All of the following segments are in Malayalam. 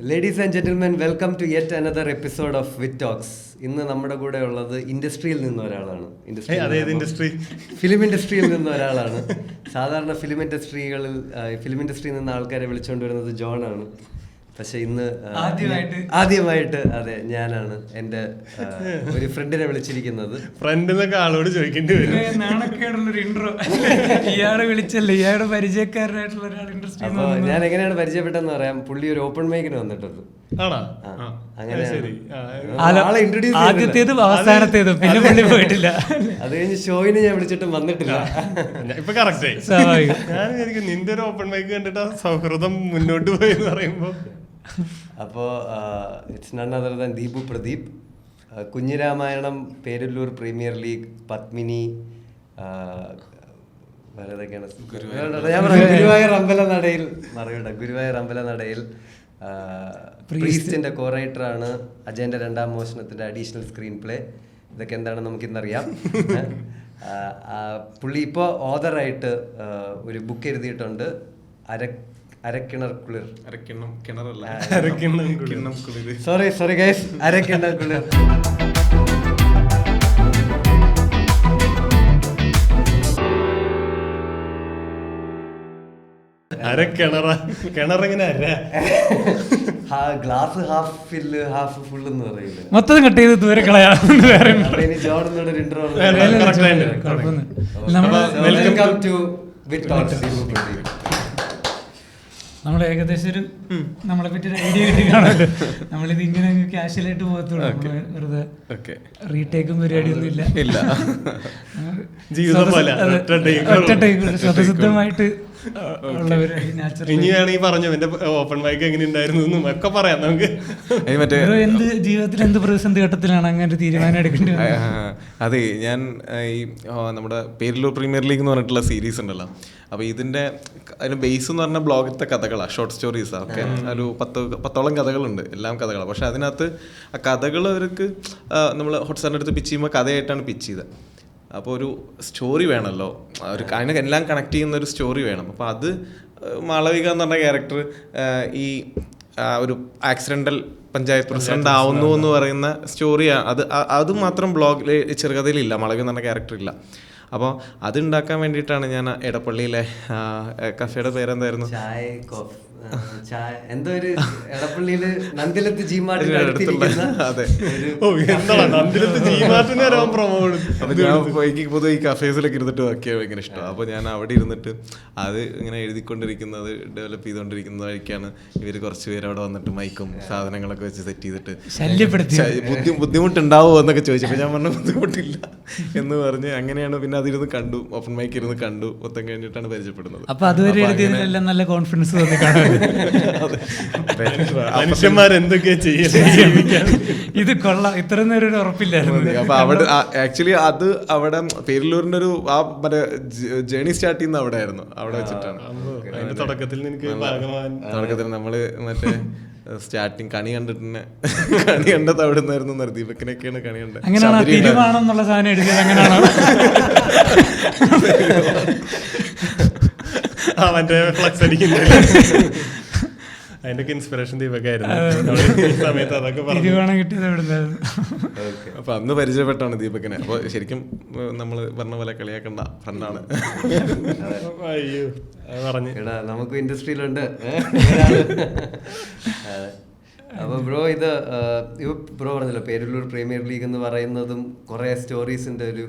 Ladies and gentlemen, welcome to yet another episode of wit talks. ഇന്ന് നമ്മുടെ കൂടെ ഉള്ളത് ഇൻഡസ്ട്രിയിൽ നിന്ന് ഒരാളാണ്. ഫിലിം ഇൻഡസ്ട്രിയിൽ നിന്ന് ഒരാളാണ്. സാധാരണ ഫിലിം ഇൻഡസ്ട്രിയിൽ നിന്ന് ആൾക്കാരെ വിളിച്ചുകൊണ്ട് വരുന്നത് ജോൺ ആണ്. പക്ഷെ ഇന്ന് ആദ്യമായിട്ട് അതെ ഞാനാണ് എൻ്റെ ഒരു ഫ്രണ്ടിനെ വിളിച്ചിരിക്കുന്നത്. ഫ്രണ്ടിനൊക്കെ ആളോട് ചോദിക്കേണ്ടി വരും. നാണക്കേടുള്ളൊരു ഇൻട്രോ ഇയാളെ വിളിച്ചല്ലേ, ഇയാളുടെ പരിചയക്കാരനായിട്ടുള്ള ഒരാൾ ഇൻഡസ്ട്രി. അപ്പോൾ ഞാൻ എങ്ങനെയാണ് പരിചയപ്പെട്ടെന്ന് പറയാം. പുള്ളി ഒരു ഓപ്പൺ മൈക്കിന് വന്നിട്ടുണ്ട്. ആദ്യത്തേതും അവസാനത്തേതും പിന്നെ പുള്ളി പോയിട്ടില്ല. അത് കഴിഞ്ഞ് ഷോയിന് ഞാൻ വിളിച്ചിട്ടും വന്നിട്ടില്ല. ഇപ്പൊ കറക്റ്റ്. ഞാൻ വിചാരിക്കും നിന്റെ ഒരു ഓപ്പൺ മൈക്ക് കണ്ടിട്ട് സൗഹൃദം മുന്നോട്ട് പോയി എന്ന് പറയുമ്പോ. അപ്പോൾ it's none other than Deepu Pradeep. Kunjiramayanam, Peralloor premier league, Padmini, വേറെതൊക്കെയാണ്. ഞാൻ പറയാം ഗുരുവായൂർ അമ്പലനടയിൽ പ്രീസ്റ്റിന്റെ കോറൈറ്ററാണ്. അജയന്റെ രണ്ടാം മോഷണത്തിന്റെ അഡീഷണൽ സ്ക്രീൻ പ്ലേ. ഇതൊക്കെ എന്താണെന്ന് നമുക്കിന്നറിയാം. പുള്ളി ഇപ്പോൾ ഓതറായിട്ട് ഒരു ബുക്ക് എഴുതിയിട്ടുണ്ട്, അരക്കിണർ കുളിർ. സോറി ഗൈസ്, അരക്കിണർ കുളിർ. Glass half fill half full എന്ന് പറയില്ല, മൊത്തം കട്ട് ചെയ്ത് ദൂരെ കളയാം. ജോർജിനോട് ഒരു ഇൻട്രോ. നമ്മൾ ഏകദേശം ഒരു നമ്മളെ പറ്റി ഒരു ഐഡിയ കിട്ടി കാണുമല്ലോ. നമ്മളിത് ഇങ്ങനെ ക്യാഷ്വലായിട്ട് പോകത്തുള്ളൂ. വെറുതെ റീടേക്കും പരിപാടിയൊന്നും ഇല്ല. ഒറ്റ ടേക്ക് സ്വതസിദ്ധമായിട്ട് ഇനിയാണ് ഈ പറഞ്ഞു എന്റെ ഓപ്പൺ മൈക്ക് എങ്ങനെ ഉണ്ടായിരുന്നു ഒക്കെ പറയാം നമുക്ക്. എന്ത് ജീവിതത്തിൽ എന്ത് പ്രതിസന്ധി ഘട്ടത്തിലാണ് അങ്ങനെ ഒരു തീരുമാനം എടുക്കേണ്ടത്? അതെ, ഞാൻ ഈ നമ്മുടെ പേരല്ലൂർ പ്രീമിയർ ലീഗ് എന്ന് പറഞ്ഞിട്ടുള്ള സീരീസ് ഉണ്ടല്ലോ, അപ്പോൾ അതിന് ബേസ് എന്ന് പറഞ്ഞാൽ ബ്ലോഗിലത്തെ കഥകളാണ്, ഷോർട്ട് സ്റ്റോറീസാണ്. ഓക്കെ, ഒരു 10ഓളം കഥകളുണ്ട്, എല്ലാം കഥകളാണ്. പക്ഷെ അതിനകത്ത് ആ കഥകൾ അവർക്ക് നമ്മൾ ഹോട്ട്സ്റ്റാറിൻ്റെ അടുത്ത് പിച്ച് ചെയ്യുമ്പോൾ കഥയായിട്ടാണ് പിച്ച് ചെയ്തത്. അപ്പോൾ ഒരു സ്റ്റോറി വേണമല്ലോ, അതിനെ എല്ലാം കണക്ട് ചെയ്യുന്ന ഒരു സ്റ്റോറി വേണം. അപ്പോൾ അത് മാളവിക എന്ന് പറഞ്ഞ ക്യാരക്ടർ ഈ ഒരു ആക്സിഡൻ്റൽ പഞ്ചായത്ത് പ്രസിഡന്റ് ആവുന്നു എന്ന് പറയുന്ന സ്റ്റോറിയാണ്. അത് മാത്രം ബ്ലോഗിൽ ചെറുകഥയിലില്ല, മാളവിക എന്ന് പറഞ്ഞ ക്യാരക്ടർ ഇല്ല. അപ്പോൾ അത് ഉണ്ടാക്കാൻ വേണ്ടിയിട്ടാണ് ഞാൻ എടപ്പള്ളിയിലെ കഫേയുടെ പേരെന്തായിരുന്നു, എന്തോ ഒരു എടപ്പള്ളിയില് നന്ദിലത്ത് ജിമാർട്ടിന്റെ അതെ. എനിക്ക് പൊതുവെ ഈ കഫേസിലൊക്കെ ഇരുന്നിട്ട് വയ്ക്കാൻ ഭയങ്കര ഇഷ്ടമാണ്. അപ്പോൾ ഞാൻ അവിടെ ഇരുന്നിട്ട് അത് ഇങ്ങനെ എഴുതിക്കൊണ്ടിരിക്കുന്നത്, ഡെവലപ്പ് ചെയ്തുകൊണ്ടിരിക്കുന്ന വഴിക്കാണ് ഇവർ കുറച്ച് പേര് അവിടെ വന്നിട്ട് മൈക്കും സാധനങ്ങളൊക്കെ വെച്ച് സെറ്റ് ചെയ്തിട്ട് ബുദ്ധിമുട്ടുണ്ടാവുമോ എന്നൊക്കെ ചോദിച്ചപ്പോൾ ഞാൻ പറഞ്ഞു ബുദ്ധിമുട്ടില്ല എന്ന് പറഞ്ഞ് അങ്ങനെയാണ്. പിന്നെ അതിരുന്ന് കണ്ടു, ഓപ്പൺ മൈക്ക് ഇരുന്ന് കണ്ടു, മൊത്തം കഴിഞ്ഞിട്ടാണ് പരിചയപ്പെടുന്നത്. അപ്പൊ അതുവരെ എഴുതിയതിനെല്ലാം നല്ല കോൺഫിഡൻസ് തോന്നി കാണാൻ. മനുഷ്യന്മാരെന്തൊക്കെയാ ഇത് കൊള്ളാം, ഇത്ര നേരം ഒരു ഉറപ്പില്ലായിരുന്നു. അപ്പൊ അവിടെ ആക്ച്വലി അത് അവിടെ പേരല്ലൂരിന്റെ ഒരു ആ മറ്റേ ജേണി സ്റ്റാർട്ട് ചെയ്യുന്ന അവിടെ ആയിരുന്നു. അവിടെ വെച്ചിട്ടാണ് തുടക്കത്തിൽ നമ്മള് മറ്റേ സ്റ്റാർട്ടിങ് കണി കണ്ടത് അവിടെ നിന്നായിരുന്നു. ദീപക്കിനൊക്കെയാണ് കണി കണ്ടത്. അങ്ങനെയാണോ തിരുവാണെന്നുള്ള സാധനം എഴുതിയത്? അങ്ങനെയാണോ? മറ്റേ ഫ്ലക്സ് അടിക്കുന്നത് അതിന്റെ ഇൻസ്പിറേഷൻ ദീപക്കായിരുന്നു. സമയത്ത് അതൊക്കെ അപ്പൊ അന്ന് പരിചയപ്പെട്ടാണ് ദീപക്കിനെ. അപ്പൊ ശരിക്കും നമ്മള് പറഞ്ഞ പോലെ കളിയാക്കണ്ട ഫ്രണ്ടാണ്. അയ്യോ പറഞ്ഞു, നമുക്ക് ഇൻഡസ്ട്രിയിലുണ്ട്. അപ്പൊ ബ്രോ ബ്രോ പറഞ്ഞല്ലോ പേരല്ലൂർ പ്രീമിയർ ലീഗ് എന്ന് പറയുന്നതും കുറെ സ്റ്റോറീസിന്റെ ഒരു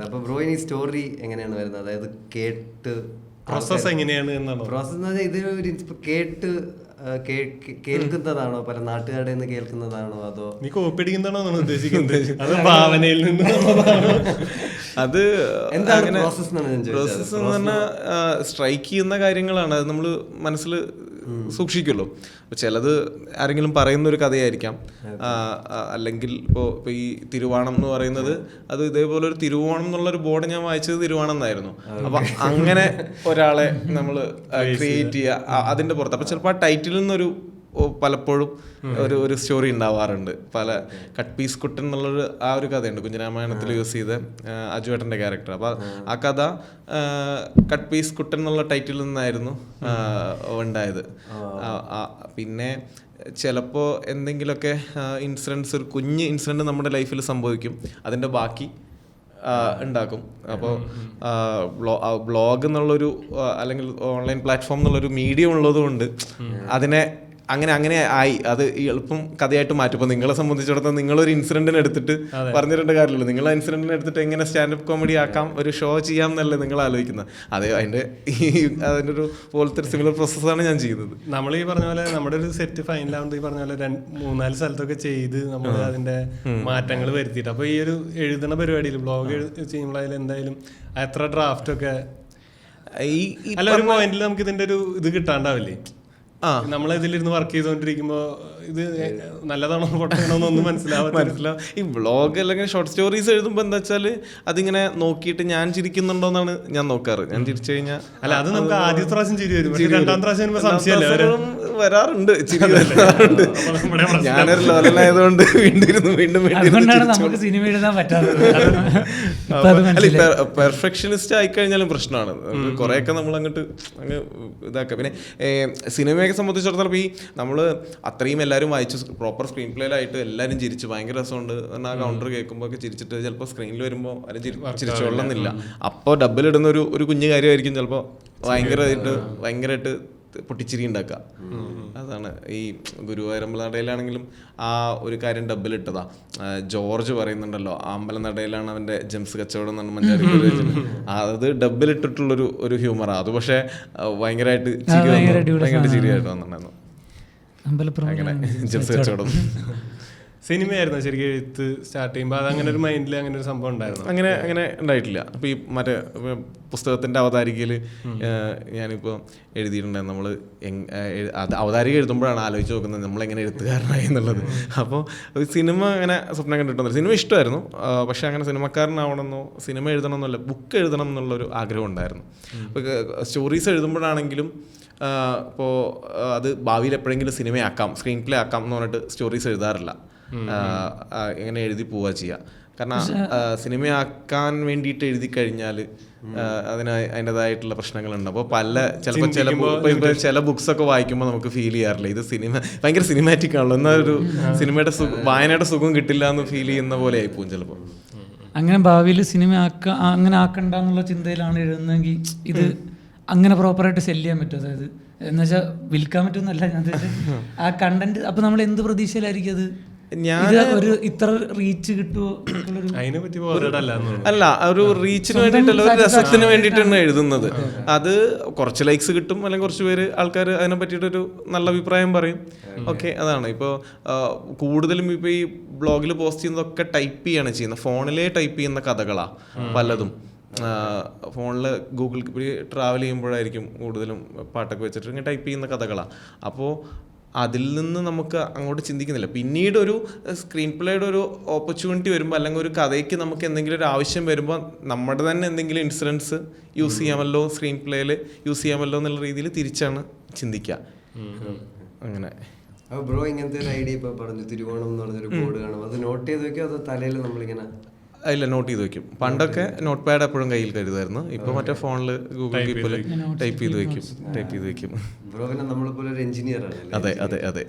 അപ്പൊ ബ്രോ ഇനി സ്റ്റോറി എങ്ങനെയാണ് വരുന്നത്? അതായത് കേട്ട് പ്രോസസ് എങ്ങനെയാണ് എന്നാണ്? പ്രോസസ് എന്ന് പറഞ്ഞാൽ ഇതിനൊരു കേട്ട് കേൾക്കുന്നതാണോ, പല നാട്ടുകാരുടെ നിന്ന് കേൾക്കുന്നതാണോ, അതോ നീ കോപ്പിടിക്കുന്നതാണോ ഉദ്ദേശിക്കുന്നത്? അത് ഭാവനയിൽ നിന്ന് അത് എന്താണ് പ്രോസസ് എന്ന് പറഞ്ഞാൽ സ്ട്രൈക്ക് ചെയ്യുന്ന കാര്യങ്ങളാണ്. അത് നമ്മൾ മനസ്സിൽ സൂക്ഷിക്കുമല്ലോ. ചിലത് ആരെങ്കിലും പറയുന്ന ഒരു കഥയായിരിക്കാം, അല്ലെങ്കിൽ ഇപ്പോൾ ഈ തിരുവോണം എന്ന് പറയുന്നത് അത് ഇതേപോലെ ഒരു തിരുവോണം എന്നുള്ളൊരു ബോർഡ് ഞാൻ വായിച്ചത് തിരുവോണം എന്നായിരുന്നു. അപ്പൊ അങ്ങനെ ഒരാളെ നമ്മൾ ക്രിയേറ്റ് ചെയ്യുക അതിന്റെ പുറത്ത്. അപ്പൊ ചിലപ്പോൾ ആ ടൈറ്റിൽ നിന്നൊരു പലപ്പോഴും ഒരു സ്റ്റോറി ഉണ്ടാവാറുണ്ട്. പല കട്ട് പീസ് കുട്ടൻ എന്നുള്ളൊരു ആ ഒരു കഥയുണ്ട് കുഞ്ഞിരാമായണത്തിൽ യൂസ് ചെയ്ത അജുവേട്ടൻ്റെ ക്യാരക്ടർ. അപ്പോൾ ആ കഥ കട്ട് പീസ് കുട്ടൻ എന്നുള്ള ടൈറ്റിൽ നിന്നായിരുന്നു ഉണ്ടായത്. പിന്നെ ചിലപ്പോൾ എന്തെങ്കിലുമൊക്കെ ഇൻസിഡൻസ്, ഒരു കുഞ്ഞ് ഇൻസിഡൻറ്റ് നമ്മുടെ ലൈഫിൽ സംഭവിക്കും, അതിൻ്റെ ബാക്കി ഉണ്ടാക്കും. അപ്പോൾ ബ്ലോഗ് എന്നുള്ളൊരു അല്ലെങ്കിൽ ഓൺലൈൻ പ്ലാറ്റ്ഫോം എന്നുള്ളൊരു മീഡിയം ഉള്ളതുകൊണ്ട് അതിനെ അങ്ങനെ ആയി. അത് എളുപ്പം കഥയായിട്ട് മാറ്റും. ഇപ്പോൾ നിങ്ങളെ സംബന്ധിച്ചിടത്തോളം നിങ്ങളൊരു ഇൻസിഡൻറ്റിനെ എടുത്തിട്ട് പറഞ്ഞിട്ടുണ്ട് കാര്യമില്ല, നിങ്ങൾ ആ ഇൻസിഡൻറ്റിനെ എടുത്തിട്ട് എങ്ങനെ സ്റ്റാൻഡപ്പ് കോമഡി ആക്കാം, ഒരു ഷോ ചെയ്യാം എന്നല്ലേ നിങ്ങൾ ആലോചിക്കുന്നത്. അതിൻ്റെ ഒരു പോലത്തെ ഒരു സിമിലർ പ്രോസസ്സാണ് ഞാൻ ചെയ്യുന്നത്. നമ്മൾ ഈ പറഞ്ഞ പോലെ നമ്മുടെ ഒരു സെറ്റ് ഫൈനലാവുന്നത് ഈ പറഞ്ഞ പോലെ 3-4 സ്ഥലത്തൊക്കെ ചെയ്ത് നമ്മൾ അതിന്റെ മാറ്റങ്ങൾ വരുത്തിയിട്ട്, അപ്പോൾ ഈ ഒരു എഴുതുന്ന പരിപാടിയിൽ ബ്ലോഗ് ചെയ്യുമ്പോൾ അതിൽ എന്തായാലും എത്ര ഡ്രാഫ്റ്റ് ഒക്കെ അല്ല ഒരു പോയിന്റിൽ നമുക്ക് ഇതിന്റെ ഒരു ഇത് കിട്ടാണ്ടാവില്ലേ? നമ്മളിതിലിരുന്ന് വർക്ക് ചെയ്തോണ്ടിരിക്കുമ്പോ ഇത് നല്ലതാണോ പൊട്ടണോ ഒന്നും മനസ്സിലാവും. ഈ വ്ളോഗ് അല്ലെങ്കിൽ ഷോർട്ട് സ്റ്റോറീസ് എഴുതുമ്പോൾ എന്താ വെച്ചാല് അതിങ്ങനെ നോക്കിയിട്ട് ഞാൻ ചിരിക്കുന്നുണ്ടോന്നാണ് ഞാൻ നോക്കാറ്. ഞാൻ ചിരിച്ചു കഴിഞ്ഞാൽ അല്ല അത് നമുക്ക് ആദ്യത്തെ പ്രാവശ്യം ചിരി വരും, 2ാം പ്രാവശ്യം വരുമ്പോ സംശയമല്ലേ വരാറുണ്ട്, ചിരി വരാറുണ്ട്. ഞാനൊരു ലോലനായതുകൊണ്ട് വീണ്ടും സിനിമ എഴുതാൻ പെർഫെക്ഷനിസ്റ്റ് ആയിക്കഴിഞ്ഞാലും പ്രശ്നമാണ്. കുറെയൊക്കെ നമ്മൾ അങ്ങ് ഇതാക്കുക. പിന്നെ സിനിമയൊക്കെ സംബന്ധിച്ചിടത്തോളം ഈ നമ്മൾ അത്രയും എല്ലാവരും വായിച്ചു പ്രോപ്പർ സ്ക്രീൻ പ്ലേയിലായിട്ട് എല്ലാവരും ചിരിച്ചു ഭയങ്കര രസമുണ്ട്. ആ കൗണ്ടർ കേൾക്കുമ്പോൾ ഒക്കെ ചിരിച്ചിട്ട് ചിലപ്പോൾ സ്ക്രീനിൽ വരുമ്പോൾ ആരും ചിരിച്ചോളണമെന്നില്ല. അപ്പോൾ ഡബിലിടുന്ന ഒരു കുഞ്ഞു കാര്യമായിരിക്കും ചിലപ്പോൾ ഭയങ്കരമായിട്ട് പൊട്ടിച്ചിരി ഉണ്ടാക്കുക. അതാണ് ഈ ഗുരുവായൂരമ്പലനടയിലാണെങ്കിലും ആ ഒരു കാര്യം ഡബിലിട്ടതാ. ജോർജ് പറയുന്നുണ്ടല്ലോ അമ്പലനടയിലാണ് അവൻ്റെ ജെംസ് കച്ചവടം എന്ന് പറഞ്ഞ മഞ്ചാടി, അത് ഡബിലിട്ടിട്ടുള്ളൊരു ഹ്യൂമറാണ് അത്. പക്ഷേ ഭയങ്കരമായിട്ട് ചിരിയായിട്ട് വന്നിട്ടുണ്ടായിരുന്നു. അങ്ങനെ ജെംസ് കച്ചവടം സിനിമയായിരുന്നു ശരിക്കും എഴുത്ത് സ്റ്റാർട്ട് ചെയ്യുമ്പോൾ അത് അങ്ങനെ ഒരു മൈൻഡിൽ അങ്ങനെ ഒരു സംഭവം ഉണ്ടായിരുന്നു? അങ്ങനെ ഉണ്ടായിട്ടില്ല. അപ്പോൾ ഈ മറ്റേ പുസ്തകത്തിൻ്റെ അവതാരികയിൽ ഞാനിപ്പോൾ എഴുതിയിട്ടുണ്ടായിരുന്നു, നമ്മൾ അവതാരിക എഴുതുമ്പോഴാണ് ആലോചിച്ച് നോക്കുന്നത് നമ്മളെങ്ങനെ എഴുത്തുകാരനായി എന്നുള്ളത്. അപ്പോൾ സിനിമ അങ്ങനെ സ്വപ്നം കണ്ടിട്ടൊന്നുമില്ല. സിനിമ ഇഷ്ടമായിരുന്നു, പക്ഷേ അങ്ങനെ സിനിമക്കാരനാവണമെന്നോ സിനിമ എഴുതണമെന്നല്ല, ബുക്ക് എഴുതണം എന്നുള്ളൊരു ആഗ്രഹം ഉണ്ടായിരുന്നു. ഇപ്പോൾ സ്റ്റോറീസ് എഴുതുമ്പോഴാണെങ്കിലും ഇപ്പോൾ അത് ഭാവിയിൽ എപ്പോഴെങ്കിലും സിനിമയാക്കാം, സ്ക്രീൻ പ്ലേ ആക്കാം എന്ന് പറഞ്ഞിട്ട് സ്റ്റോറീസ് എഴുതാറില്ല. ഇങ്ങനെ എഴുതി പോവുക ചെയ്യുക. കാരണം സിനിമയാക്കാൻ വേണ്ടിയിട്ട് എഴുതി കഴിഞ്ഞാൽ അതിൻ്റെതായിട്ടുള്ള പ്രശ്നങ്ങളുണ്ട്. അപ്പോൾ ചിലപ്പോൾ ചില ബുക്സൊക്കെ വായിക്കുമ്പോൾ നമുക്ക് ഫീൽ ചെയ്യാറില്ല ഇത് ഭയങ്കര സിനിമാറ്റിക് ആണല്ലോ, എന്നാൽ ഒരു സിനിമയുടെ വായനയുടെ സുഖം കിട്ടില്ല എന്ന് ഫീൽ ചെയ്യുന്ന പോലെ ആയിപ്പോവും ചിലപ്പോൾ. അങ്ങനെ ഭാവിയിൽ സിനിമ അങ്ങനെ ആക്കണ്ട എന്നുള്ള ചിന്തയിലാണ് എഴുതുന്നതെങ്കിൽ ഇത് അങ്ങനെ പ്രോപ്പറായിട്ട് സെല് ചെയ്യാൻ പറ്റും. അതായത് എന്ന് വെച്ചാൽ വിൽക്കാൻ പറ്റുമെന്നല്ല ഞാൻ ആ കണ്ടന്റ്. അപ്പൊ നമ്മൾ എന്ത് പ്രതീക്ഷയിലായിരിക്കും അത് ഒരു ഇത്ര റീച്ച് കിട്ടുമോ? അല്ല, ഒരു റീച്ചിന് വേണ്ടിയിട്ടല്ല, ഒരു രസത്തിന് വേണ്ടിയിട്ടാണ് എഴുതുന്നത്. അത് കുറച്ച് ലൈക്സ് കിട്ടും, അല്ലെങ്കിൽ കുറച്ച് പേര് ആൾക്കാർ അതിനെ പറ്റിയിട്ടൊരു നല്ല അഭിപ്രായം പറയും. ഓക്കെ, അതാണ്. ഇപ്പോൾ കൂടുതലും ഇപ്പോൾ ഈ ബ്ലോഗിൽ പോസ്റ്റ് ചെയ്യുന്നതൊക്കെ ടൈപ്പ് ചെയ്യാണ് ചെയ്യുന്നത്. ഫോണിലേ ടൈപ്പ് ചെയ്യുന്ന കഥകളാണ് പലതും. ഫോണിൽ ഗൂഗിൾ ട്രാവൽ ചെയ്യുമ്പോഴായിരിക്കും കൂടുതലും പാട്ടൊക്കെ വെച്ചിട്ട് ഇങ്ങനെ ടൈപ്പ് ചെയ്യുന്ന കഥകളാണ്. അപ്പോൾ അതിൽ നിന്ന് നമുക്ക് അങ്ങോട്ട് ചിന്തിക്കുന്നില്ല. പിന്നീട് ഒരു സ്ക്രീൻ പ്ലേയുടെ ഒരു ഓപ്പർച്യൂണിറ്റി വരുമ്പോൾ, അല്ലെങ്കിൽ ഒരു കഥയ്ക്ക് നമുക്ക് എന്തെങ്കിലും ഒരു ആവശ്യം വരുമ്പോൾ നമ്മുടെ തന്നെ എന്തെങ്കിലും ഇൻസിഡൻസ് യൂസ് ചെയ്യാമല്ലോ, സ്ക്രീൻ പ്ലേയിൽ യൂസ് ചെയ്യാമല്ലോ എന്നുള്ള രീതിയിൽ തിരിച്ചാണ് ചിന്തിക്കുക. അങ്ങനെ ബ്രോ ഇങ്ങനത്തെ ഒരു ഐഡിയ ഇപ്പോൾ പറഞ്ഞു, തിരുവോണം എന്ന് പറഞ്ഞൊരു ബോർഡ് കാണും, അത് നോട്ട് ചെയ്ത് വെക്കുക, അത് തലയിൽ നമ്മളിങ്ങനെ ഇല്ല നോട്ട് ചെയ്ത് വെക്കും. പണ്ടൊക്കെ നോട്ട് പാഡ് എപ്പോഴും കയ്യിൽ കരുതായിരുന്നു. ഇപ്പൊ മറ്റേ ഫോണില് ഗൂഗിൾ കീപ്പിൽ ടൈപ്പ് ചെയ്ത് വെക്കും. അതെ അതെ അതെ.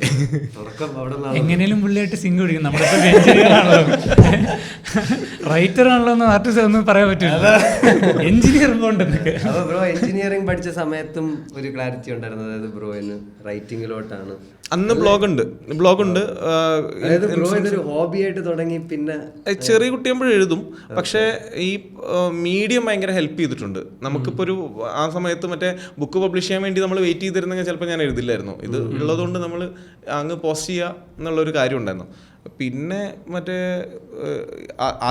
എങ്ങനെയും പുള്ളിയായിട്ട് സിങ്ക് പിടിക്കും. റൈറ്റർ ആണല്ലോ എന്ന് ആർട്ടിസ്റ്റ് ഒന്നും പറയാൻ പറ്റില്ല. എഞ്ചിനീയർ പോണ്ടെന്നൊക്കെ. അപ്പൊ ബ്രോ എഞ്ചിനീയറിംഗ് പഠിച്ച സമയത്തും ഒരു ക്ലാരിറ്റി ഉണ്ടായിരുന്നു, അതായത് ബ്രോയിന് റൈറ്റിംഗിലോട്ടാണ്. അന്ന് ബ്ലോഗുണ്ട്. ഹോബി ആയിട്ട് തുടങ്ങി. പിന്നെ ചെറിയ കുട്ടിയാകുമ്പോഴും എഴുതും, പക്ഷേ ഈ മീഡിയം ഭയങ്കര ഹെൽപ്പ് ചെയ്തിട്ടുണ്ട്. നമുക്കിപ്പോൾ ഒരു ആ സമയത്ത് മറ്റേ ബുക്ക് പബ്ലിഷ് ചെയ്യാൻ വേണ്ടി നമ്മൾ വെയിറ്റ് ചെയ്തിരുന്നെങ്കിൽ ചിലപ്പോൾ ഞാൻ എഴുതില്ലായിരുന്നു. ഇത് ഉള്ളതുകൊണ്ട് നമ്മൾ അങ്ങ് പോസ്റ്റ് ചെയ്യുക എന്നുള്ളൊരു കാര്യം ഉണ്ടായിരുന്നു. പിന്നെ മറ്റേ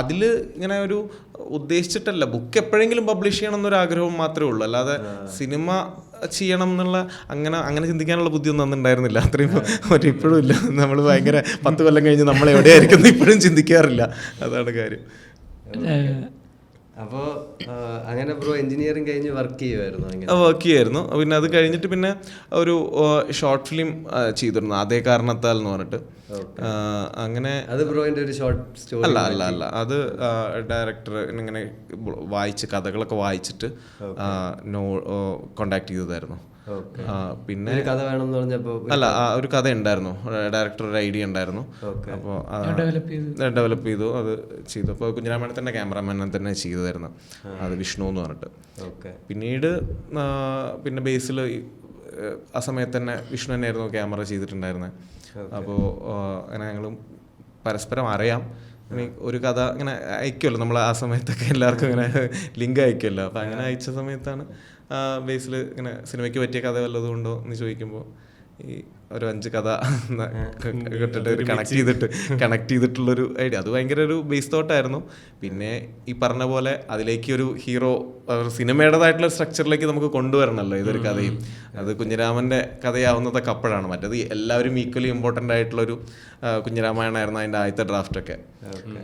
അതിൽ ഇങ്ങനെ ഒരു ഉദ്ദേശിച്ചിട്ടല്ല, ബുക്ക് എപ്പോഴെങ്കിലും പബ്ലിഷ് ചെയ്യണം എന്നൊരാഗ്രഹം മാത്രമേ ഉള്ളൂ. അല്ലാതെ സിനിമ ചെയ്യണം എന്നുള്ള അങ്ങനെ ചിന്തിക്കാനുള്ള ബുദ്ധിയൊന്നും അന്ന് ഉണ്ടായിരുന്നില്ല. അത്രയും മറ്റേ ഇപ്പോഴും ഇല്ല. നമ്മൾ ഭയങ്കര 10 കൊല്ലം കഴിഞ്ഞ് നമ്മൾ എവിടെയായിരിക്കും ഇപ്പോഴും ചിന്തിക്കാറില്ല. അതാണ് കാര്യം. അപ്പോൾ അങ്ങനെ ബ്രോ എഞ്ചിനീയറിംഗ് കഴിഞ്ഞ് വർക്ക് ചെയ്യുമായിരുന്നു അങ്ങനെ? വർക്ക് ചെയ്യായിരുന്നു. പിന്നെ അത് കഴിഞ്ഞിട്ട് പിന്നെ ഒരു ഷോർട്ട് ഫിലിം ചെയ്തിരുന്നു, അതേ കാരണത്താൽ എന്ന് പറഞ്ഞിട്ട്. അങ്ങനെ അത് ബ്രോയിൻ്റെ ഒരു ഷോർട്ട് സ്റ്റോറി? അല്ല അത് ഡയറക്ടർ ഇങ്ങനെ വായിച്ച് കഥകളൊക്കെ വായിച്ചിട്ട് കോണ്ടാക്ട് ചെയ്തതായിരുന്നു. പിന്നെ കഥ വേണമെന്ന് പറഞ്ഞപ്പോൾ അല്ല, ഒരു കഥ ഉണ്ടായിരുന്നു, ഡയറക്ടർ ഒരു ഐഡിയ ഉണ്ടായിരുന്നു. അപ്പോൾ ഡെവലപ്പ് ചെയ്തു, അത് ചെയ്തു. അപ്പോൾ കുഞ്ഞിരാമേണത്തിൻ്റെ ക്യാമറാമാനെ തന്നെ ചെയ്തതായിരുന്നു, അത് വിഷ്ണു എന്ന് പറഞ്ഞിട്ട്. പിന്നീട് പിന്നെ ബേസിൽ ആ സമയത്ത് തന്നെ വിഷ്ണു തന്നെയായിരുന്നു ക്യാമറ ചെയ്തിട്ടുണ്ടായിരുന്നത്. അപ്പോൾ അങ്ങനെ ഞങ്ങളും പരസ്പരം അറിയാം. ഒരു കഥ ഇങ്ങനെ അയക്കുമല്ലോ നമ്മൾ ആ സമയത്തൊക്കെ, എല്ലാവർക്കും ഇങ്ങനെ ലിങ്ക് അയക്കുമല്ലോ. അപ്പോൾ അങ്ങനെ അയച്ച സമയത്താണ് ബേസിൽ ഇങ്ങനെ സിനിമയ്ക്ക് പറ്റിയ കഥ വല്ലതും ഉണ്ടോ എന്ന് ചോദിക്കുമ്പോൾ ഈ ഒരു 5 കഥ ഇട്ടിട്ട് ഒരു കണക്ട് ചെയ്തിട്ടുള്ളൊരു ഐഡിയ, അത് ഭയങ്കര ഒരു ബേസ് തോട്ടായിരുന്നു. പിന്നെ ഈ പറഞ്ഞ പോലെ അതിലേക്ക് ഒരു ഹീറോ സിനിമയുടേതായിട്ടുള്ള സ്ട്രക്ചറിലേക്ക് നമുക്ക് കൊണ്ടുവരണമല്ലോ ഇതൊരു കഥയും. അത് കുഞ്ഞിരാമൻ്റെ കഥയാവുന്നതൊക്കെ അപ്പോഴാണ്. മറ്റേത് എല്ലാവരും ഈക്വലി ഇമ്പോർട്ടൻ്റ് ആയിട്ടുള്ളൊരു കുഞ്ഞിരാമായണമായിരുന്നു അതിൻ്റെ ആദ്യത്തെ ഡ്രാഫ്റ്റൊക്കെ.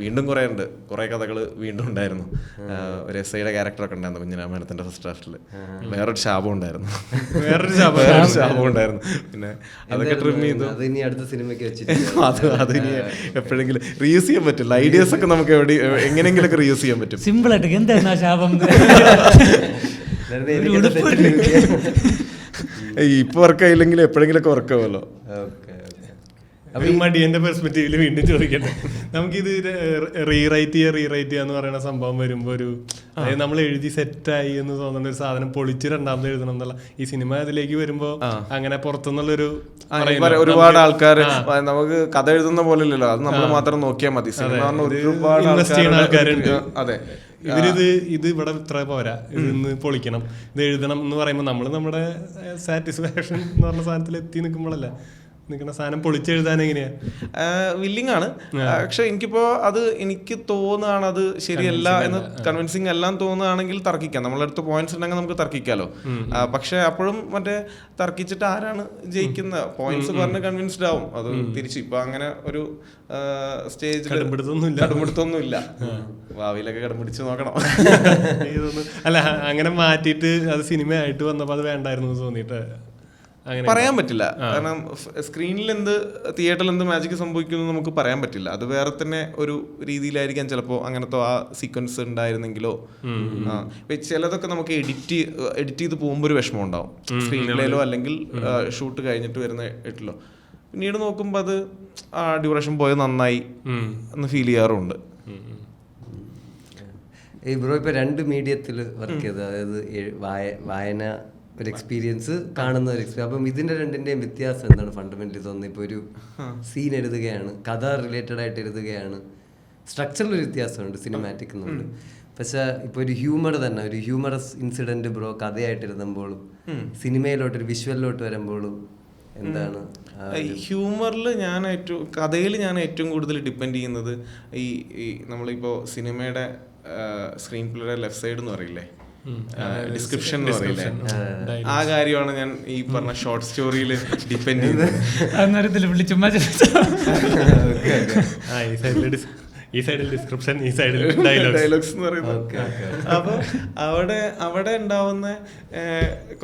വീണ്ടും കുറേ ഉണ്ട്, കുറേ കഥകൾ വീണ്ടും ഉണ്ടായിരുന്നു. ഒരു എസ്ഐയുടെ ക്യാരക്ടറൊക്കെ ഉണ്ടായിരുന്നു കുഞ്ഞിരാമായണത്തിൻ്റെ ഫസ്റ്റ് ഡ്രാഫ്റ്റിൽ. വേറൊരു ശാപം ഉണ്ടായിരുന്നു. പിന്നെ അതൊക്കെ ട്രിം ചെയ്തു. അത് ഇനി അടുത്ത സിനിമയ്ക്ക് വെച്ചിട്ട് അത് ഇനി എപ്പോഴെങ്കിലും റീയൂസ് ചെയ്യാൻ പറ്റില്ല. ഐഡിയാസ് ഒക്കെ നമുക്ക് എങ്ങനെയെങ്കിലൊക്കെ റീയൂസ് ചെയ്യാൻ പറ്റും. സിമ്പിൾ ആയിട്ട് എന്തായിരുന്നു ആ ശാപം? ഇപ്പൊ വർക്കായില്ലെങ്കിൽ എപ്പോഴെങ്കിലൊക്കെ വർക്കാവുമല്ലോ. മടിയന്റെ പെർസ്പെക്റ്റീവിൽ വീണ്ടും ചോദിക്കട്ടെ, നമുക്കിത് റീറൈറ്റ് ചെയ്യാന്ന് പറയുന്ന സംഭവം വരുമ്പോ ഒരു, അതായത് നമ്മൾ എഴുതി സെറ്റായി എന്ന് തോന്നുന്ന ഒരു സാധനം പൊളിച്ച് രണ്ടാമത് എഴുതണം എന്നുള്ള ഈ സിനിമ അതിലേക്ക് വരുമ്പോ അങ്ങനെ പുറത്തുനിന്നുള്ളൊരു ഒരുപാട് ആൾക്കാർ, നമുക്ക് കഥ എഴുതുന്ന പോലെ ഇല്ലല്ലോ, അത് നമ്മൾ മാത്രം നോക്കിയാൽ മതി. ഒരുപാട് ആൾക്കാരുണ്ട്. അതെ, ഇത് ഇവിടെ ഇത്ര പോരാ, ഇതൊന്ന് പൊളിക്കണം, ഇത് എഴുതണം എന്ന് പറയുമ്പോൾ നമ്മൾ നമ്മുടെ സാറ്റിസ്ഫാക്ഷൻ എന്ന് പറഞ്ഞ സാധനത്തിൽ എത്തി നിൽക്കുമ്പോഴല്ല നിൽക്കുന്ന സാധനം പൊളിച്ചെഴുതാൻ എങ്ങനെയാ വില്ലിങ് ആണ്. പക്ഷെ എനിക്കിപ്പോ അത് എനിക്ക് തോന്നുകയാണ് അത് ശരിയല്ല എന്ന്, കൺവിൻസിങ് എല്ലാം തോന്നുകയാണെങ്കിൽ തർക്കിക്കാം. നമ്മളടുത്ത് പോയിന്റ്സ് ഉണ്ടെങ്കിൽ നമുക്ക് തർക്കിക്കാമല്ലോ. പക്ഷെ അപ്പോഴും മറ്റേ തർക്കിച്ചിട്ട് ആരാണ് ജയിക്കുന്ന, പോയിന്റ്സ് പറഞ്ഞ് കൺവിൻസ്ഡ് ആവും. അത് തിരിച്ചു ഇപ്പൊ അങ്ങനെ ഒരു സ്റ്റേജിൽ കടുംപിടുത്തൊന്നുമില്ല. ഭാവിയിലൊക്കെ കടുംപിടിച്ച് നോക്കണം. അല്ല, അങ്ങനെ മാറ്റിയിട്ട് അത് സിനിമയായിട്ട് വന്നപ്പോ അത് വേണ്ടായിരുന്നു തോന്നിയിട്ട് പറയാൻ പറ്റില്ല. കാരണം സ്ക്രീനിൽ എന്ത്, തിയേറ്ററിൽ എന്ത് മാജിക് സംഭവിക്കുന്നു നമുക്ക് പറയാൻ പറ്റില്ല. അത് വേറെ തന്നെ ഒരു രീതിയിലായിരിക്കാം ചിലപ്പോൾ അങ്ങനത്തെ ആ സീക്വൻസ് ഉണ്ടായിരുന്നെങ്കിലോ. ചിലതൊക്കെ നമുക്ക് എഡിറ്റ് ചെയ്ത് പോകുമ്പോൾ ഒരു വിഷമം ഉണ്ടാവും സ്ക്രീനിലോ അല്ലെങ്കിൽ ഷൂട്ട് കഴിഞ്ഞിട്ട് വരുന്ന എട്ടിലോ. പിന്നീട് നോക്കുമ്പോൾ അത് ഡ്യൂറേഷൻ പോയത് നന്നായി എന്ന് ഫീൽ ചെയ്യാറുണ്ട്. ഈ ബ്രോ ഇപ്പോൾ 2 മീഡിയത്തിൽ വർക്ക് ചെയ്ത്, അതായത് വായന ഒരു എക്സ്പീരിയൻസ്, കാണുന്ന ഒരു എക്സ്പീരിയൻസ്. അപ്പം ഇതിൻ്റെ രണ്ടിൻ്റെയും വ്യത്യാസം എന്താണ് ഫണ്ടമെൻ്റലി തോന്നുന്നത്? ഇപ്പോൾ ഒരു സീൻ എഴുതുകയാണ്, കഥ റിലേറ്റഡ് ആയിട്ട് എഴുതുകയാണ്, സ്ട്രക്ചറിലൊരു വ്യത്യാസമുണ്ട്, സിനിമാറ്റിക് എന്നുണ്ട്. പക്ഷേ ഇപ്പോൾ ഒരു ഹ്യൂമർ തന്നെ, ഒരു ഹ്യൂമറസ് ഇൻസിഡൻറ്റ് ബ്രോ കഥയായിട്ട് എഴുതുമ്പോഴും സിനിമയിലോട്ട് ഒരു വിഷ്വലിലോട്ട് വരുമ്പോഴും എന്താണ് ഹ്യൂമറിൽ കഥയിൽ ഞാൻ ഏറ്റവും കൂടുതൽ ഡിപ്പെൻഡ് ചെയ്യുന്നത് ഈ നമ്മളിപ്പോൾ സിനിമയുടെ സ്ക്രീൻ പ്ലേയുടെ ലെഫ്റ്റ് സൈഡ് എന്ന് പറയില്ലേ, ഡിസ്ക്രിപ്ഷൻ എന്ന് പറയില്ലേ, ആ കാര്യമാണ് ഞാൻ ഈ പറഞ്ഞ ഷോർട്ട് സ്റ്റോറിയിൽ ഡിപ്പെൻഡ് ചെയ്യുന്നത്. ഈ സൈഡിൽ ഡിസ്ക്രിപ്ഷൻ, ഈ സൈഡിൽ ഡയലോഗ്സ് എന്ന് പറയുന്നത്. അപ്പൊ അവിടെ ഉണ്ടാവുന്ന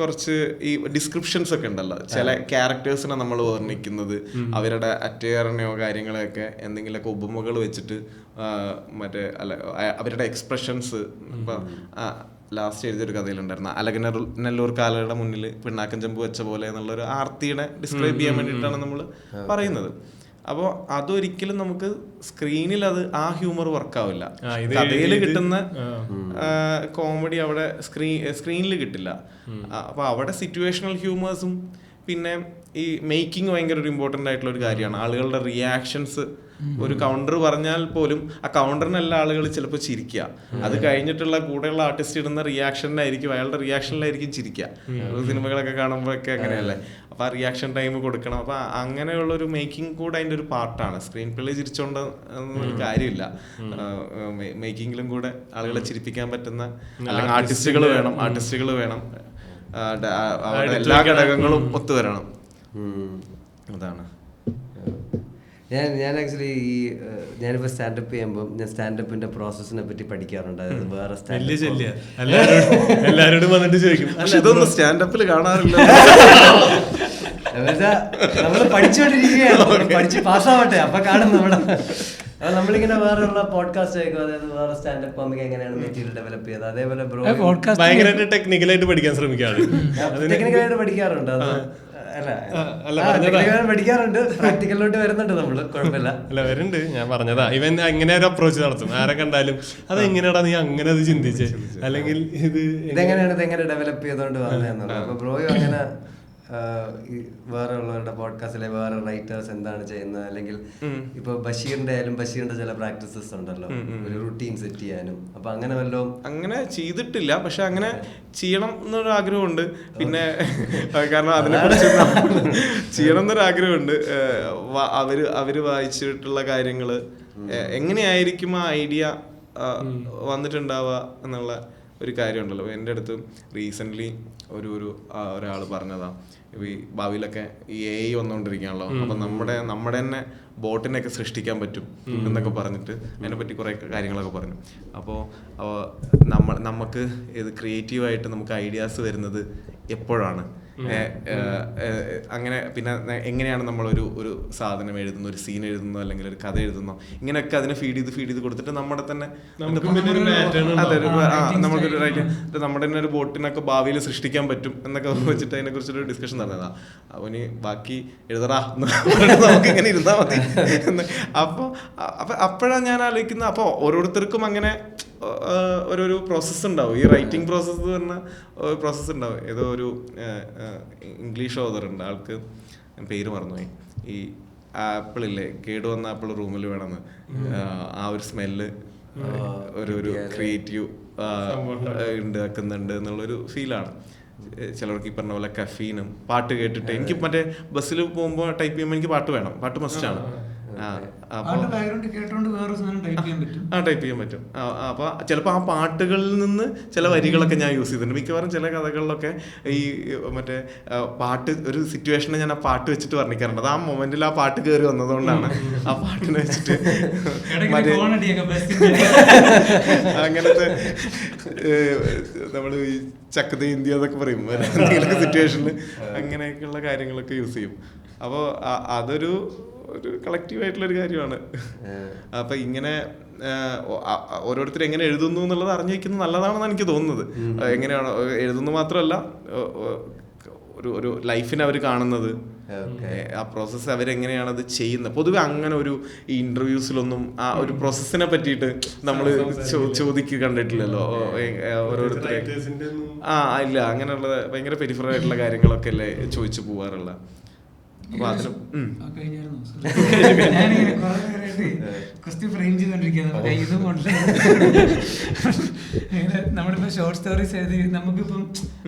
കുറച്ച് ഈ ഡിസ്ക്രിപ്ഷൻസ് ഒക്കെ ഉണ്ടല്ലോ, ചില ക്യാരക്ടേഴ്സിനെ നമ്മൾ വർണ്ണിക്കുന്നത്, അവരുടെ അറ്റയറിനെയോ കാര്യങ്ങളെയൊക്കെ എന്തെങ്കിലുമൊക്കെ ഉപമകൾ വെച്ചിട്ട്, മറ്റേ അവരുടെ എക്സ്പ്രഷൻസ്. ഇപ്പൊ ലാസ്റ്റ് എഴുതിയൊരു കഥയിലുണ്ടായിരുന്നു, അലകനല്ലൂർ കാലയുടെ മുന്നിൽ പിണ്ണാക്കൻ ചെമ്പ് വെച്ച പോലെ എന്നുള്ളൊരു ആർത്തിയുടെ ഡിസ്ക്രൈബ് ചെയ്യാൻ വേണ്ടിയിട്ടാണ് നമ്മൾ പറയുന്നത്. അപ്പോൾ അതൊരിക്കലും നമുക്ക് സ്ക്രീനിൽ ആ ഹ്യൂമർ വർക്കാവില്ല. കഥയിൽ കിട്ടുന്ന കോമഡി അവിടെ സ്ക്രീനിൽ കിട്ടില്ല. അപ്പോൾ അവിടെ സിറ്റുവേഷണൽ ഹ്യൂമേഴ്സും പിന്നെ ഈ മേക്കിംഗ് ഭയങ്കര ഒരു ഇമ്പോർട്ടൻ്റ് ആയിട്ടുള്ള ഒരു കാര്യമാണ്. ആളുകളുടെ റിയാക്ഷൻസ്, ഒരു കൗണ്ടർ പറഞ്ഞാൽ പോലും ആ കൗണ്ടറിനെല്ലാം ആളുകൾ ചിലപ്പോൾ ചിരിക്കുക, അത് കഴിഞ്ഞിട്ടുള്ള കൂടെയുള്ള ആർട്ടിസ്റ്റ് ഇടുന്ന റിയാക്ഷനിലായിരിക്കും, അയാളുടെ റിയാക്ഷനിലായിരിക്കും ചിരിക്കുക. സിനിമകളൊക്കെ കാണുമ്പോഴൊക്കെ അങ്ങനെയല്ലേ. അപ്പോൾ ആ റിയാക്ഷൻ ടൈം കൊടുക്കണം. അപ്പോൾ അങ്ങനെയുള്ളൊരു മേക്കിംഗ് കൂടെ അതിൻ്റെ ഒരു പാർട്ടാണ്. സ്ക്രീൻ പ്ലേ ചിരിച്ചോണ്ട് ഒരു കാര്യമില്ല, മേക്കിങ്ങിലും കൂടെ ആളുകളെ ചിരിപ്പിക്കാൻ പറ്റുന്ന അല്ലെങ്കിൽ ആർട്ടിസ്റ്റുകൾ വേണം. എല്ലാ ഘടകങ്ങളും ഒത്തുവരണം. അതാണ്. ഞാൻ ആക്ച്വലി ഞാനിപ്പോൾ സ്റ്റാൻഡപ്പ് ചെയ്യുമ്പോൾ ഞാൻ സ്റ്റാൻഡപ്പിന്റെ പ്രോസസ്സിനെ പറ്റി പഠിക്കാറുണ്ട്. അതായത് വേറെ എല്ലാരോടും വന്നിട്ട് ചോദിക്കും, പക്ഷെ ഇതൊന്നും സ്റ്റാൻഡപ്പിൽ കാണാറില്ല. നമ്മൾ പഠിച്ചുകൊണ്ടിരിക്കുകയാണ്, പഠിച്ച് പാസ്സാവട്ടെ അപ്പൊ കാണും നമ്മുടെ. നമ്മളിങ്ങനെ വേറെയുള്ള പോഡ്കാസ്റ്റ് ആയിരിക്കും, അതായത് വേറെ സ്റ്റാൻഡപ്പ് കോമിക് എങ്ങനെയാണ് മെറ്റീരിയൽ ഡെവലപ്പ് ചെയ്തത്, അതേപോലെ ഭയങ്കരമായിട്ട് ടെക്നിക്കലായിട്ട് പഠിക്കാൻ ശ്രമിക്കാറ്. ടെക്നിക്കലായിട്ട് പഠിക്കാറുണ്ട്. അത് പഠിക്കാറുണ്ട്, പ്രാക്ടിക്കലിലോട്ട് വരുന്നുണ്ട് നമ്മള്, കുഴപ്പമില്ല. അല്ല വരുന്നുണ്ട്, ഞാൻ പറഞ്ഞതാ. ഇവൻ അങ്ങനെ ഒരു അപ്രോച്ച് നടത്തും, ആരെ കണ്ടാലും അത് എങ്ങനെയാടാ നീ അങ്ങനെ അത് ചിന്തിച്ചേ, അല്ലെങ്കിൽ ഇതെങ്ങനെയാണ് ഇതെങ്ങനെ ഡെവലപ്പ് ചെയ്തോണ്ട് വന്നതെന്നുള്ളത്. അപ്പൊ ബ്രോയും അങ്ങനെ വേറെ ഉള്ളവരുടെ പോഡ്കാസ്റ്റിലെ വേറെ റൈറ്റേഴ്സ് എന്താണ് ചെയ്യുന്നത്, അല്ലെങ്കിൽ ഇപ്പൊ ബഷീറിന്റെ ആയാലും ബഷീറിന്റെ ചില പ്രാക്ടീസസ് ഉണ്ടല്ലോ, ഒരു റുട്ടീൻ സെറ്റ് ചെയ്യാനും. അപ്പൊ അങ്ങനെ വല്ലതും അങ്ങനെ ചെയ്തിട്ടില്ല, പക്ഷെ അങ്ങനെ ചെയ്യണം എന്നൊരു ആഗ്രഹമുണ്ട്. പിന്നെ കാരണം അതിനെ കുറിച്ച് ചെയ്യണം എന്നൊരു ആഗ്രഹമുണ്ട്. അവര് വായിച്ചിട്ടുള്ള കാര്യങ്ങള് എങ്ങനെയായിരിക്കും ആ ഐഡിയ വന്നിട്ടുണ്ടാവുക എന്നുള്ള ഒരു കാര്യമുണ്ടല്ലോ. എൻ്റെ അടുത്ത് റീസെൻ്റ്ലി ഒരാൾ പറഞ്ഞതാ, ഈ ഭാവിയിലൊക്കെ ഈ AI വന്നുകൊണ്ടിരിക്കുകയാണല്ലോ, അപ്പം നമ്മുടെ തന്നെ ബോട്ടിനെയൊക്കെ സൃഷ്ടിക്കാൻ പറ്റും എന്നൊക്കെ പറഞ്ഞിട്ട് അതിനെപ്പറ്റി കുറേ കാര്യങ്ങളൊക്കെ പറഞ്ഞു. അപ്പോൾ നമുക്ക് ഇത് ക്രിയേറ്റീവായിട്ട് നമുക്ക് ഐഡിയാസ് വരുന്നത് എപ്പോഴാണ്, അങ്ങനെ പിന്നെ എങ്ങനെയാണ് നമ്മളൊരു സാധനം എഴുതുന്നു, ഒരു സീൻ എഴുതുന്നു, അല്ലെങ്കിൽ ഒരു കഥ എഴുതുന്നു, ഇങ്ങനെയൊക്കെ അതിനെ ഫീഡ് ചെയ്ത് കൊടുത്തിട്ട് നമ്മുടെ തന്നെ നമുക്കൊരു നമ്മുടെ തന്നെ ഒരു ബോട്ടിനൊക്കെ ഭാവിയിൽ സൃഷ്ടിക്കാൻ പറ്റും എന്നൊക്കെ വെച്ചിട്ട് അതിനെ കുറിച്ചൊരു ഡിസ്കഷൻ നടന്നതാ. അവന് ബാക്കി എഴുതറാ നമുക്ക് ഇങ്ങനെ ഇരുന്നാൽ മതി. അപ്പോഴാണ് ഞാൻ ആലോചിക്കുന്നത്, അപ്പോൾ ഓരോരുത്തർക്കും അങ്ങനെ ഒരു പ്രോസസ്സ് ഉണ്ടാവും. ഈ റൈറ്റിംഗ് പ്രോസസ്സ് പറഞ്ഞ ഒരു പ്രോസസ്സ് ഉണ്ടാവും. ഏതോ ഒരു ഇംഗ്ലീഷ് ഓതറുണ്ട്, ആൾക്ക് പേര് മറന്നുപോയി. ഈ ആപ്പിളില്ലേ, കേടുവന്ന ആപ്പിൾ റൂമിൽ വേണമെന്ന്, ആ ഒരു സ്മെല്ല് ഒരു ക്രിയേറ്റീവ് ഉണ്ടാക്കുന്നുണ്ട് എന്നുള്ളൊരു ഫീലാണ്. ചിലർക്ക് ഈ പറഞ്ഞ പോലെ കഫീനും പാട്ട് കേട്ടിട്ട്, എനിക്ക് മറ്റേ ബസ്സിൽ പോകുമ്പോൾ ടൈപ്പ് ചെയ്യുമ്പോൾ എനിക്ക് പാട്ട് വേണം, പാട്ട് മസ്റ്റാണ്. ടൈപ്പ് ചെയ്യാൻ പറ്റും. അപ്പൊ ചിലപ്പോൾ ആ പാട്ടുകളിൽ നിന്ന് ചില വരികളൊക്കെ ഞാൻ യൂസ് ചെയ്തിട്ടുണ്ട്. മിക്കവാറും ചില കഥകളിലൊക്കെ ഈ മറ്റേ പാട്ട്, ഒരു സിറ്റുവേഷനെ ഞാൻ ആ പാട്ട് വെച്ചിട്ട് വർണ്ണിക്കാറുണ്ട്. അത് ആ മൊമെന്റിൽ ആ പാട്ട് കയറി വന്നതുകൊണ്ടാണ് ആ പാട്ടിനെ വെച്ചിട്ട് അങ്ങനത്തെ നമ്മള് ഈ ചക്കത ഇന്ത്യ എന്നൊക്കെ പറയും, എന്തെങ്കിലുമൊക്കെ സിറ്റുവേഷനിൽ അങ്ങനെയൊക്കെയുള്ള കാര്യങ്ങളൊക്കെ യൂസ് ചെയ്യും. അപ്പോൾ അതൊരു കളക്റ്റീവായിട്ടുള്ളൊരു കാര്യമാണ്. അപ്പൊ ഇങ്ങനെ ഓരോരുത്തർ എങ്ങനെ എഴുതുന്നു എന്നുള്ളത് അറിഞ്ഞു വയ്ക്കുന്നത് നല്ലതാണെന്നാണ് എനിക്ക് തോന്നുന്നത്. എങ്ങനെയാണ് എഴുതുന്നത് മാത്രമല്ല, ഒരു ലൈഫിനെ അവർ കാണുന്നത്, ആ പ്രോസസ്സ് അവരെങ്ങനെയാണ് അത് ചെയ്യുന്നത്. പൊതുവെ അങ്ങനെ ഒരു ഈ ഇന്റർവ്യൂസിലൊന്നും ആ ഒരു പ്രോസസ്സിനെ പറ്റിയിട്ട് നമ്മൾ ചോദിക്കുക കണ്ടിട്ടില്ലല്ലോ ഓരോരുത്തരെ. ഇല്ല, അങ്ങനെയുള്ള ഭയങ്കര പെരിഫറൽ ആയിട്ടുള്ള കാര്യങ്ങളൊക്കെ അല്ലേ ചോദിച്ചു പോവാറുള്ള. അപ്പൊ അതിനും നമ്മളിപ്പോ ഷോർട്ട് സ്റ്റോറീസ് എഴുതി നമുക്കിപ്പം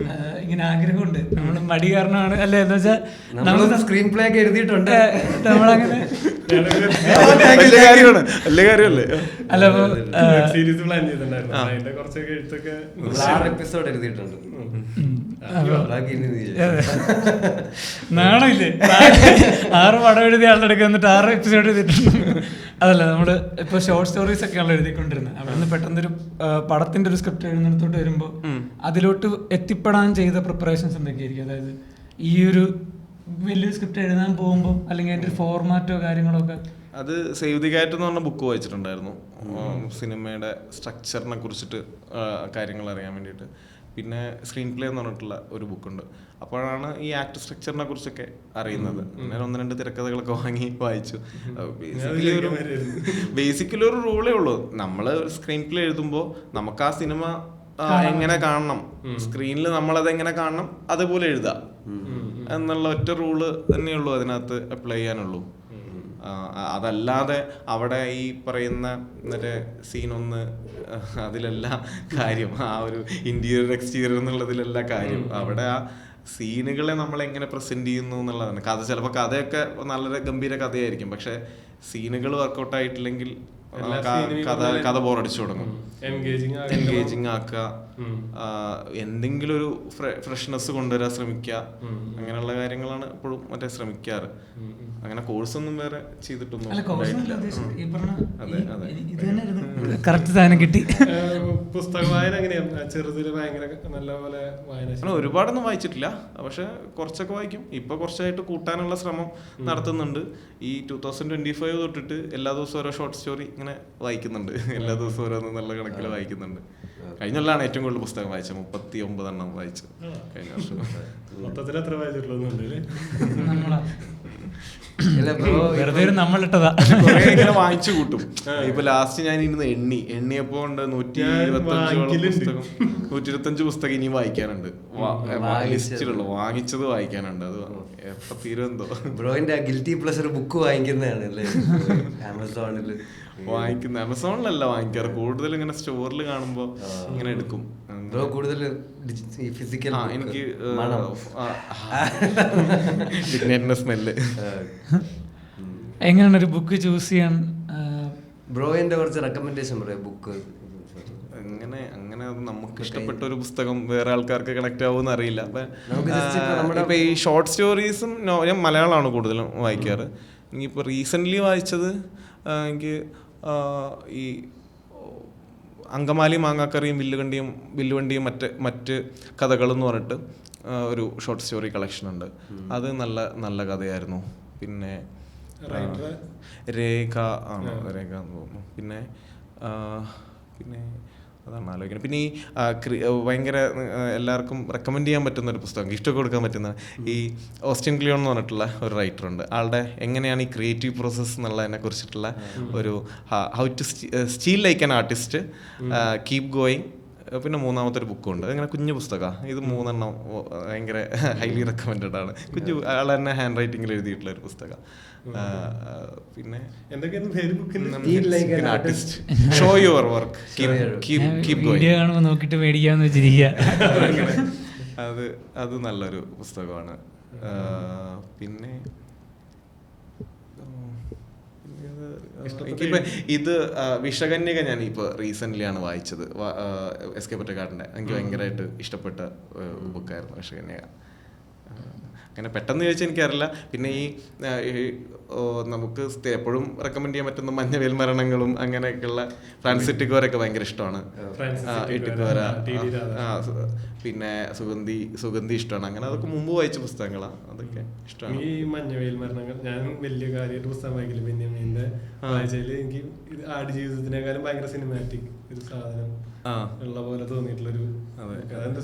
ഇങ്ങനെ ആഗ്രഹമുണ്ട്, നമ്മള് മടി കാരണമാണ് അല്ലെ, എന്ന് വെച്ചാൽ നമ്മൾ സ്ക്രീൻ പ്ലേ ഒക്കെ എഴുതിയിട്ടുണ്ട്, നമ്മളങ്ങനെ അല്ല സീരീസ് പ്ലാൻ ചെയ്തിട്ടുണ്ടായിരുന്നു, അതിന്റെ കുറച്ചൊക്കെ എഴുത്തൊക്കെ എപ്പിസോഡ് എഴുതിയിട്ടുണ്ട്. നാണമില്ലേ, 6 പടം എഴുതിയ ആളുടെ അടുക്ക് വന്നിട്ട് 6 എപ്പിസോഡ് എഴുതിയിട്ടുണ്ട്. അതല്ല, നമ്മള് ഇപ്പൊ ഷോർട്ട് സ്റ്റോറീസ് ഒക്കെയാണല്ലോ എഴുതിക്കൊണ്ടിരുന്നത്. അവിടെ നിന്ന് പെട്ടെന്ന് ഒരു പടത്തിന്റെ ഒരു സ്ക്രിപ്റ്റ് എഴുതുന്നിടത്തോട്ട് വരുമ്പോൾ അതിലോട്ട് എത്തിപ്പെടാൻ ചെയ്ത പ്രിപ്പറേഷൻസ് എന്തൊക്കെയായിരിക്കും? അതായത് ഈ ഒരു വലിയ സ്ക്രിപ്റ്റ് എഴുതാൻ പോകുമ്പോൾ, അല്ലെങ്കിൽ അതിന്റെ ഒരു ഫോർമാറ്റോ കാര്യങ്ങളോ ഒക്കെ. അത് സേവ് ദി കാറ്റ് എന്ന് പറഞ്ഞ ബുക്ക് വായിച്ചിട്ടുണ്ടായിരുന്നു, സിനിമയുടെ സ്ട്രക്ചറിനെ കുറിച്ചിട്ട് കാര്യങ്ങൾ അറിയാൻ വേണ്ടിയിട്ട്. പിന്നെ സ്ക്രീൻ പ്ലേ എന്ന് പറഞ്ഞിട്ടുള്ള ഒരു ബുക്കുണ്ട്. അപ്പോഴാണ് ഈ ആക്ട് സ്ട്രക്ചറിനെ കുറിച്ചൊക്കെ അറിയുന്നത്. ഞാൻ 1-2 തിരക്കഥകളൊക്കെ വായിച്ചു. ബേസിക്കലി ഒരു റൂളേ ഉള്ളൂ, നമ്മൾ ഒരു സ്ക്രീൻ പ്ലേ എഴുതുമ്പോൾ നമുക്ക് ആ സിനിമ എങ്ങനെ കാണണം, സ്ക്രീനിൽ നമ്മളത് എങ്ങനെ കാണണം അതുപോലെ എഴുതാം എന്നുള്ള ഒറ്റ റൂള് തന്നെയുള്ളൂ അതിനകത്ത് അപ്ലൈ ചെയ്യാനുള്ളൂ. അതല്ലാതെ അവിടെ ഈ പറയുന്ന മറ്റേ സീനൊന്ന് അതിലല്ല കാര്യം, ആ ഒരു ഇന്റീരിയർ എക്സ്റ്റീരിയർ എന്നുള്ളതിലല്ല കാര്യം. അവിടെ ആ സീനുകളെ നമ്മൾ എങ്ങനെ പ്രസന്റ് ചെയ്യുന്നു എന്നുള്ളതാണ്. കഥ ചിലപ്പോൾ കഥയൊക്കെ നല്ല ഗംഭീര കഥയായിരിക്കും, പക്ഷെ സീനുകൾ വർക്കൗട്ട് ആയിട്ടില്ലെങ്കിൽ കഥ ബോറടിച്ചു തുടങ്ങും. എൻഗേജിങ് ആക്കുക, എന്തെങ്കിലും ഒരു ഫ്രഷ്നെസ് കൊണ്ടുവരാൻ ശ്രമിക്കുക, അങ്ങനെയുള്ള കാര്യങ്ങളാണ് എപ്പോഴും മറ്റേ ശ്രമിക്കാറ്. അങ്ങനെ കോഴ്സൊന്നും വേറെ ചെയ്തിട്ടൊന്നും അല്ല കോഴ്സൊന്നുമില്ല, ഉണ്ടായിട്ടില്ല. ഉദ്ദേശം ഈ പറഞ്ഞ അതെ, അതെ. ഇത് തന്നെ കറക്റ്റ് സാധനം കിട്ടി. പുസ്തക വായന എങ്ങനെയാണ്? ചെറുതിൽ ഭയങ്കര നല്ലപോലെ വായന അങ്ങനെ ഒരുപാടൊന്നും വായിച്ചിട്ടില്ല, പക്ഷെ കുറച്ചൊക്കെ വായിക്കും. ഇപ്പൊ കുറച്ചായിട്ട് കൂട്ടാനുള്ള ശ്രമം നടത്തുന്നുണ്ട്. ഈ 2025 തൊട്ടിട്ട് എല്ലാ ദിവസവും ഓരോ ഷോർട്ട് സ്റ്റോറി ഇങ്ങനെ വായിക്കുന്നുണ്ട്. എല്ലാ ദിവസവും ഓരോന്ന് നല്ല കണക്കിൽ വായിക്കുന്നുണ്ട്. കഴിഞ്ഞ കൊല്ലാണ് ഏറ്റവും കൂടുതൽ പുസ്തകം വായിച്ചത്, 39 എണ്ണം വായിച്ചു കഴിഞ്ഞ വർഷം. മൊത്തത്തിൽ എത്ര വായിച്ചിട്ടുള്ളൂ? നമ്മളാ ഇല്ല ബ്രോ, വെറുതെ ഒരു നമ്മളിട്ടതാ. കുറെ ഇങ്ങനെ വാങ്ങിച്ചു കൂട്ടും. ഇപ്പൊ ലാസ്റ്റ് ഞാൻ ഇരുന്ന് എണ്ണിയപ്പോ ഉണ്ട് 125 പുസ്തകം ഇനിയും വായിക്കാനുണ്ട്. ലിസ്റ്റിലുള്ള വാങ്ങിച്ചത് വായിക്കാനുണ്ട്. അത് എപ്പോ തീരുമെന്തോ. ബ്രോയിന്റെ ഗിൽറ്റി പ്ലഷർ ബുക്ക് വാങ്ങിക്കുന്നതാണ് അല്ലേ ആമസോണിൽ വാങ്ങിക്കുന്ന? ആമസോണിലല്ല വാങ്ങിക്കാറ്, കൂടുതൽ ഇങ്ങനെ സ്റ്റോറിൽ കാണുമ്പോ ഇങ്ങനെ എടുക്കും. ബ്രോ കൂടുതൽ ഫിസിക്കൽ എനിക്ക് സ്മെല്ല്. എങ്ങനെയാണ് ഒരു ബുക്ക് ചൂസ് ചെയ്യാൻ? ബ്രോയിന്റെ കുറച്ച് റെക്കമെൻഡേഷൻ പറയാം ബുക്ക്. അങ്ങനെ നമുക്ക് ഇഷ്ടപ്പെട്ട ഒരു പുസ്തകം വേറെ ആൾക്കാർക്ക് കണക്ട് ആവുമെന്ന് അറിയില്ല. ഇപ്പൊ ഈ ഷോർട്ട് സ്റ്റോറീസും ഞാൻ മലയാളമാണ് കൂടുതലും വായിക്കാറ്. എനിക്കിപ്പോൾ റീസെൻ്റ്ലി വായിച്ചത് എനിക്ക് ഈ അങ്കമാലി മാങ്ങാക്കറിയും വില്ലുവണ്ടിയും മറ്റ് കഥകളെന്ന് പറഞ്ഞിട്ട് ഒരു ഷോർട്ട് സ്റ്റോറി കളക്ഷൻ ഉണ്ട്. അത് നല്ല കഥയായിരുന്നു. പിന്നെ രേഖ ആണോ, രേഖ എന്ന് തോന്നുന്നു. പിന്നെ അതാണ് ആലോചിക്കുന്നത്. പിന്നെ ഈ ഭയങ്കര എല്ലാവർക്കും റെക്കമെൻഡ് ചെയ്യാൻ പറ്റുന്ന ഒരു പുസ്തകം, ഗിഫ്റ്റ് കൊടുക്കാൻ പറ്റുന്ന ഈ ഓസ്റ്റിൻ ക്ലിയോൺ എന്ന് പറഞ്ഞിട്ടുള്ള ഒരു റൈറ്റർ ഉണ്ട്. ആളുടെ എങ്ങനെയാണ് ഈ ക്രിയേറ്റീവ് പ്രോസസ്സ് എന്നുള്ളതിനെ കുറിച്ചിട്ടുള്ള ഒരു how to steal like an artist, keep going. പിന്നെ 3ാമത്തെ ഒരു ബുക്കുണ്ട്, അങ്ങനെ കുഞ്ഞു പുസ്തകമാണ്. ഇത് 3 എണ്ണം ഭയങ്കര ഹൈലി റെക്കമെൻഡഡ് ആണ്. ആൾ തന്നെ ഹാൻഡ് റൈറ്റിംഗിൽ എഴുതിയിട്ടുള്ള ഒരു പുസ്തകം. പിന്നെ show your work, keep going നോക്കിട്ട് മേടിക്കാന്ന് വെച്ചിരിക്കുക. അത് നല്ലൊരു പുസ്തകമാണ്. പിന്നെ എനിക്കിപ്പോ ഇത് വിഷകന്യക ഞാൻ ഇപ്പൊ റീസെന്റ് ആണ് വായിച്ചത്, എസ് കെ പൊറ്റക്കാടിന്റെ. എനിക്ക് ഭയങ്കരമായിട്ട് ഇഷ്ടപ്പെട്ട ബുക്കായിരുന്നു വിഷകന്യക. അങ്ങനെ പെട്ടെന്ന് ചോദിച്ചാൽ എനിക്കറിയില്ല. പിന്നെ ഈ നമുക്ക് എപ്പോഴും റെക്കമെൻഡ് ചെയ്യാൻ പറ്റുന്ന മഞ്ഞവേൽ മരണങ്ങളും അങ്ങനെയൊക്കെയുള്ള ഫ്രാൻസിസ് ഇട്ടിക്കോരൊക്കെ ഭയങ്കര ഇഷ്ടമാണ്. ഇട്ടിക്കോര, പിന്നെ സുഗന്ധി ഇഷ്ടമാണ്. അങ്ങനെ അതൊക്കെ മുമ്പ് വായിച്ച പുസ്തകങ്ങളാണ്, അതൊക്കെ ഇഷ്ടമാണ്. ഈ മഞ്ഞവേൽ മരണങ്ങൾ ഞാൻ വലിയ കാര്യമായിട്ട് പുസ്തകം വായിക്കില്ല. ബെന്യാമിന്റെ വായിച്ചതിൽ എനിക്ക് ആട് ജീവിതത്തിനേക്കാളും ഭയങ്കര സിനിമാറ്റിക് ഒരു സാധനം ഉള്ള പോലെ തോന്നിയിട്ടുള്ളൊരു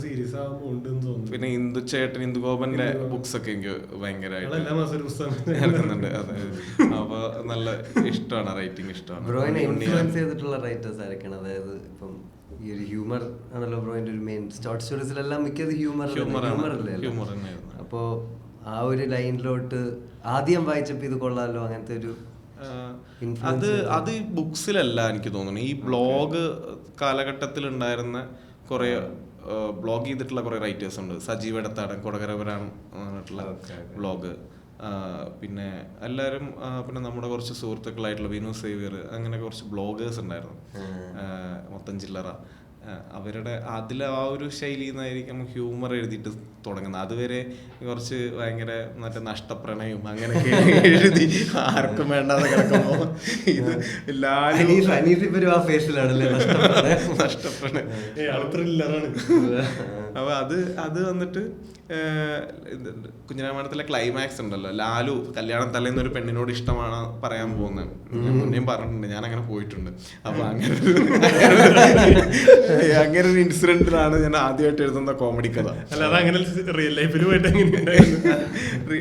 സീരീസ് ഉണ്ടെന്ന് തോന്നുന്നു. പിന്നെ ഇന്ദുഗോപന്റെ ബുക്സ് ഒക്കെ എനിക്ക് ഭയങ്കരമായിട്ട് കേൾക്കുന്നുണ്ട്. അതെ, അപ്പൊ നല്ല ഇഷ്ടമാണ്, റൈറ്റിംഗ് ഇഷ്ടമാണ്. ബ്രോയിനെ ഇൻഫ്ലുവൻസ് ചെയ്തിട്ടുള്ള റൈറ്റേഴ്സ് ആരൊക്കെയാണ്? അതായത് ഇപ്പം ഈ ഒരു ഹ്യൂമർ ആണല്ലോ ബ്രോയിന്റെ ഒരു മെയിൻ. ഷോർട്ട് സ്റ്റോറീസിലെല്ലാം മിക്കത് ഹ്യൂമർ അല്ലേ? അപ്പോ ആ ഒരു ലൈനിലോട്ട് ആദ്യം വായിച്ചപ്പോ ഇത് കൊള്ളാലോ അങ്ങനത്തെ ഒരു അത് ബുക്സിലല്ല എനിക്ക് തോന്നുന്നു. ഈ ബ്ലോഗ് കാലഘട്ടത്തിൽ ഉണ്ടായിരുന്ന കുറെ ബ്ലോഗ് ചെയ്തിട്ടുള്ള കുറെ റൈറ്റേഴ്സ് ഉണ്ട്. സജീവ് എടത്താടൻ, കൊടകരപുരാൻ പറഞ്ഞിട്ടുള്ള ബ്ലോഗ്. പിന്നെ എല്ലാവരും, പിന്നെ നമ്മുടെ കുറച്ച് സുഹൃത്തുക്കളായിട്ടുള്ള വിനു സേവ്യർ, അങ്ങനെ കുറച്ച് ബ്ലോഗേഴ്സ് ഉണ്ടായിരുന്നു. മൊത്തം ചില്ലറ. അവരുടെ അതിൽ ആ ഒരു ശൈലിയിൽ നിന്നായിരിക്കും ഹ്യൂമർ എഴുതിയിട്ട് തുടങ്ങുന്നത്. അതുവരെ കുറച്ച് ഭയങ്കര മറ്റേ നഷ്ടപ്രണയവും അങ്ങനെയൊക്കെ എഴുതി ആർക്കും വേണ്ടാതെ കിടക്കുമ്പോ ഇത് നഷ്ടപ്രണയം. അപ്പൊ അത് വന്നിട്ട് കുഞ്ഞിരാമായണത്തിലെ ക്ലൈമാക്സ് ഉണ്ടല്ലോ, ലാലു കല്യാണം തലേന്ന് ഒരു പെണ്ണിനോട് ഇഷ്ടമാണ് പറയാൻ പോകുന്നത്. ഞാൻ മുന്നേയും പറഞ്ഞിട്ടുണ്ട്, ഞാൻ അങ്ങനെ പോയിട്ടുണ്ട്. അപ്പൊ അങ്ങനെ ഒരു ഇൻസിഡന്റിലാണ് ഞാൻ ആദ്യമായിട്ട് എഴുതുന്ന കോമഡി കഥ. റിയൽ ലൈഫിൽ പോയിട്ട്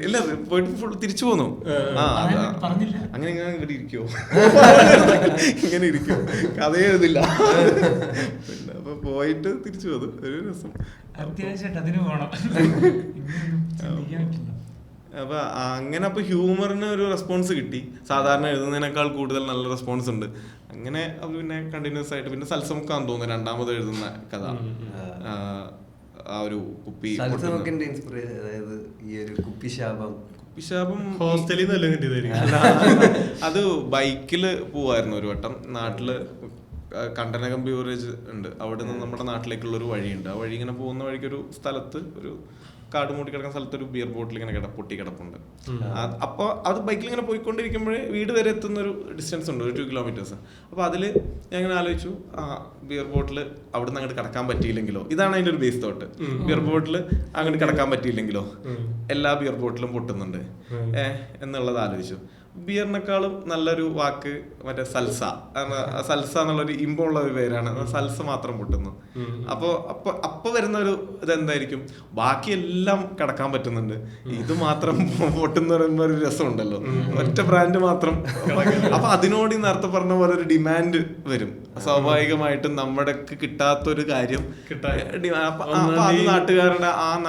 ഇല്ല, പോയിട്ട് ഫുൾ തിരിച്ചു പോന്നു. അങ്ങനെ ഇങ്ങനെ ഇരിക്കുവോ, ഇങ്ങനെ ഇരിക്കുവോ, കഥയെ എഴുതില്ല. പിന്നെ അപ്പൊ പോയിട്ട് തിരിച്ചു പോന്നു. ഒരു രസം. അപ്പൊ അങ്ങനെ അപ്പൊ ഹ്യൂമറിന് ഒരു റെസ്പോൺസ് കിട്ടി. സാധാരണ എഴുതുന്നതിനേക്കാൾ കൂടുതൽ നല്ല റെസ്പോൺസ് ഉണ്ട്. അങ്ങനെ അത് പിന്നെ കണ്ടിന്യൂസ് ആയിട്ട്. പിന്നെ സൽസമുക്കാന്ന് തോന്നുന്നു 2ാമത് എഴുതുന്ന കഥ. ആ ഒരു കുപ്പി അത് ബൈക്കില് പോവായിരുന്നു ഒരു വട്ടം. നാട്ടില് കണ്ടനകം ബ്യൂറേജ് ഉണ്ട്, അവിടെ നിന്ന് നമ്മുടെ നാട്ടിലേക്കുള്ള ഒരു വഴിയുണ്ട്. ആ വഴി ഇങ്ങനെ പോകുന്ന വഴിക്ക് ഒരു സ്ഥലത്ത് ഒരു കാട് മൂടി കിടക്കുന്ന സ്ഥലത്ത് ഒരു ബിയർ ബോട്ടിൽ ഇങ്ങനെ പൊട്ടി കിടപ്പുണ്ട്. അപ്പോൾ അത് ബൈക്കിൽ ഇങ്ങനെ പോയിക്കൊണ്ടിരിക്കുമ്പോഴേ വീട് വരെ എത്തുന്ന ഒരു ഡിസ്റ്റൻസ് ഉണ്ട്, ഒരു 2 കിലോമീറ്റേഴ്സ്. അപ്പോൾ അതിൽ ഞാൻ ഇങ്ങനെ ആലോചിച്ചു, ബിയർ ബോട്ടിൽ അവിടെ നിന്ന് അങ്ങോട്ട് കിടക്കാൻ പറ്റിയില്ലെങ്കിലോ, ഇതാണ് അതിൻ്റെ ഒരു ബേസ് തോട്ട്. ബിയർ ബോട്ടിൽ അങ്ങോട്ട് കിടക്കാൻ പറ്റിയില്ലെങ്കിലോ, എല്ലാ ബിയർ ബോട്ടിലും പൊട്ടുന്നുണ്ട് എന്നുള്ളത് ആലോചിച്ചു. ബിയറിനേക്കാളും നല്ലൊരു വാക്ക് മറ്റേ സൽസ. സൽസ എന്നുള്ളൊരു ഇമ്പമുള്ള ഒരു പേരാണ്. സൽസ മാത്രം പൊട്ടുന്നു. അപ്പൊ വരുന്ന ഒരു ഇതെന്തായിരിക്കും, ബാക്കിയെല്ലാം കിടക്കാൻ പറ്റുന്നുണ്ട്, ഇത് മാത്രം പൊട്ടുന്ന പറയുന്ന ഒരു രസമുണ്ടല്ലോ, ഒറ്റ ബ്രാൻഡ് മാത്രം. അപ്പൊ അതിനോട് ഈ നേരത്തെ പറഞ്ഞ പോലെ ഒരു ഡിമാൻഡ് വരും. സ്വാഭാവികമായിട്ടും നമ്മുടെ കിട്ടാത്തൊരു കാര്യം അപ്പൊ അത്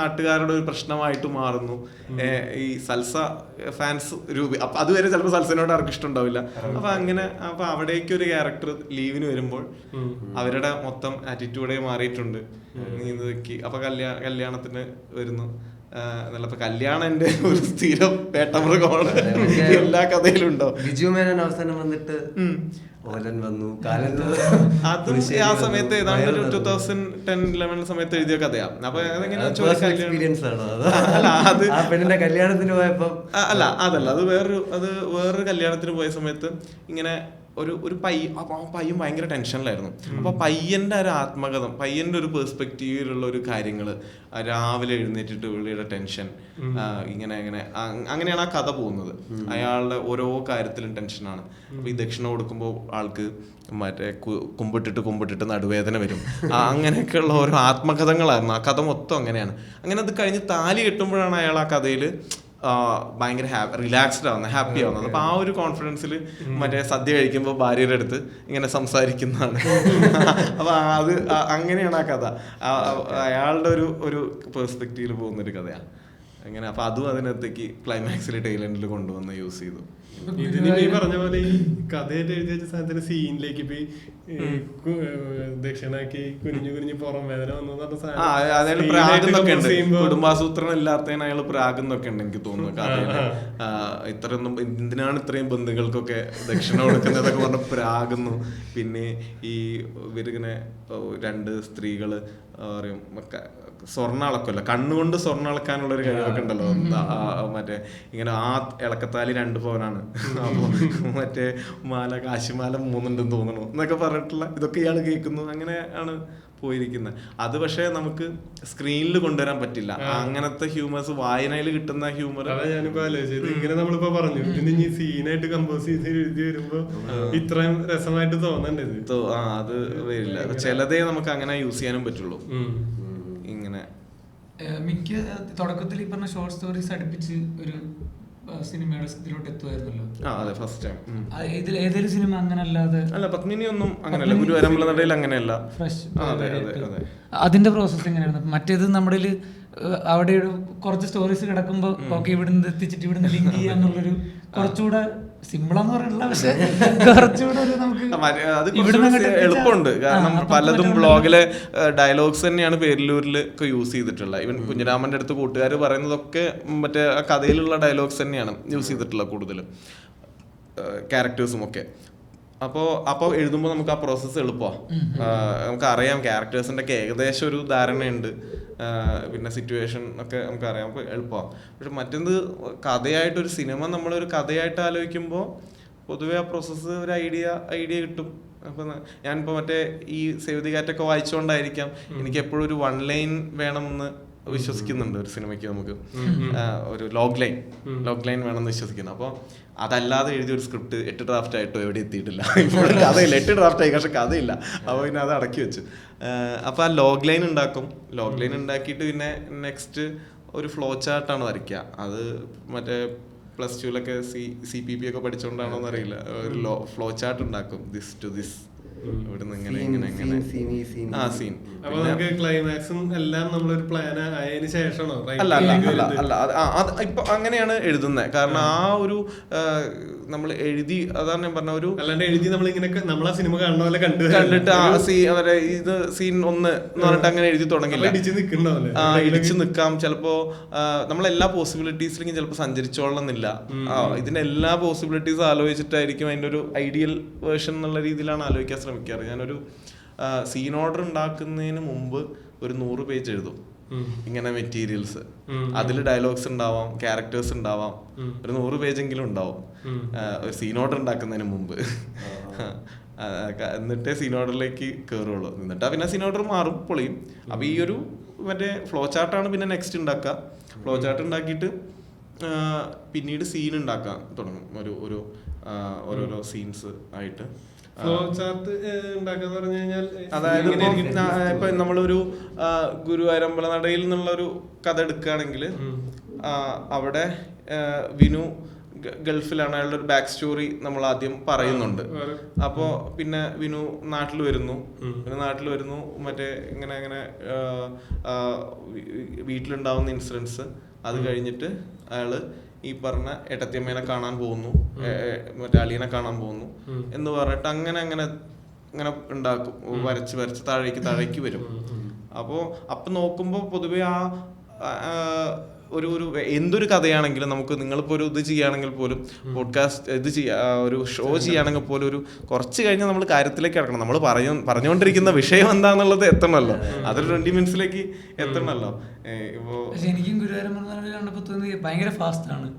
നാട്ടുകാരുടെ ഒരു പ്രശ്നമായിട്ട് മാറുന്നു. ഈ സൽസ ഫാൻസ് അപ്പൊ അതുവരെ ചിലപ്പോൾ സൽസനോട് ആർക്കും ഇഷ്ടമുണ്ടാവില്ല. അപ്പൊ അവിടേക്ക് ഒരു ക്യാരക്ടർ ലീവിന് വരുമ്പോൾ അവരുടെ മൊത്തം ആറ്റിറ്റ്യൂഡേ മാറിയിട്ടുണ്ട്. അപ്പൊ കല്യാണത്തിന് വരുന്നു. അപ്പൊ കല്യാണം എന്റെ ഒരു സ്ഥിരം പേട്ടമൃഗമാണ്, എല്ലാ കഥയിലും ഉണ്ടോ. ബിജു മേനോൻ അവസാനം വന്നിട്ട് ഓലൻ വന്നു അതും ആ സമയത്ത് ഏതാണ്ട് ഒരു 2010-11 സമയത്ത് എഴുതിയ കഥയാണ്. അപ്പൊ എക്സ്പീരിയൻസ് ആണോ അല്ല അത് പെണ്ണിന്റെ കല്യാണത്തിന് പോയപ്പോ അല്ല അത് വേറൊരു കല്യാണത്തിന് പോയ സമയത്ത് ഇങ്ങനെ ഒരു പയ്യൻ ഭയങ്കര ടെൻഷനിലായിരുന്നു. അപ്പൊ പയ്യന്റെ ഒരു ആത്മകഥം, പയ്യന്റെ ഒരു പെർസ്പെക്റ്റീവിലുള്ള ഒരു കാര്യങ്ങള്, രാവിലെ എഴുന്നേറ്റിട്ട് പുള്ളിയുടെ ടെൻഷൻ, അങ്ങനെയാണ് ആ കഥ പോകുന്നത്. അയാളുടെ ഓരോ കാര്യത്തിലും ടെൻഷനാണ്. അപ്പൊ ഈ ദക്ഷിണ കൊടുക്കുമ്പോൾ ആൾക്ക് മറ്റേ കുമ്പിട്ടിട്ട് നടുവേദന വരും. അങ്ങനെയൊക്കെയുള്ള ഓരോ ആത്മകഥകളായിരുന്നു. ആ കഥ മൊത്തം അങ്ങനെയാണ്. അങ്ങനെ അത് കഴിഞ്ഞ് താലി കെട്ടുമ്പോഴാണ് അയാൾ ആ കഥയില് ഭയങ്കര റിലാക്സ്ഡ് ആവുന്നത്, ഹാപ്പി ആവുന്നത്. അപ്പൊ ആ ഒരു കോൺഫിഡൻസിൽ മറ്റേ സദ്യ കഴിക്കുമ്പോൾ ഭാര്യയുടെ അടുത്ത് ഇങ്ങനെ സംസാരിക്കുന്നതാണ്. അപ്പൊ അത് അങ്ങനെയാണ് ആ കഥ. അയാളുടെ ഒരു പെർസ്പെക്റ്റീവിൽ പോകുന്നൊരു കഥയാണ് അങ്ങനെ. അപ്പൊ അതും അതിനകത്തേക്ക് ക്ലൈമാക്സിൽ ടൈലൻഡിൽ കൊണ്ടുവന്ന് യൂസ് ചെയ്തു. ഇതിന് ഈ പറഞ്ഞ പോലെ ഈ കഥയായിട്ട് എഴുതി വെച്ച സാധനത്തിന് സീനിലേക്ക് ഇപ്പൊ ദക്ഷിണാക്കി കുനിഞ്ഞു പുറം വേദന വന്നു കുടുംബാസൂത്രണം ഇല്ലാത്തതിന് അയാൾ പ്രാഗെന്നൊക്കെ ഉണ്ട് എനിക്ക് തോന്നുന്നു. ഇത്രയൊന്നും എന്തിനാണ് ഇത്രയും ബന്ധുക്കൾക്കൊക്കെ ദക്ഷിണ കൊടുക്കുന്നതൊക്കെ പറഞ്ഞ പ്രാകുന്നു. പിന്നെ ഈ ഇവരിങ്ങനെ 2 സ്ത്രീകള് പറയും സ്വർണ്ണ അളക്കല്ല, കണ്ണുകൊണ്ട് സ്വർണ്ണ അളക്കാനുള്ള ഒരു കഴിവൊക്കെ ഉണ്ടല്ലോ. മറ്റേ ഇങ്ങനെ ആ ഇളക്കത്താലി 2 പവനാണ്, അപ്പൊ മറ്റേ കാശിമാല 3 ഉണ്ടെന്ന് തോന്നണു എന്നൊക്കെ പറഞ്ഞിട്ടുള്ള ഇതൊക്കെ ഇയാൾ കേൾക്കുന്നു. അങ്ങനെ ആണ് പോയിരിക്കുന്നത്. അത് പക്ഷെ നമുക്ക് സ്ക്രീനിൽ കൊണ്ടുവരാൻ പറ്റില്ല. അങ്ങനത്തെ ഹ്യൂമേഴ്സ് വായനയിൽ കിട്ടുന്ന ഹ്യൂമർ ഞാനിപ്പോ ആലോചിച്ചത്. ഇങ്ങനെ നമ്മളിപ്പോ പറഞ്ഞു ഇതിന് സീനായിട്ട് കമ്പോസ് ചെയ്ത് എഴുതി വരുമ്പോ ഇത്രയും രസമായിട്ട് തോന്നണ്ടത്. അത് വരില്ല. ചിലതേ നമുക്ക് അങ്ങനെ യൂസ് ചെയ്യാനും പറ്റുള്ളൂ. ഇങ്ങനെ മിക്ക തുടക്കത്തിൽ ഈ പറഞ്ഞ ഷോർട്ട് സ്റ്റോറീസ് അടുപ്പിച്ച് ഒരു സിനിമയുടെ ഇതിലോട്ട് എത്തുമായിരുന്നല്ലോ. ഏതൊരു സിനിമ അങ്ങനെ അല്ലാതെ പത്മിനി ഒന്നും അങ്ങനെയല്ല, ഗുരുവായൂരമ്പലനടയിൽ അങ്ങനെയല്ല. അതിന്റെ പ്രോസസ് എങ്ങനെയായിരുന്നു? മറ്റേത് നമ്മുടെ അവിടെ കുറച്ച് സ്റ്റോറീസ് കിടക്കുമ്പോൾ ഓക്കെ ഇവിടുന്ന് എത്തിച്ചിട്ട് ഇവിടുന്ന് ലിങ്ക് ചെയ്യാന്നുള്ളൊരു കുറച്ചുകൂടെ സിമ്പിളാന്ന് പറയണില്ല, പക്ഷെ കുറച്ചുകൂടെ ഒരു നമുക്ക് എളുപ്പമുണ്ട്. കാരണം പലതും ബ്ലോഗിലെ ഡയലോഗ്സ് തന്നെയാണ് പേരിലൂരിൽ ഒക്കെ യൂസ് ചെയ്തിട്ടുള്ളത്. ഈവൻ കുഞ്ഞിരാമന്റെ അടുത്ത് കൂട്ടുകാർ പറയുന്നതൊക്കെ മറ്റേ ആ കഥയിലുള്ള ഡയലോഗ്സ് തന്നെയാണ് യൂസ് ചെയ്തിട്ടുള്ളത് കൂടുതലും, ക്യാരക്ടേഴ്സും ഒക്കെ. അപ്പോൾ എഴുതുമ്പോൾ നമുക്ക് ആ പ്രോസസ്സ് എളുപ്പമാണ്. നമുക്കറിയാം ക്യാരക്ടേഴ്സിൻ്റെ ഒക്കെ ഏകദേശം ഒരു ധാരണയുണ്ട്, പിന്നെ സിറ്റുവേഷൻ ഒക്കെ നമുക്കറിയാം, അപ്പോൾ എളുപ്പമാണ്. പക്ഷെ മറ്റൊന്ന് കഥയായിട്ടൊരു സിനിമ നമ്മളൊരു കഥയായിട്ട് ആലോചിക്കുമ്പോൾ പൊതുവെ ആ പ്രോസസ്സ് ഒരു ഐഡിയ കിട്ടും. അപ്പം ഞാനിപ്പോൾ മറ്റേ ഈ സേവ് ദി കാറ്റൊക്കെ വായിച്ചുകൊണ്ടായിരിക്കാം എനിക്ക് എപ്പോഴും ഒരു 1 ലൈൻ വേണമെന്ന് വിശ്വസിക്കുന്നുണ്ട് ഒരു സിനിമയ്ക്ക്. നമുക്ക് ഒരു ലോഗ് ലൈൻ വേണമെന്ന് വിശ്വസിക്കുന്നു. അപ്പോൾ അതല്ലാതെ എഴുതിയൊരു സ്ക്രിപ്റ്റ് 8 ഡ്രാഫ്റ്റ് ആയിട്ടോ എവിടെ എത്തിയിട്ടില്ല. ഇപ്പോഴും കഥയില്ല, 8 ഡ്രാഫ്റ്റ് ആയി പക്ഷെ കഥയില്ല. അപ്പോൾ പിന്നെ അത് അടക്കി വെച്ചു. അപ്പോൾ ആ ലോഗ് ലൈൻ ഉണ്ടാക്കിയിട്ട് പിന്നെ നെക്സ്റ്റ് ഒരു ഫ്ലോ ചാർട്ടാണ് വരയ്ക്കുക. അത് മറ്റേ +2 CPP ഒക്കെ പഠിച്ചുകൊണ്ടാണോ എന്നറിയില്ല. ഒരു ഫ്ലോ ചാർട്ട് ഉണ്ടാക്കും, ദിസ് ടു ദിസ്, ഇവിടുന്ന് ഇങ്ങനെ സീൻ. ക്ലൈമാക്സും എല്ലാം നമ്മളൊരു പ്ലാൻ ആയതിനു ശേഷമാണോ? അല്ല ഇപ്പൊ അങ്ങനെയാണ് എഴുതുന്നത്. കാരണം ആ ഒരു നമ്മൾ എഴുതി, അതാണ് ഞാൻ പറഞ്ഞ ഒരു അല്ലാണ്ട് എഴുതി നമ്മളിങ്ങനെ നമ്മളാ സിനിമ കാണുന്ന പോലെ കണ്ടിട്ട് അവരെ ഇത് സീൻ 1 എന്ന് പറഞ്ഞിട്ട് അങ്ങനെ എഴുതി തുടങ്ങില്ല. ഇടിച്ചു നിൽക്കാം. ചിലപ്പോ നമ്മളെല്ലാ പോസിബിലിറ്റീസിലും ചിലപ്പോൾ സഞ്ചരിച്ചോളണമെന്നില്ല. ഇതിന്റെ എല്ലാ പോസിബിലിറ്റീസും ആലോചിച്ചിട്ടായിരിക്കും അതിന്റെ ഒരു ഐഡിയൽ വേർഷൻ എന്നുള്ള രീതിയിലാണ് ആലോചിക്കാൻ ശ്രമിക്കാറ്. ഞാനൊരു സീൻ ഓർഡർ ഉണ്ടാക്കുന്നതിന് മുമ്പ് ഒരു 100 പേജ് എഴുതും. ഇങ്ങനെ മെറ്റീരിയൽസ്. അതിൽ ഡയലോഗ്സ് ഉണ്ടാവാം, ക്യാരക്ടേഴ്സ് ഉണ്ടാവാം, ഒരു 100 പേജെങ്കിലും ഉണ്ടാവും ഒരു സീൻ ഓർഡർ ഉണ്ടാക്കുന്നതിന് മുമ്പ്. എന്നിട്ടേ സീൻ ഓർഡറിലേക്ക് കയറുള്ളൂ. എന്നിട്ടാ പിന്നെ സീൻ ഓർഡർ മാറും, പൊളിയും. അപ്പൊ ഈ ഒരു മറ്റേ ഫ്ലോ ചാർട്ടാണ് പിന്നെ നെക്സ്റ്റ് ഉണ്ടാക്കുക. ഫ്ലോ ചാർട്ട് ഉണ്ടാക്കിയിട്ട് പിന്നീട് സീൻ ഉണ്ടാക്കാൻ തുടങ്ങും. ഒരു ഓരോരോ സീൻസ് ആയിട്ട്. അതായത് ഇപ്പൊ നമ്മളൊരു ഗുരുവായൂരമ്പലനടയിൽ നിന്നുള്ളൊരു കഥ എടുക്കുകയാണെങ്കിൽ അവിടെ വിനു ഗൾഫിലാണ്, അയാളുടെ ഒരു ബാക്ക് സ്റ്റോറി നമ്മൾ ആദ്യം പറയുന്നുണ്ട്. അപ്പോൾ പിന്നെ വിനു നാട്ടിൽ വരുന്നു, മറ്റേ ഇങ്ങനെ വീട്ടിലുണ്ടാവുന്ന ഇൻസിഡൻസ്, അത് കഴിഞ്ഞിട്ട് അയാള് ഈ പറഞ്ഞ ഏട്ടത്തിയമ്മേനെ കാണാൻ പോകുന്നു, മറ്റേ അളിയനെ കാണാൻ പോകുന്നു എന്ന് പറഞ്ഞിട്ട് അങ്ങനെ ഉണ്ടാക്കും. വരച്ച് താഴേക്ക് വരും. അപ്പൊ നോക്കുമ്പോ പൊതുവെ ഒരു എന്തൊരു കഥയാണെങ്കിലും നമുക്ക്, നിങ്ങളിപ്പോൾ ഒരു ഇത് ചെയ്യുകയാണെങ്കിൽ പോലും, പോഡ്കാസ്റ്റ് ഒരു ഷോ ചെയ്യുകയാണെങ്കിൽ പോലും, ഒരു കുറച്ച് കഴിഞ്ഞാൽ നമ്മൾ കാര്യത്തിലേക്ക് കിടക്കണം. നമ്മൾ പറഞ്ഞുകൊണ്ടിരിക്കുന്ന വിഷയം എന്താണെന്നുള്ളത് എത്തണമല്ലോ, അതൊരു 20 മിനിറ്റ്സിലേക്ക് എത്തണമല്ലോ. എനിക്കും ഗുരുവായൂരമ്പലനട കണ്ടപ്പോൾ തോന്നി ഭയങ്കര ഫാസ്റ്റ് ആണ്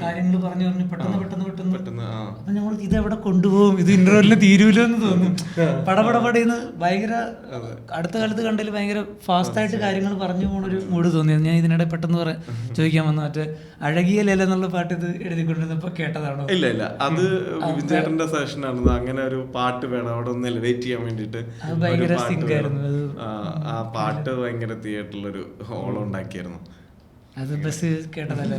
കാര്യങ്ങൾ പറഞ്ഞു പെട്ടെന്ന്. അപ്പൊ ഞങ്ങൾ ഇതെവിടെ കൊണ്ടുപോകും, ഇത് ഇന്റർവെല്ലിന് തീരൂലോ എന്ന് തോന്നും. പടപടപടയെന്ന് ഭയങ്കര അടുത്ത കാലത്ത് കണ്ടതിൽ ഭയങ്കര ഫാസ്റ്റ് ആയിട്ട് കാര്യങ്ങൾ പറഞ്ഞു പോണൊരു മൂഡ് തോന്നിയത്. ഞാൻ ഇതിനിടെ പെട്ടെന്ന് ചോദിക്കാൻ വന്നു, മറ്റേ അഴകിയ ലേല എന്നുള്ള പാട്ട് ഇത് എഴുതിക്കൊണ്ടിരുന്നപ്പോ കേട്ടതാണോ? ഇല്ല, അത് വിജയേട്ടന്റെ സെഷനാണ്. അങ്ങനെ ഒരു പാട്ട് വേണം അവിടെ ഒന്ന് എലിവേറ്റ് ചെയ്യാൻ വേണ്ടിട്ട്. ഭയങ്കര സിങ്ക് ആയിരുന്നു ആ പാട്ട്. ഭയങ്കര തിയേറ്ററിലൊരു ഹോളം ഉണ്ടാക്കിയായിരുന്നു. അത് ബസ് കേട്ടതല്ലേ,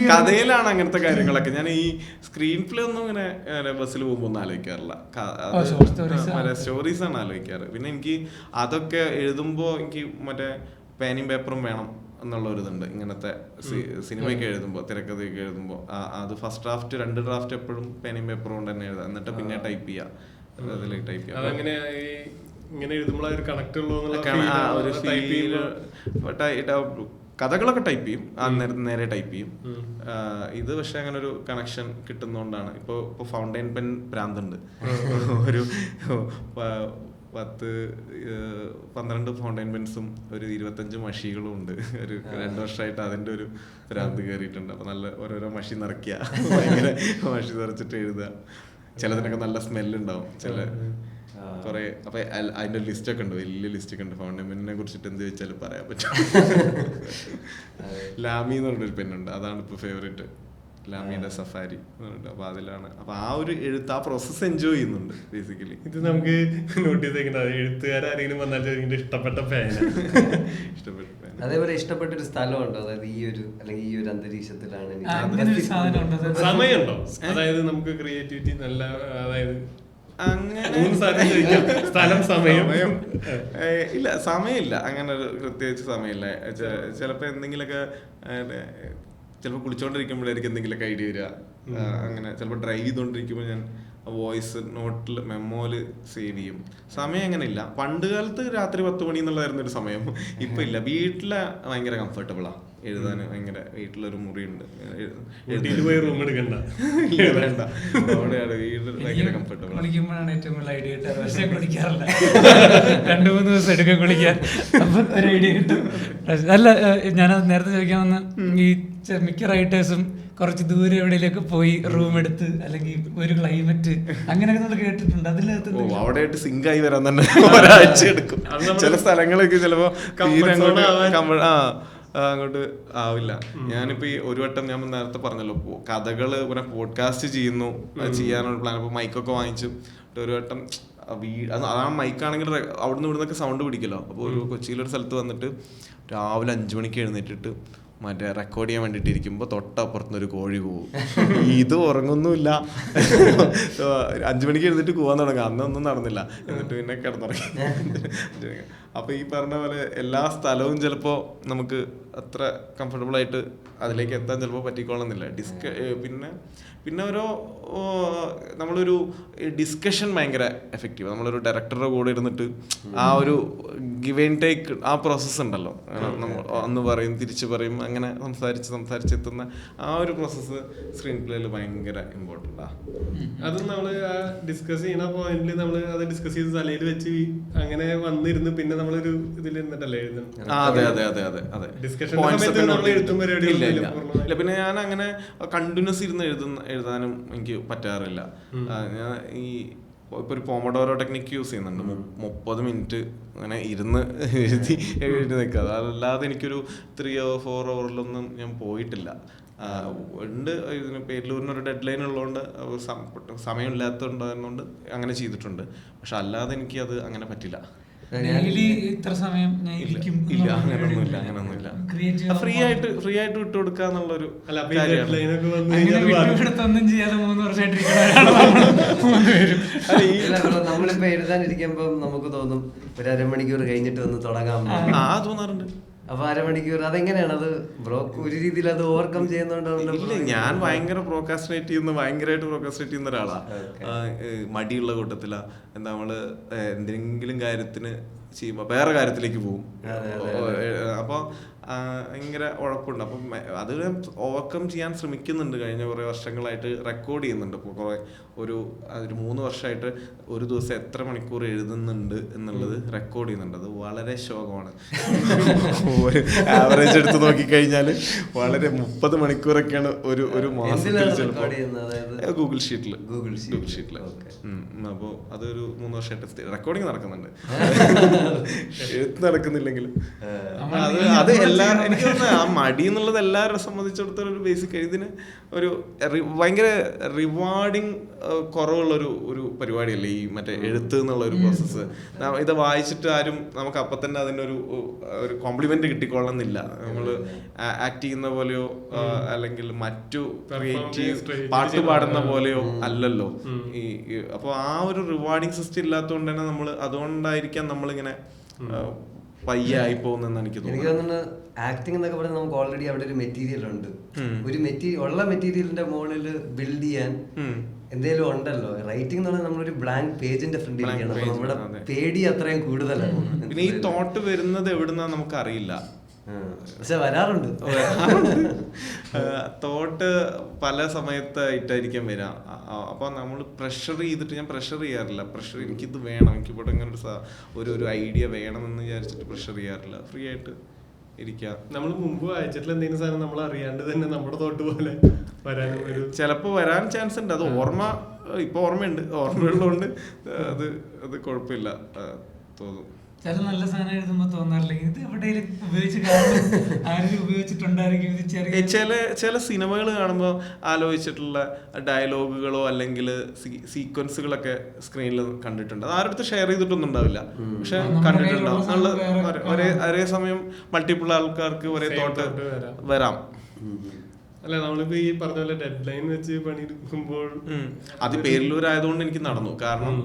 കഥയിലാണ് അങ്ങനത്തെ കാര്യങ്ങളൊക്കെ. ഞാൻ ഈ സ്ക്രീൻ പ്ലേ ഒന്നും ഇങ്ങനെ ബസ്സിൽ പോകുമ്പോൾ ഒന്നും ആലോചിക്കാറില്ല. സ്റ്റോറീസ് ആണ് ആലോചിക്കാറ്. പിന്നെ എനിക്ക് അതൊക്കെ എഴുതുമ്പോൾ എനിക്ക് മറ്റേ പേനയും പേപ്പറും വേണം എന്നുള്ള ഒരു ഇതുണ്ട്. ഇങ്ങനത്തെ സിനിമയൊക്കെ എഴുതുമ്പോൾ, തിരക്കഥയൊക്കെ എഴുതുമ്പോൾ അത് ഫസ്റ്റ് ഡ്രാഫ്റ്റ് 2 ഡ്രാഫ്റ്റ് എപ്പോഴും പേനയും പേപ്പറും കൊണ്ട് തന്നെ എഴുതാം. എന്നിട്ട് പിന്നെ ടൈപ്പ് ചെയ്യാം. ഇങ്ങനെ എഴുതുമ്പോൾ ഒരു കണക്ട് കഥകളൊക്കെ ടൈപ്പ് ചെയ്യും, നേരെ ടൈപ്പ് ചെയ്യും. ഇത് പക്ഷെ അങ്ങനെ ഒരു കണക്ഷൻ കിട്ടുന്നോണ്ടാണ്. ഇപ്പൊ ഫൗണ്ടൈൻ പെൻ ഭ്രാന്തുണ്ട്. ഒരു 10-12 ഫൗണ്ടൈൻ പെൻസും ഒരു 25 മഷികളും ഉണ്ട്. ഒരു 2 വർഷമായിട്ട് അതിന്റെ ഒരു ഭ്രാന്ത് കയറിയിട്ടുണ്ട്. അപ്പൊ നല്ല ഓരോരോ മഷി നിറയ്ക്കുക, ഭയങ്കര മഷി നിറച്ചിട്ട് എഴുതുക. ചിലതിനൊക്കെ നല്ല സ്മെല്ലുണ്ടാവും ചില കുറെ. അപ്പൊ അതിന്റെ ലിസ്റ്റൊക്കെ ഉണ്ട്, വലിയ ലിസ്റ്റൊക്കെ ഉണ്ട്. ഫൗണ്ടൈൻ പെന്നിനെ കുറിച്ചിട്ട് എന്ത് വെച്ചാലും പറയാൻ പറ്റും. ലാമി എന്ന് പറഞ്ഞൊരു പെണ്ണുണ്ട്, അതാണ് ഇപ്പൊ ഫേവറേറ്റ്. ലാമിയുടെ സഫാരി എന്നുണ്ട്. അപ്പൊ അതിലാണ്. അപ്പൊ ആ ഒരു എഴുത്ത്, ആ പ്രോസസ് എൻജോയ് ചെയ്യുന്നുണ്ട് ബേസിക്കലി. ഇത് നമുക്ക് നോട്ട് ചെയ്തേക്കുന്നത് എഴുത്തുകാരെങ്കിലും വന്നാൽ ഇഷ്ടപ്പെട്ട പേന. അതേപോലെ ഇഷ്ടപ്പെട്ടൊരു സ്ഥലമുണ്ടോ? അതായത് ഈ ഒരു അല്ലെങ്കിൽ ഈ ഒരു അന്തരീക്ഷത്തിലാണ് സമയമുണ്ടോ? അതായത് നമുക്ക് ക്രിയേറ്റിവിറ്റി നല്ല, അതായത് സ്ഥലം സമയം ഇല്ല, സമയമില്ല. അങ്ങനെ ഒരു പ്രത്യേകിച്ച് സമയമില്ല. ചിലപ്പോ എന്തെങ്കിലുമൊക്കെ, ചിലപ്പോൾ കുളിച്ചോണ്ടിരിക്കുമ്പോഴായിരിക്കും എന്തെങ്കിലുമൊക്കെ ഐഡിയ വരിക. അങ്ങനെ ചിലപ്പോൾ ഡ്രൈവ് ചെയ്തോണ്ടിരിക്കുമ്പോൾ ഞാൻ വോയിസ് നോട്ടിൽ മെമ്മോയില് സേവ് ചെയ്യും. സമയം അങ്ങനെ ഇല്ല. പണ്ട് കാലത്ത് രാത്രി 10 മണി എന്നുള്ളതായിരുന്നു ഒരു സമയം. ഇപ്പൊ ഇല്ല. വീട്ടിലെ ഭയങ്കര കംഫർട്ടബിളാ എഴുതാൻ. ഭയങ്കര വീട്ടിലൊരു മുറിയുണ്ട്, റൂം എടുക്കണ്ട, വേണ്ട, അവിടെയാണ് വീട് ഭയങ്കര കംഫർട്ടബിൾ. കുളിക്കുമ്പോഴാണ് ഏറ്റവും കൂടുതൽ ഐഡിയ കിട്ടാറ്. പക്ഷേ കുളിക്കാറില്ല, 2-3 ദിവസം എടുക്കാൻ കുളിക്കാൻ. അപ്പൊ ഒരു ഐഡിയ കിട്ടും. അല്ല, ഞാനത് നേരത്തെ ചോദിക്കാൻ വന്ന, ഈ മിക്ക റൈറ്റേഴ്സും കുറച്ച് ദൂരെ എവിടെയൊക്കെ പോയി റൂം എടുത്ത്, അല്ലെങ്കിൽ ഒരു ക്ലൈമറ്റ് അങ്ങനെയൊക്കെ നമ്മൾ കേട്ടിട്ടുണ്ട്. അതിനകത്ത് അവിടെ സിങ്ക് ആയി വരാൻ തന്നെ ഒരാഴ്ച എടുക്കും. ചില സ്ഥലങ്ങളൊക്കെ ചിലപ്പോ അങ്ങോട്ട് ആവില്ല. ഞാനിപ്പോ ഈ ഒരു വട്ടം ഞാൻ നേരത്തെ പറഞ്ഞല്ലോ, കഥകള് പിന്നെ പോഡ്കാസ്റ്റ് ചെയ്യാനുള്ള പ്ലാൻ. അപ്പൊ മൈക്കൊക്കെ വാങ്ങിച്ചു ഒരു വട്ടം. അതാണ് മൈക്കാണെങ്കിൽ അവിടുന്ന് ഇവിടുന്നൊക്കെ സൗണ്ട് പിടിക്കല്ലോ. അപ്പോൾ ഒരു കൊച്ചിയിലൊരു സ്ഥലത്ത് വന്നിട്ട് രാവിലെ 5 മണിക്ക് എഴുന്നേറ്റിട്ട് മറ്റേ റെക്കോർഡ് ചെയ്യാൻ വേണ്ടിയിട്ട് ഇരിക്കുമ്പോൾ തൊട്ടപ്പുറത്തുനിന്നൊരു കോഴി കൂവും. ഇത് ഉറങ്ങൊന്നുമില്ല. 5 മണിക്ക് എഴുന്നിട്ട് കൂവാൻ തുടങ്ങുക. അന്നൊന്നും നടന്നില്ല. എന്നിട്ട് പിന്നെ കിടന്നുറങ്ങി. അപ്പോൾ ഈ പറഞ്ഞ പോലെ എല്ലാ സ്ഥലവും ചിലപ്പോൾ നമുക്ക് അത്ര കംഫർട്ടബിൾ ആയിട്ട് അതിലേക്ക് എത്താൻ ചിലപ്പോൾ പറ്റിക്കോളുന്നില്ല. പിന്നെ പിന്നെ നമ്മളൊരു ഡിസ്കഷൻ ഭയങ്കര എഫക്റ്റീവ്. നമ്മളൊരു ഡയറക്ടറുടെ കൂടെ ഇരുന്നിട്ട് ആ ഒരു ഗിവ് ആൻഡ് ടേക്ക്, ആ പ്രോസസ്സ് ഉണ്ടല്ലോ, നമ്മൾ അന്ന് പറയും തിരിച്ചു പറയും, അങ്ങനെ സംസാരിച്ചെത്തുന്ന ആ ഒരു പ്രോസസ്സ് സ്ക്രീൻ പ്ലേയിൽ ഭയങ്കര ഇമ്പോർട്ടൻ്റ് ആണ്. അതും നമ്മള് ആ ഡിസ്കസ് ചെയ്യുന്ന പോയിന്റിൽ നമ്മള് അത് ഡിസ്കസ് ചെയ്ത് തലയിൽ വെച്ച് അങ്ങനെ വന്നിരുന്ന് പിന്നെ നമ്മളൊരു ഇതിലിരുന്നിട്ടല്ലേ എഴുതുന്നത്. അതെ അതെ അതെ അതെ അതെ. ഇല്ല, പിന്നെ ഞാൻ അങ്ങനെ കണ്ടിന്യൂസ് ഇരുന്ന് എഴുതാനും എനിക്ക് പറ്റാറില്ല. ഞാൻ ഇപ്പോൾ ഒരു പോമഡോറോ ടെക്നിക്ക് യൂസ് ചെയ്യുന്നുണ്ട്. 30 മിനിറ്റ് അങ്ങനെ ഇരുന്ന് എഴുതി നിൽക്കുക. അതല്ലാതെ എനിക്കൊരു 3 or 4 hourലൊന്നും ഞാൻ പോയിട്ടില്ല. ഉണ്ട്, ഇതിന് പേരിലൂരിനൊരു ഡെഡ് ലൈൻ ഉള്ളതുകൊണ്ട് സമയമില്ലാത്തതുകൊണ്ട് അങ്ങനെ ചെയ്തിട്ടുണ്ട്. പക്ഷെ അല്ലാതെ എനിക്ക് അത് അങ്ങനെ പറ്റില്ല. ഇത്ര സമയം ഇല്ല, അങ്ങനൊന്നുമില്ല. ഫ്രീ ആയിട്ട് വിട്ടു കൊടുക്കുക എന്നുള്ളൊരു നമ്മളിപ്പോ എഴുതാനിരിക്കുമ്പോ നമുക്ക് തോന്നും ഒരു അരമണിക്കൂർ കഴിഞ്ഞിട്ട് വന്ന് തുടങ്ങാൻ തോന്നാറുണ്ട്. അപ്പൊ അരമണിക്കൂർ അതെങ്ങനെയാണ് അത് ബ്രോ ഒരു രീതിയിൽ അത് ഓവർകം ചെയ്യുന്നോണ്ടാണ്? ഇല്ല, ഞാൻ ഭയങ്കരമായിട്ട് പ്രോക്രാസ്റ്റിനേറ്റ് ചെയ്യുന്ന ഒരാളാണ്. മടിയുള്ള കൂട്ടത്തിലാ. നമ്മള് എന്തെങ്കിലും കാര്യത്തിന് ചെയ്യുമ്പോ വേറെ കാര്യത്തിലേക്ക് പോകും. അപ്പൊ ഭയങ്കര ഉഴപ്പുണ്ട്. അപ്പം അത് ഓവർകം ചെയ്യാൻ ശ്രമിക്കുന്നുണ്ട്. കഴിഞ്ഞ കുറെ വർഷങ്ങളായിട്ട് റെക്കോർഡ് ചെയ്യുന്നുണ്ട്. ഇപ്പോൾ ഒരു 3 വർഷമായിട്ട് ഒരു ദിവസം എത്ര മണിക്കൂർ എഴുതുന്നുണ്ട് എന്നുള്ളത് റെക്കോർഡ് ചെയ്യുന്നുണ്ട്. അത് വളരെ ശോകമാണ്. ആവറേജ് എടുത്ത് നോക്കിക്കഴിഞ്ഞാൽ വളരെ 30 മണിക്കൂറൊക്കെയാണ് ഒരു മാസത്തിൽ ചിലപ്പോൾ ഗൂഗിൾ ഷീറ്റിൽ. അപ്പോൾ അതൊരു 3 വർഷമായിട്ട് റെക്കോർഡിങ് നടക്കുന്നുണ്ട്. എഴുത്ത് നടക്കുന്നില്ലെങ്കിലും അത് എനിക്ക് തോന്നുന്നു ആ മടി എന്നുള്ളത് എല്ലാവരും സംബന്ധിച്ചിടത്തോളം ഒരു ബേസിക്. ഇതിന് ഒരു ഭയങ്കര റിവാർഡിങ് കുറവുള്ള ഒരു പരിപാടിയല്ലേ ഈ മറ്റേ എഴുത്ത് എന്നുള്ള ഒരു പ്രോസസ്സ്. ഇത് വായിച്ചിട്ട് ആരും നമുക്ക് അപ്പം തന്നെ അതിനൊരു കോംപ്ലിമെന്റ് കിട്ടിക്കൊള്ളുന്നില്ല. നമ്മൾ ആക്ട് ചെയ്യുന്ന പോലെയോ അല്ലെങ്കിൽ മറ്റു ക്രിയേറ്റീവ് പാട്ട് പാടുന്ന പോലെയോ അല്ലല്ലോ ഈ. അപ്പോൾ ആ ഒരു റിവാർഡിങ് സിസ്റ്റം ഇല്ലാത്തതുകൊണ്ട് തന്നെ നമ്മൾ അതുകൊണ്ടായിരിക്കാം നമ്മളിങ്ങനെ പയ്യായി പോകുന്നെന്ന് എനിക്ക് തോന്നുന്നു. ആക്ടിങ് എന്നൊക്കെ പറഞ്ഞാൽ നമുക്ക് ഓൾറെഡി അവിടെ ഒരു മെറ്റീരിയൽ ഉണ്ട്. ഒരു ഉള്ള മെറ്റീരിയലിന്റെ മുകളിൽ ബിൽഡ് ചെയ്യാൻ എന്തെങ്കിലും ഉണ്ടല്ലോ. റൈറ്റിംഗ് എന്ന് പറഞ്ഞാൽ നമ്മളൊരു ബ്ലാങ്ക് പേജിന്റെ ഫ്രണ്ടിൽ ഇരിക്കണം. അപ്പൊ നമ്മുടെ പേടി അത്രയും കൂടുതലാണ്. പിന്നെ ഈ തോട്ട് വരുന്നത് എവിടുന്നാ നമുക്ക് അറിയില്ല. പക്ഷെ വരാറുണ്ട്. തോട്ട് പല സമയത്തായിട്ടായിരിക്കും വരാം. അപ്പൊ നമ്മൾ പ്രഷർ ചെയ്തിട്ട്, ഞാൻ പ്രഷർ ചെയ്യാറില്ല. എനിക്കിത് വേണം, എനിക്കിവിടെ ഇങ്ങനെ ഒരു ഐഡിയ വേണമെന്ന് വിചാരിച്ചിട്ട് പ്രഷർ ചെയ്യാറില്ല. ഫ്രീ ആയിട്ട് ഇരിക്കാം. നമ്മൾ മുമ്പ് വായിച്ചിട്ടുള്ള എന്തെങ്കിലും സാധനം നമ്മൾ അറിയാണ്ട് തന്നെ നമ്മുടെ തോട്ട് പോലെ ചിലപ്പോ വരാൻ ചാൻസ് ഉണ്ട്. അത് ഇപ്പൊ ഓർമ്മയുള്ളതുകൊണ്ട് അത് കുഴപ്പമില്ല തോന്നും. ചില നല്ല സാധനം എഴുതുമ്പോ തോന്നാറില്ല ഇത് എവിടെയെങ്കിലും ഉപയോഗിച്ചിട്ടുണ്ടായിരിക്കും. ചില സിനിമകൾ കാണുമ്പോൾ ആലോചിച്ചിട്ടുള്ള ഡയലോഗുകളോ അല്ലെങ്കിൽ സീക്വൻസുകളൊക്കെ സ്ക്രീനിൽ കണ്ടിട്ടുണ്ട്. അത് ആരുടെ ഷെയർ ചെയ്തിട്ടൊന്നും ഉണ്ടാവില്ല, പക്ഷെ കണ്ടിട്ടുണ്ടാവും. ഒരേ സമയം മൾട്ടിപ്പിൾ ആൾക്കാർക്ക് ഒരേ തോട്ട് വരാം. അല്ല, നമ്മളിപ്പോ ഈ പറഞ്ഞ പോലെ ഡെഡ് ലൈൻ വെച്ച് പണിയെടുക്കുമ്പോൾ അത് പേരിലൂരായതുകൊണ്ട് എനിക്ക് നടന്നു. കാരണം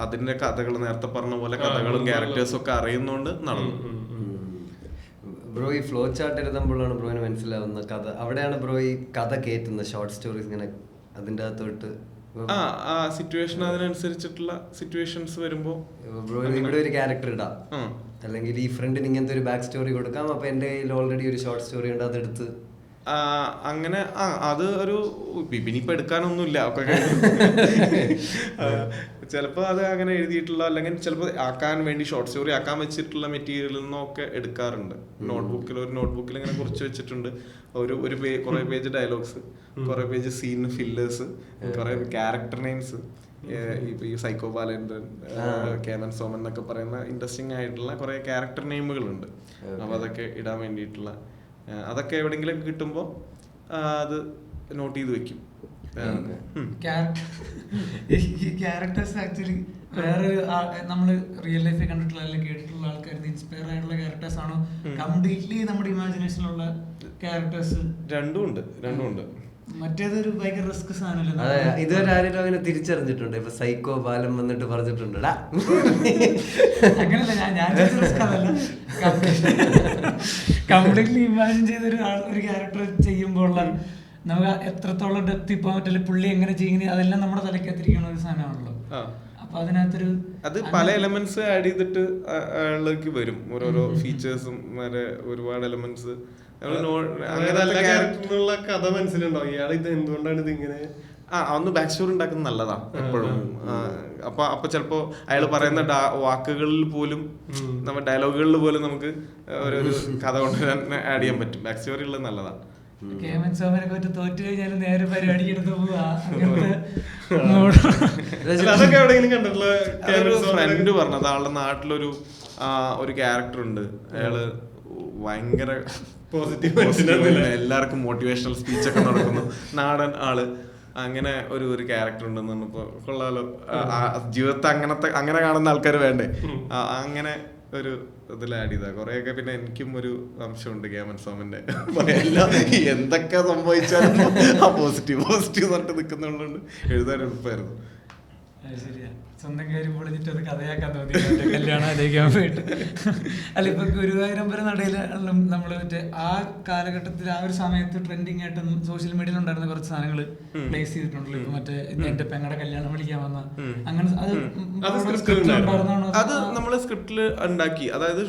അതിന്റെ കഥകൾ, നേരത്തെ പറഞ്ഞ പോലെ കഥകളും ക്യാരക്ടേഴ്സും ഒക്കെ അറിയുന്നോണ്ട് നടന്നു. ബ്രോ ഈ ഫ്ലോ ചാർട്ട് എഴുതുമ്പോഴാണ് ബ്രോയിന് മനസ്സിലാവുന്ന കഥ. അവിടെയാണ് ബ്രോ ഈ കഥ കേറ്റുന്ന ഷോർട്ട് സ്റ്റോറീസ് ഇങ്ങനെ അതിന്റെ അകത്തോട്ട് ആ സിറ്റുവേഷൻ, അതിനനുസരിച്ചിട്ടുള്ള സിറ്റുവേഷൻസ് വരുമ്പോ ബ്രോ ഇവിടെ ഒരു ക്യാരക്ടർ ഇടാം, അല്ലെങ്കിൽ ഈ ഫ്രണ്ടിന് ഇങ്ങനത്തെ ഒരു ബാക്ക് സ്റ്റോറി കൊടുക്കാം. അപ്പൊ എന്റെ കയ്യിൽ ഓൾറെഡി ഒരു ഷോർട്ട് സ്റ്റോറി ഉണ്ട്, അതെടുത്ത് അങ്ങനെ അത് ഒരു ഇനിയിപ്പോൾ എടുക്കാനൊന്നുമില്ല ഒക്കെ. ചിലപ്പോൾ അത് അങ്ങനെ എഴുതിയിട്ടുള്ള, അല്ലെങ്കിൽ ചിലപ്പോൾ ആക്കാൻ വേണ്ടി ഷോർട്ട് സ്റ്റോറി ആക്കാൻ വെച്ചിട്ടുള്ള മെറ്റീരിയലിൽ നിന്നൊക്കെ എടുക്കാറുണ്ട്. ഒരു നോട്ട്ബുക്കിൽ ഇങ്ങനെ കുറിച്ച് വെച്ചിട്ടുണ്ട്. കുറേ പേജ് ഡയലോഗ്സ്, കുറേ പേജ് സീൻ ഫില്ലേഴ്സ്, കുറേ ക്യാരക്ടർ നെയിംസ്. ഇപ്പൊ ഈ സൈക്കോ ബാലേന്ദ്രൻ, കേമൻ സോമൻ എന്നൊക്കെ പറയുന്ന ഇൻട്രസ്റ്റിംഗ് ആയിട്ടുള്ള കുറേ ക്യാരക്ടർ നെയിമുകളുണ്ട്. അപ്പോൾ അതൊക്കെ ഇടാൻ വേണ്ടിയിട്ടുള്ള, അതൊക്കെ എവിടെയെങ്കിലും കിട്ടുമ്പോൾ അത് നോട്ട് ചെയ്ത് വെക്കും. ഈ ക്യാരക്ടേഴ്സ് ആക്ച്വലി വേറെ നമ്മള് റിയൽ ലൈഫിൽ കണ്ടിട്ടുള്ള അല്ലെങ്കിൽ കേട്ടിട്ടുള്ള ആൾക്കാർ ഇൻസ്പയർ ആയിട്ടുള്ള ക്യാരക്ടേഴ്സ് ആണോ, കംപ്ലീറ്റ്ലി നമ്മുടെ ഇമാജിനേഷനിലുള്ള ക്യാരക്ടേഴ്സ്? രണ്ടും ഉണ്ട്. മറ്റേതൊരു ഭയങ്കര റിസ്ക് സാധനമല്ലേ. അതെ, ഇതുവരെ ആരെങ്കിലും അങ്ങനെ തിരിച്ചറിഞ്ഞിട്ടുണ്ട്? ഇപ്പൊ സൈക്കോ ബാലം വന്നിട്ട് പറഞ്ഞിട്ടുണ്ട് അങ്ങനല്ല, ഞാൻ റിസ്ക് അതല്ല, കംപ്ലീറ്റ്ലി ഇമാജിൻ ചെയ്തൊരു ക്യാരക്ടർ ചെയ്യുമ്പോൾ നമുക്ക് എത്രത്തോളം ഡെപ്ത് പോകാൻ പറ്റില്ല, പുള്ളി എങ്ങനെ ചെയ്യുന്നത് അതെല്ലാം നമ്മുടെ തലക്കകത്തിരിക്കുന്ന ഒരു സാധനമാണല്ലോ. അപ്പൊ അതിനകത്തൊരു അത് പല എലമെന്റ്സ് ആഡ് ചെയ്തിട്ട് അയാളിലേക്ക് വരും, ഓരോരോ ഫീച്ചേഴ്സും വരെ ഒരുപാട് എലമെന്റ്സ്. അങ്ങനെയുള്ള കഥ മനസ്സിലുണ്ടോ ഇയാൾ ഇത് എന്തുകൊണ്ടാണ് ഇതിങ്ങനെ ഒന്ന് ബാക്ക് സ്റ്റോറി ഉണ്ടാക്കുന്നത് നല്ലതാ എപ്പോഴും. അപ്പൊ ചിലപ്പോ അയാൾ പറയുന്ന വാക്കുകളിൽ പോലും നമ്മുടെ ഡയലോഗുകളിൽ പോലും നമുക്ക് ഒരു കഥ കൊണ്ടുവരാൻ ആഡ് ചെയ്യാൻ പറ്റും. ബാക്ക് സ്റ്റോറി ഉള്ളത് നല്ലതാ. തോറ്റു കഴിഞ്ഞാൽ നേരെ പരിപാടിക്ക് എടുത്ത് പോവാ. ഫ്രണ്ട് പറഞ്ഞത് ആളുടെ നാട്ടിലൊരു ക്യാരക്ടർ ഉണ്ട്, അയാള് ഭയങ്കര പോസിറ്റീവ്, എല്ലാവർക്കും മോട്ടിവേഷണൽ സ്പീച്ച് ഒക്കെ നടക്കുന്നു, നാടൻ ആള്. അങ്ങനെ ഒരു ക്യാരക്ടർ ഉണ്ടെന്ന് പറഞ്ഞപ്പോ കൊള്ളാലോ. ജീവിതത്തെ അങ്ങനെ കാണുന്ന ആൾക്കാർ വേണ്ടേ, അങ്ങനെ ഒരു ഇതിൽ ആഡ് ചെയ്താ കുറെയൊക്കെ. പിന്നെ എനിക്കും ഒരു അംശമുണ്ട് ഗെയിം സോമന്റെ എന്തൊക്കെ സംഭവിച്ചാലും പോസിറ്റീവ് പറഞ്ഞിട്ട് നിൽക്കുന്നുണ്ട്. എഴുതാൻ എളുപ്പമായിരുന്നു. സ്വന്തം കാര്യം പൊളിഞ്ഞിട്ട് അത് കഥയാക്കാൻ തോന്നി കല്യാണം ആലോചിക്കാൻ പോയിട്ട്. അല്ല, ഇപ്പൊ ഗുരുവായൂരമ്പലം നടയിലും നമ്മള് മറ്റേ ആ കാലഘട്ടത്തിൽ ആ ഒരു സമയത്ത് ട്രെൻഡിങ് ആയിട്ട് സോഷ്യൽ മീഡിയയിൽ ഉണ്ടായിരുന്ന കുറച്ച് സാധനങ്ങൾ പ്ലേസ് ചെയ്തിട്ടുണ്ടല്ലോ. ഇപ്പൊ മറ്റേ എന്റെ പെങ്ങളുടെ കല്യാണം വിളിക്കാൻ വന്ന അങ്ങനെ അത് നമ്മള് സ്ക്രിപ്റ്റില് ഉണ്ടാക്കി. അതായത്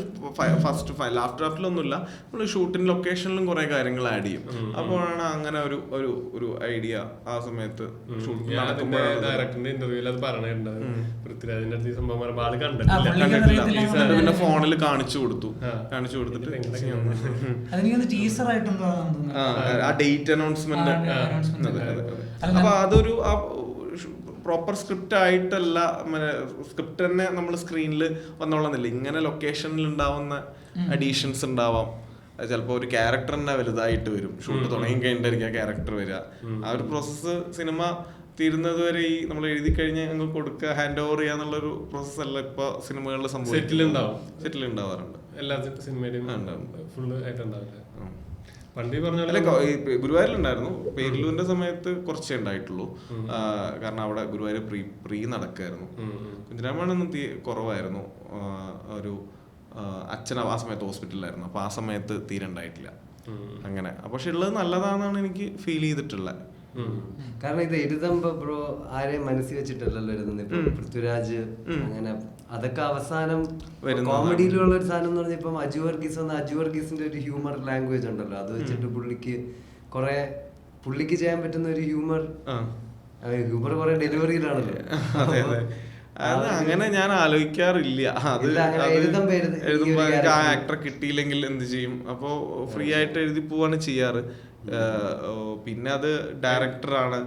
ലാസ്റ്റ് ഡ്രാഫ്റ്റിലൊന്നുമില്ല, നമ്മള് ഷൂട്ടിംഗ് ലൊക്കേഷനിലും കുറെ കാര്യങ്ങൾ ആഡ് ചെയ്യും. അപ്പോഴാണ് അങ്ങനെ ഒരു ഐഡിയ ആ സമയത്ത് ഷൂട്ടിംഗ് ഡയറക്ടറിന്റെ ഇന്റർവ്യൂവിൽ അത് പറഞ്ഞിട്ടുണ്ടാവും. പൃഥ്വിരാജിന്റെ അടുത്ത് സംഭവം പറയുമ്പോൾ ആള് കണ്ടിട്ടില്ല. പിന്നെ ഫോണിൽ കാണിച്ചു കൊടുത്തിട്ട് ആ ഡേറ്റ് അനൗൺസ്മെന്റ്. അപ്പൊ അതൊരു പ്രോപ്പർ സ്ക്രിപ്റ്റ് ആയിട്ടല്ല, സ്ക്രിപ്റ്റ് തന്നെ നമ്മൾ സ്ക്രീനിൽ വന്നോളുന്നില്ല. ഇങ്ങനെ ലൊക്കേഷനിൽ ഉണ്ടാവുന്ന അഡീഷൻസ് ഉണ്ടാവാം. ചിലപ്പോൾ ഒരു ക്യാരക്ടർ തന്നെ വലുതായിട്ട് വരും, ഷൂട്ട് തുടങ്ങി കഴിഞ്ഞിട്ടായിരിക്കും ആ ക്യാരക്ടർ വരിക. ആ ഒരു പ്രോസസ്സ് സിനിമ തീരുന്നത് വരെ ഈ നമ്മൾ എഴുതി കഴിഞ്ഞ് അങ്ങ് കൊടുക്കുക, ഹാൻഡ് ഓവർ ചെയ്യാന്നുള്ളൊരു പ്രോസസ് അല്ല ഇപ്പൊ സിനിമകളിൽ സെറ്റിൽ ഉണ്ടാവാറുണ്ട്. എല്ലാ സിനിമയിലും ഫുള്ള് ആയിട്ടുണ്ടാവില്ല. പണ്ട് പറഞ്ഞ ഗുരുവായൂരിലുണ്ടായിരുന്നു. പേരിലൂരിന്റെ സമയത്ത് കുറച്ചേ ഉണ്ടായിട്ടുള്ളൂ. കാരണം അവിടെ ഗുരുവായൂർ പ്രീ നടക്കായിരുന്നു. കുഞ്ഞിരാമായണൊന്നും കുറവായിരുന്നു. ഒരു അച്ഛൻ ആ സമയത്ത് ഹോസ്പിറ്റലിലായിരുന്നു. അപ്പൊ ആ സമയത്ത് തീരെ ഉണ്ടായിട്ടില്ല അങ്ങനെ. പക്ഷെ ഉള്ളത് നല്ലതാണെന്നാണ് എനിക്ക് ഫീൽ ചെയ്തിട്ടുള്ളത്. കാരണം ഇത് എഴുതുമ്പോ ബ്രോ ആരെയും മനസ്സിൽ വെച്ചിട്ടല്ലല്ലോ എഴുതുന്നത്. ഇപ്പൊ പൃഥ്വിരാജ് അങ്ങനെ അതൊക്കെ അവസാനം കോമഡിയിലുള്ള ഒരു സാധനം എന്ന് പറഞ്ഞാൽ ഇപ്പം അജു വർഗീസിന്റെ ഒരു ഹ്യൂമർ ലാംഗ്വേജ് ഉണ്ടല്ലോ, അത് വെച്ചിട്ട് പുള്ളിക്ക് ചെയ്യാൻ പറ്റുന്ന ഒരു ഹ്യൂമർ കുറെ ഡെലിവറിയിലാണല്ലോ. അത് അങ്ങനെ ഞാൻ ആലോചിക്കാറില്ല. അത് എഴുതുമ്പോ ആ ആക്ടറെ കിട്ടിയില്ലെങ്കിൽ എന്ത് ചെയ്യും, അപ്പോ ഫ്രീ ആയിട്ട് എഴുതി പോവാണ് ചെയ്യാറ്. പിന്നെ അത് ഡയറക്ടറാണ്,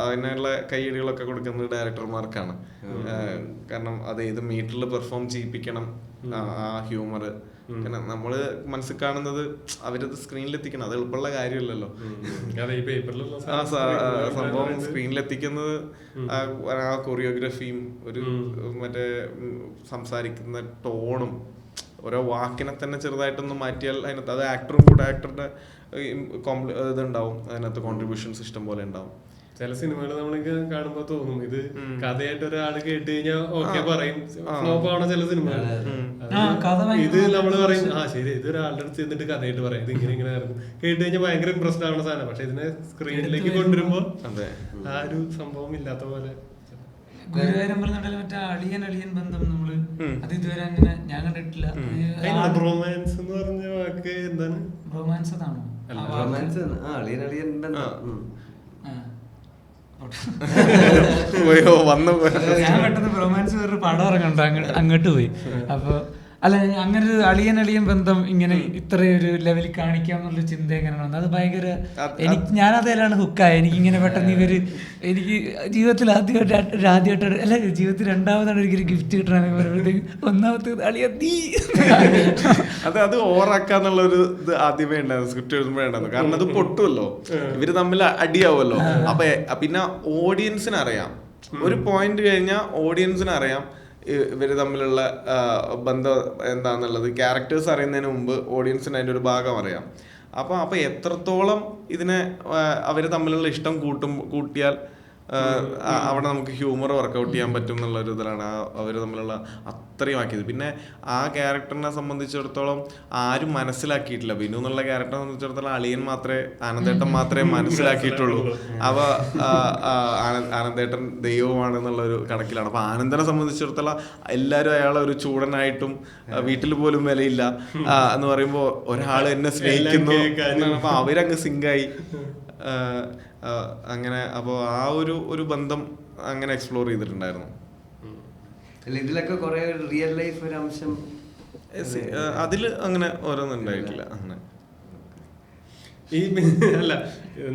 അതിനുള്ള കൈയടികളൊക്കെ കൊടുക്കുന്നത് ഡയറക്ടർമാർക്കാണ്. കാരണം അത് ഏത് മീറ്ററിൽ പെർഫോം ചെയ്യിപ്പിക്കണം ആ ഹ്യൂമർ. കാരണം നമ്മള് മനസ്സിൽ കാണുന്നത് അവരത് സ്ക്രീനിൽ എത്തിക്കണം, അത് എളുപ്പമുള്ള കാര്യമല്ലല്ലോ. ആ സംഭവം സ്ക്രീനിൽ എത്തിക്കുന്നത് ആ കൊറിയോഗ്രാഫിയും ഒരു മറ്റേ സംസാരിക്കുന്ന ടോണും ഓരോ വാക്കിനെ തന്നെ ചെറുതായിട്ടൊന്ന് മാറ്റിയാൽ അതിനകത്ത് അത് ആക്ടറുടെ ഇതുണ്ടാവും, അതിനകത്ത് കോൺട്രിബ്യൂഷൻസ് ഇഷ്ടം പോലെ ഉണ്ടാവും. ചില സിനിമകൾ നമ്മൾക്ക് കാണുമ്പോ തോന്നും ഇത് കഥയായിട്ട് ഒരാൾ കേട്ട് കഴിഞ്ഞാൽ ഓക്കെ പറയും, ഫ്ലോപ്പ് ആവണ ചില സിനിമകൾ. ഇത് നമ്മള് പറയും ആ ശരി, ഇത് ഒരാളുടെ അടുത്ത് ചെന്നിട്ട് കഥയായിട്ട് പറയാം, ഇത് ഇങ്ങനെ കേട്ട് കഴിഞ്ഞാൽ ഭയങ്കര ഇംപ്രസ്ഡ് ആവുന്ന സാധനം. പക്ഷെ ഇതിനെ സ്ക്രീനിലേക്ക് കൊണ്ടുവരുമ്പോ ആ ഒരു സംഭവം ഇല്ലാത്ത പോലെ. ഗുരുവായൂരമ്പലം മറ്റേ അളിയൻ ബന്ധം നമ്മള് അത് ഇതുവരെ അങ്ങനെ ഞാൻ കണ്ടിട്ടില്ല. റൊമാൻസ് എന്ന് പറഞ്ഞ വാക്ക് എന്താണ്? റൊമാൻസ് അതാണോ? ഞാൻ പെട്ടെന്ന് റൊമാൻസ് വേറൊരു പടം ഇറങ്ങണ്ട അങ്ങോട്ട് പോയി. അപ്പൊ അല്ല, അങ്ങനെ ഒരു അളിയൻ ബന്ധം ഇങ്ങനെ ഇത്രയൊരു ലെവലിൽ കാണിക്കാം എന്നുള്ള ചിന്ത എങ്ങനെയാണ് വന്നത്? അത് ഭയങ്കര ഞാനതേലാണ് ഹുക്കായ. എനിക്കിങ്ങനെ പെട്ടെന്ന് എനിക്ക് ജീവിതത്തിൽ ആദ്യമായിട്ട് അല്ല, ജീവിതത്തിൽ രണ്ടാമതാണ് ഒരിക്കലും ഗിഫ്റ്റ് കിട്ടണമെന്ന് പറയുമ്പോഴത്തേക്ക് ഒന്നാമത്തേത് അളിയ നീ അത് ഓവറാക്കാന്നുള്ളൊരു ഇത് ആദ്യമേ ഉണ്ടായിരുന്നു, സ്ക്രിപ്റ്റ് എഴുതുമ്പോഴുണ്ടായിരുന്നു. കാരണം അത് പൊട്ടുമല്ലോ, ഇവര് തമ്മിൽ അടിയാവുമല്ലോ. അപ്പൊ പിന്നെ ഓഡിയൻസിന് അറിയാം, ഒരു പോയിന്റ് കഴിഞ്ഞാൽ ഓഡിയൻസിന് അറിയാം ഇവര് തമ്മിലുള്ള ബന്ധം എന്താന്നുള്ളത്. ക്യാരക്ടേഴ്സ് അറിയുന്നതിന് മുമ്പ് ഓഡിയൻസിന് അതിൻ്റെ ഒരു ഭാഗം അറിയാം. അപ്പൊ എത്രത്തോളം ഇതിനെ അവര് തമ്മിലുള്ള ഇഷ്ടം കൂട്ടിയാൽ അവിടെ നമുക്ക് ഹ്യൂമർ വർക്കൗട്ട് ചെയ്യാൻ പറ്റും എന്നുള്ള ഒരു ഇതിലാണ് അവര് തമ്മിലുള്ള അത്രയും ആക്കിയത്. പിന്നെ ആ ക്യാരക്ടറിനെ സംബന്ധിച്ചിടത്തോളം ആരും മനസ്സിലാക്കിയിട്ടില്ല. ബിനു എന്നുള്ള ക്യാരക്ടറിനെ സംബന്ധിച്ചിടത്തോളം അളിയൻ മാത്രമേ, ആനന്ദേട്ടൻ മാത്രമേ മനസ്സിലാക്കിയിട്ടുള്ളൂ. അവ ആനന്ദേട്ടൻ ദൈവമാണെന്നുള്ള ഒരു കണക്കിലാണ്. അപ്പൊ ആനന്ദനെ സംബന്ധിച്ചിടത്തോളം എല്ലാവരും അയാളെ ഒരു ചൂടനായിട്ടും വീട്ടിൽ പോലും വിലയില്ല എന്ന് പറയുമ്പോൾ ഒരാൾ എന്നെ സ്നേഹിക്കുന്നു, അപ്പൊ അവരങ്ങ് സിങ്കായി അങ്ങനെ. അപ്പോൾ ആ ഒരു ബന്ധം അങ്ങനെ എക്സ്പ്ലോർ ചെയ്തിട്ടുണ്ടായിരുന്നു. ഇതിലൊക്കെ കുറെ റിയൽ ലൈഫ് ഒരു അംശം അതിൽ അങ്ങനെ ഓരോന്നും ഉണ്ടായിട്ടില്ല. അങ്ങനെ ഈ അല്ല,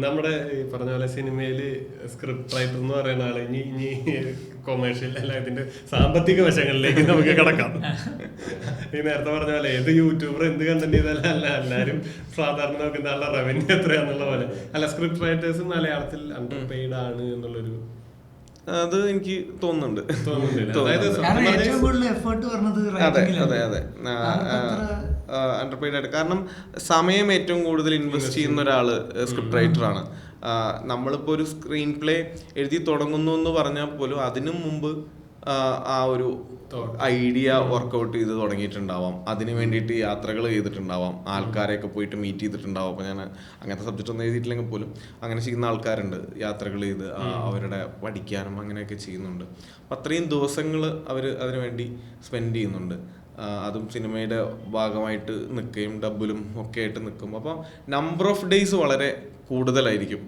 നമ്മുടെ ഈ പറഞ്ഞ പോലെ സിനിമയില് സ്ക്രിപ്റ്റ് റൈറ്റർ എന്ന് പറയുന്ന ആള് ഇനി കൊമേഴ്ഷ്യൽ അല്ല ഇതിന്റെ സാമ്പത്തിക വശങ്ങളിലേക്ക് നമുക്ക് കിടക്കാം. ഈ നേരത്തെ പറഞ്ഞ പോലെ ഏത് യൂട്യൂബർ എന്ത് കണ്ടന്റ് ചെയ്താലും അല്ല എല്ലാരും സാധാരണ നോക്കുന്ന ആളുടെ റവന്യൂ എത്രയാന്നുള്ള പോലെ. അല്ല, സ്ക്രിപ്റ്റ് റൈറ്റേഴ്സ് മലയാളത്തിൽ അണ്ടർ പെയ്ഡ് ആണ് എന്നുള്ളൊരു അത് എനിക്ക് തോന്നുന്നുണ്ട്. അണ്ടർപെയ്ഡ് ആയിട്ട്. കാരണം സമയം ഏറ്റവും കൂടുതൽ ഇൻവെസ്റ്റ് ചെയ്യുന്ന ഒരാള് സ്ക്രിപ്റ്റ് റൈറ്ററാണ്. നമ്മളിപ്പോ ഒരു സ്ക്രീൻ പ്ലേ എഴുതി തുടങ്ങുന്നു എന്ന് പറഞ്ഞാൽ പോലും അതിനു മുമ്പ് ആ ഒരു ഐഡിയ വർക്കൗട്ട് ചെയ്ത് തുടങ്ങിയിട്ടുണ്ടാവാം, അതിന് വേണ്ടിയിട്ട് യാത്രകൾ ചെയ്തിട്ടുണ്ടാവാം, ആൾക്കാരെയൊക്കെ പോയിട്ട് മീറ്റ് ചെയ്തിട്ടുണ്ടാവാം. അപ്പോൾ ഞാൻ അങ്ങനത്തെ സബ്ജക്റ്റ് ഒന്നും എഴുതിയിട്ടില്ലെങ്കിൽ പോലും അങ്ങനെ ചെയ്യുന്ന ആൾക്കാരുണ്ട്, യാത്രകൾ ചെയ്ത് അവരുടെ പഠിക്കാനും അങ്ങനെയൊക്കെ ചെയ്യുന്നുണ്ട്. അപ്പം അത്രയും ദിവസങ്ങൾ അവർ അതിനു വേണ്ടി സ്പെൻഡ് ചെയ്യുന്നുണ്ട്. അതും സിനിമയുടെ ഭാഗമായിട്ട് നിൽക്കുകയും ഡബിലും ഒക്കെ ആയിട്ട് നിൽക്കും. അപ്പോൾ നമ്പർ ഓഫ് ഡേയ്സ് വളരെ കൂടുതലായിരിക്കും.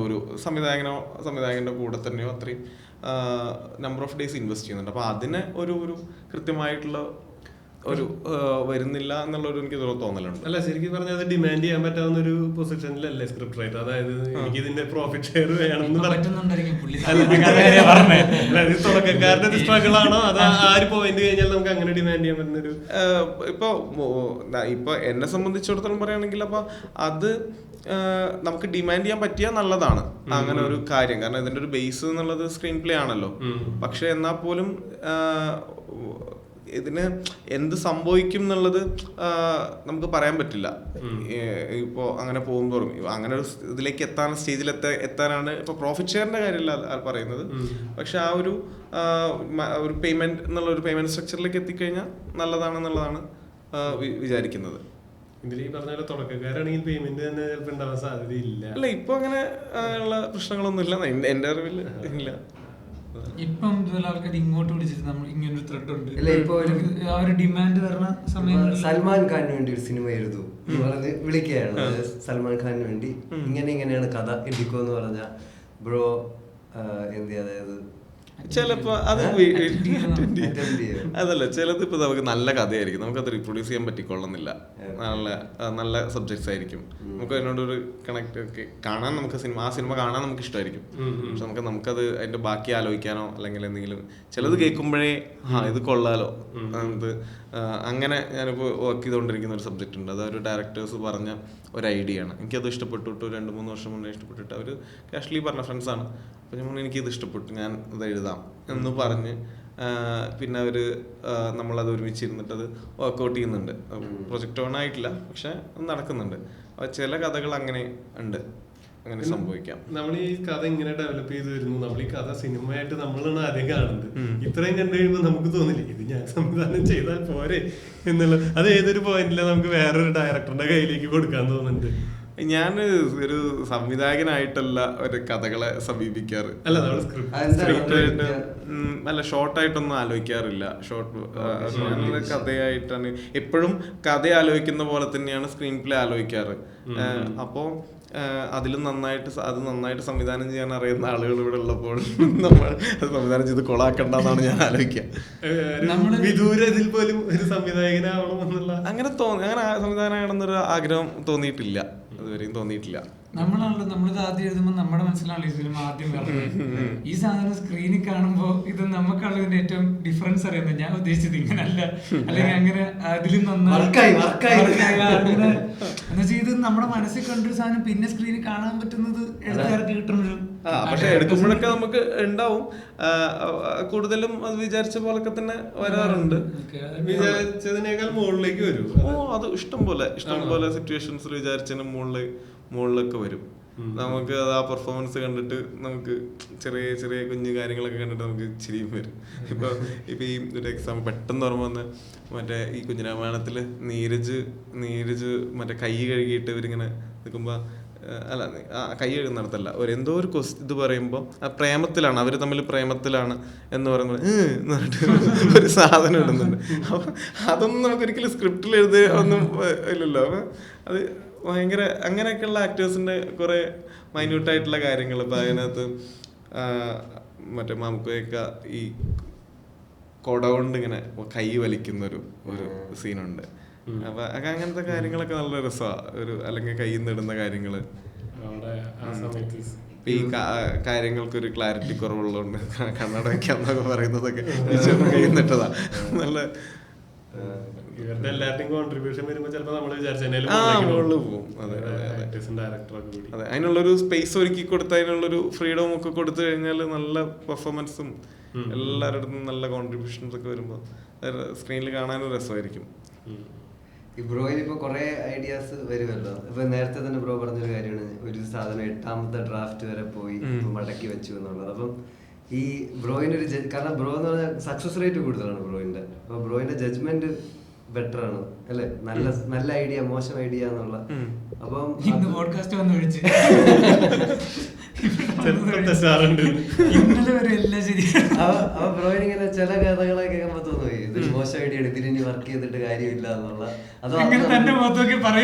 ഒരു സംവിധായകൻ്റെ കൂടെ തന്നെയോ അത്രയും നമ്പർ ഓഫ് ഡേയ്സ് ഇൻവെസ്റ്റ് ചെയ്യുന്നുണ്ട്. അപ്പോൾ അതിന് ഒരു കൃത്യമായിട്ടുള്ള ഒരു വരുന്നില്ല എന്നുള്ളൊരു എനിക്ക് തോന്നലുണ്ട്. അല്ല, ശരിക്കും പറഞ്ഞാൽ അത് ഡിമാൻഡ് ചെയ്യാൻ പറ്റാവുന്ന ഒരു പൊസിഷനിലല്ലേ സ്ക്രിപ്റ്റ് റൈറ്റർ? അതായത് എനിക്ക് ഇതിന്റെ പ്രോഫിറ്റ് ഷെയർ വേണമെന്ന് തുടക്കക്കാരുടെ സ്ട്രഗിൾ ആണോ അത് ആര് പോയിന്റ് കഴിഞ്ഞാൽ നമുക്ക് അങ്ങനെ ഡിമാൻഡ് ചെയ്യാൻ പറ്റുന്നൊരു ഇപ്പൊ എന്നെ സംബന്ധിച്ചിടത്തോളം പറയുകയാണെങ്കിൽ അപ്പൊ അത് നമുക്ക് ഡിമാൻഡ് ചെയ്യാൻ പറ്റിയാൽ നല്ലതാണ് അങ്ങനെ ഒരു കാര്യം. കാരണം ഇതിന്റെ ഒരു ബേസ് എന്നുള്ളത് സ്ക്രീൻ പ്ലേ ആണല്ലോ. പക്ഷെ എന്നാൽ പോലും ഇതിന് എന്ത് സംഭവിക്കും എന്നുള്ളത് നമുക്ക് പറയാൻ പറ്റില്ല. ഇപ്പോൾ അങ്ങനെ പോകുമ്പോഴും അങ്ങനെ ഒരു ഇതിലേക്ക് സ്റ്റേജിലെത്താനാണ് ഇപ്പോൾ പ്രോഫിറ്റ് ഷെയറിന്റെ കാര്യമല്ല പറയുന്നത്. പക്ഷെ ആ ഒരു പേയ്മെന്റ് എന്നുള്ള ഒരു പേയ്മെന്റ് സ്ട്രക്ചറിലേക്ക് എത്തിക്കഴിഞ്ഞാൽ നല്ലതാണെന്നുള്ളതാണ് വിചാരിക്കുന്നത്. ഇതിൽ ഈ പറഞ്ഞ പോലെ തുടക്കക്കാരാണെങ്കിൽ പേയ്മെന്റ് തന്നെ ചിലപ്പോൾ ഉണ്ടാവാൻ സാധ്യതയില്ല. അല്ല, ഇപ്പൊ അങ്ങനെ ഉള്ള പ്രശ്നങ്ങളൊന്നും ഇല്ല എന്റെ അറിവിൽ ഇല്ല. ഇപ്പം ആൾക്കാർ ഇങ്ങോട്ട് വിളിച്ചിട്ട് നമ്മൾ ഇങ്ങനൊരു ത്രെഡ് ഉണ്ട്. ആ ഒരു ഡിമാൻഡ് വരുന്ന സമയത്ത് സൽമാൻ ഖാന് വേണ്ടി ഒരു സിനിമ എഴുതൂ എന്ന് പറഞ്ഞ് വിളിക്കുകയാണ്. സൽമാൻ ഖാന് വേണ്ടി ഇങ്ങനെയാണ് കഥ എഴുതിക്കോ എന്ന് പറഞ്ഞ ബ്രോ എന്ത്, അതായത് ചിലപ്പോ അത് അതല്ല, ചിലത് ഇപ്പൊ നമുക്ക് നല്ല കഥയായിരിക്കും, നമുക്കത് റീപ്രൊഡ്യൂസ് ചെയ്യാൻ പറ്റിക്കൊള്ളുന്നില്ല. നല്ല സബ്ജക്ട്സ് ആയിരിക്കും, നമുക്ക് അതിനോടൊരു കണക്ട് ഒക്കെ കാണാൻ, നമുക്ക് ആ സിനിമ കാണാൻ നമുക്ക് ഇഷ്ടമായിരിക്കും. പക്ഷെ നമുക്കത് അതിന്റെ ബാക്കി ആലോചിക്കാനോ അല്ലെങ്കിൽ എന്തെങ്കിലും ചിലത് കേൾക്കുമ്പോഴേ ഇത് കൊള്ളാലോ അങ്ങനെ. ഞാനിപ്പോൾ വർക്ക് ചെയ്തുകൊണ്ടിരിക്കുന്ന ഒരു സബ്ജക്റ്റ് ഉണ്ട്, അതൊരു ഡയറക്ടേഴ്സ് പറഞ്ഞ ഒരു ഐഡിയ ആണ്. എനിക്കത് ഇഷ്ടപ്പെട്ടിട്ട് 2-3 വർഷം മുന്നേ ഇഷ്ടപ്പെട്ടിട്ട് അവർ കാഷ്വലി പറഞ്ഞ ഫ്രണ്ട്സാണ്. അപ്പോൾ ഞാൻ എനിക്കിത് ഇഷ്ടപ്പെട്ടു, ഞാൻ അത് എഴുതാം എന്ന് പറഞ്ഞ് പിന്നെ അവർ നമ്മളത് ഒരുമിച്ചിരുന്നിട്ട് അത് വർക്കൗട്ട് ചെയ്യുന്നുണ്ട്. പ്രൊജക്റ്റ് ഓൺ ആയിട്ടില്ല, പക്ഷെ നടക്കുന്നുണ്ട്. അപ്പോൾ ചില കഥകൾ അങ്ങനെ ഉണ്ട്, അങ്ങനെ സംഭവിക്കാം. നമ്മൾ ഈ കഥ ഇങ്ങനെ ഡെവലപ്പ് ചെയ്ത് വരുന്നു, നമ്മൾ ഈ കഥ സിനിമയായിട്ട് നമ്മളാണ് ആദ്യം കാണുന്നത്. ഇത്രയും കണ്ടു കഴിയുമ്പോൾ നമുക്ക് തോന്നില്ല ഇത് ഞാൻ സംവിധാനം ചെയ്താൽ പോരെ എന്നുള്ളത്. അത് ഏതൊരു പോയിന്റില് നമുക്ക് വേറൊരു ഡയറക്ടറുടെ കയ്യിലേക്ക് കൊടുക്കാൻ തോന്നുന്നുണ്ട്. ഞാൻ ഒരു സംവിധായകനായിട്ടല്ല ഒരു കഥകളെ സമീപിക്കാറ്. അല്ല, ഷോർട്ടായിട്ടൊന്നും ആലോചിക്കാറില്ല. കഥയായിട്ടാണ് എപ്പോഴും കഥ ആലോചിക്കുന്ന പോലെ തന്നെയാണ് സ്ക്രീൻ പ്ലേ ആലോചിക്കാറ്. അപ്പോൾ അത് നന്നായിട്ട് സംവിധാനം ചെയ്യാൻ അറിയുന്ന ആളുകൾ ഇവിടെ ഉള്ളപ്പോൾ നമ്മൾ അത് സംവിധാനം ചെയ്ത് കൊളാക്കണ്ടെന്നാണ് ഞാൻ ആലോചിക്കുക. വിദൂരത്തിൽ പോലും ഒരു സംവിധായകനാവണമെന്നുള്ള അങ്ങനെ സംവിധാനമാണെന്നൊരു ആഗ്രഹം തോന്നിയിട്ടില്ല, അതുവരെയും തോന്നിയിട്ടില്ല. നമ്മളിത് ആദ്യം എഴുതുമ്പോൾ നമ്മുടെ മനസ്സിലാണ് ഈ സിനിമ ആദ്യം വരുന്നത്. ഈ സാധനം സ്ക്രീനിൽ കാണുമ്പോൾ ഇത് നമുക്കുള്ള ഇതിന്റെ ഏറ്റവും ഡിഫറൻസ് അറിയുന്നത്. ഞാൻ ഉദ്ദേശിച്ചത് ഇങ്ങനല്ല, അല്ലെങ്കിൽ അങ്ങനെ അതിലും നന്നായി ഇത് നമ്മുടെ മനസ്സിൽ കണ്ടൊരു സാധനം പിന്നെ സ്ക്രീനിൽ കാണാൻ പറ്റുന്നത് എഴുത്തുകാർക്ക് കിട്ടുന്നൊരു. പക്ഷെ എടുക്കുമ്പോഴൊക്കെ നമുക്ക് ഉണ്ടാവും, കൂടുതലും അത് വിചാരിച്ച പോലൊക്കെ തന്നെ വരാറുണ്ട്. വിചാരിച്ചതിനേക്കാൾ മുകളിലേക്ക് വരും. അത് ഇഷ്ടം പോലെ സിറ്റുവേഷൻസിൽ വിചാരിച്ചതിന് മുകളിലൊക്കെ വരും. നമുക്ക് അത് ആ പെർഫോമൻസ് കണ്ടിട്ട് നമുക്ക് ചെറിയ ചെറിയ കുഞ്ഞു കാര്യങ്ങളൊക്കെ കണ്ടിട്ട് നമുക്ക് ചിരിയും വരും. ഇപ്പൊ ഈ ഒരു എക്സാമ്പിൾ പെട്ടെന്ന് ഓർമ്മ വന്ന് മറ്റേ ഈ കുഞ്ഞിരാമായണത്തില് നീരജ് മറ്റേ കൈ കഴുകിയിട്ട് ഇവരിങ്ങനെ നിൽക്കുമ്പോ അല്ല കൈ കഴുകുന്നിടത്തല്ല എന്തോ ഒരു ഇത് പറയുമ്പോൾ ആ പ്രേമത്തിലാണ്, അവർ തമ്മിൽ പ്രേമത്തിലാണ് എന്ന് പറയുന്നത് ഒരു സാധനം ഇടുന്നുണ്ട്. അപ്പൊ അതൊന്നും നമുക്കൊരിക്കലും സ്ക്രിപ്റ്റിൽ എഴുതുക ഒന്നും ഇല്ലല്ലോ. അപ്പൊ അത് ഭയങ്കര അങ്ങനെയൊക്കെയുള്ള ആക്ടേഴ്സിന്റെ കുറെ മൈന്യൂട്ടായിട്ടുള്ള കാര്യങ്ങൾ. ഇപ്പൊ അതിനകത്ത് മറ്റേ മാമുക്കോയൊക്കെ ഈ കൊട കൊണ്ട് ഇങ്ങനെ കൈ വലിക്കുന്നൊരു സീനുണ്ട്. അപ്പൊ അങ്ങനത്തെ കാര്യങ്ങളൊക്കെ നല്ല രസമാണ്. അല്ലെങ്കിൽ കയ്യിൽ നിന്ന് ഇടുന്ന കാര്യങ്ങള് ഈ കാര്യങ്ങൾക്കൊരു ക്ലാരിറ്റി കുറവുള്ളതുകൊണ്ട് കണ്ണട വെക്കാന്നൊക്കെ പറയുന്നതൊക്കെ കയ്യിൽ നിന്നിട്ടതാ. നല്ല എല്ലാവരുടെയും കോൺട്രിബ്യൂഷൻ വരുമ്പോ ചിലപ്പോ നമ്മള് പോകും. അതെ, അതിനുള്ളൊരു സ്പേസ് ഒരുക്കി കൊടുത്ത് അതിനുള്ളൊരു ഫ്രീഡം ഒക്കെ കൊടുത്തു കഴിഞ്ഞാൽ നല്ല പെർഫോമൻസും എല്ലാവരുടെ അടുത്തും നല്ല കോൺട്രിബ്യൂഷൻസ് ഒക്കെ വരുമ്പോ സ്ക്രീനിൽ കാണാനും രസമായിരിക്കും. ഈ ബ്രോയിന് ഇപ്പൊ കുറെ ഐഡിയാസ് വരുമല്ലോ. ഇപ്പൊ നേരത്തെ തന്നെ ബ്രോ പറഞ്ഞൊരു കാര്യമാണ്, ഒരു സാധനം 8ാമത്തെ ഡ്രാഫ്റ്റ് വരെ പോയി മടക്കി വെച്ചു എന്നുള്ളത്. അപ്പം ഈ ബ്രോയിന്റെ ഒരു കാരണം ബ്രോ എന്ന് പറഞ്ഞാൽ സക്സസ് റേറ്റ് കൂടുതലാണ് ബ്രോയിന്റെ. അപ്പൊ ബ്രോയിന്റെ ജഡ്ജ്മെന്റ് ബെറ്റർ ആണ് അല്ലെ? നല്ല ഐഡിയ മോശം ഐഡിയ എന്നുള്ള. അപ്പം പോഡ്കാസ്റ്റ് വന്ന് വിളിച്ച് ബ്രോയിന് ഇങ്ങനെ ചില കഥകളൊക്കെ കേൾക്കുമ്പോ തോന്നുന്നു ഇത് മോശം ഐഡിയ ആണ്, ഇതിനി വർക്ക് ചെയ്തിട്ട് കാര്യമില്ല എന്നുള്ള.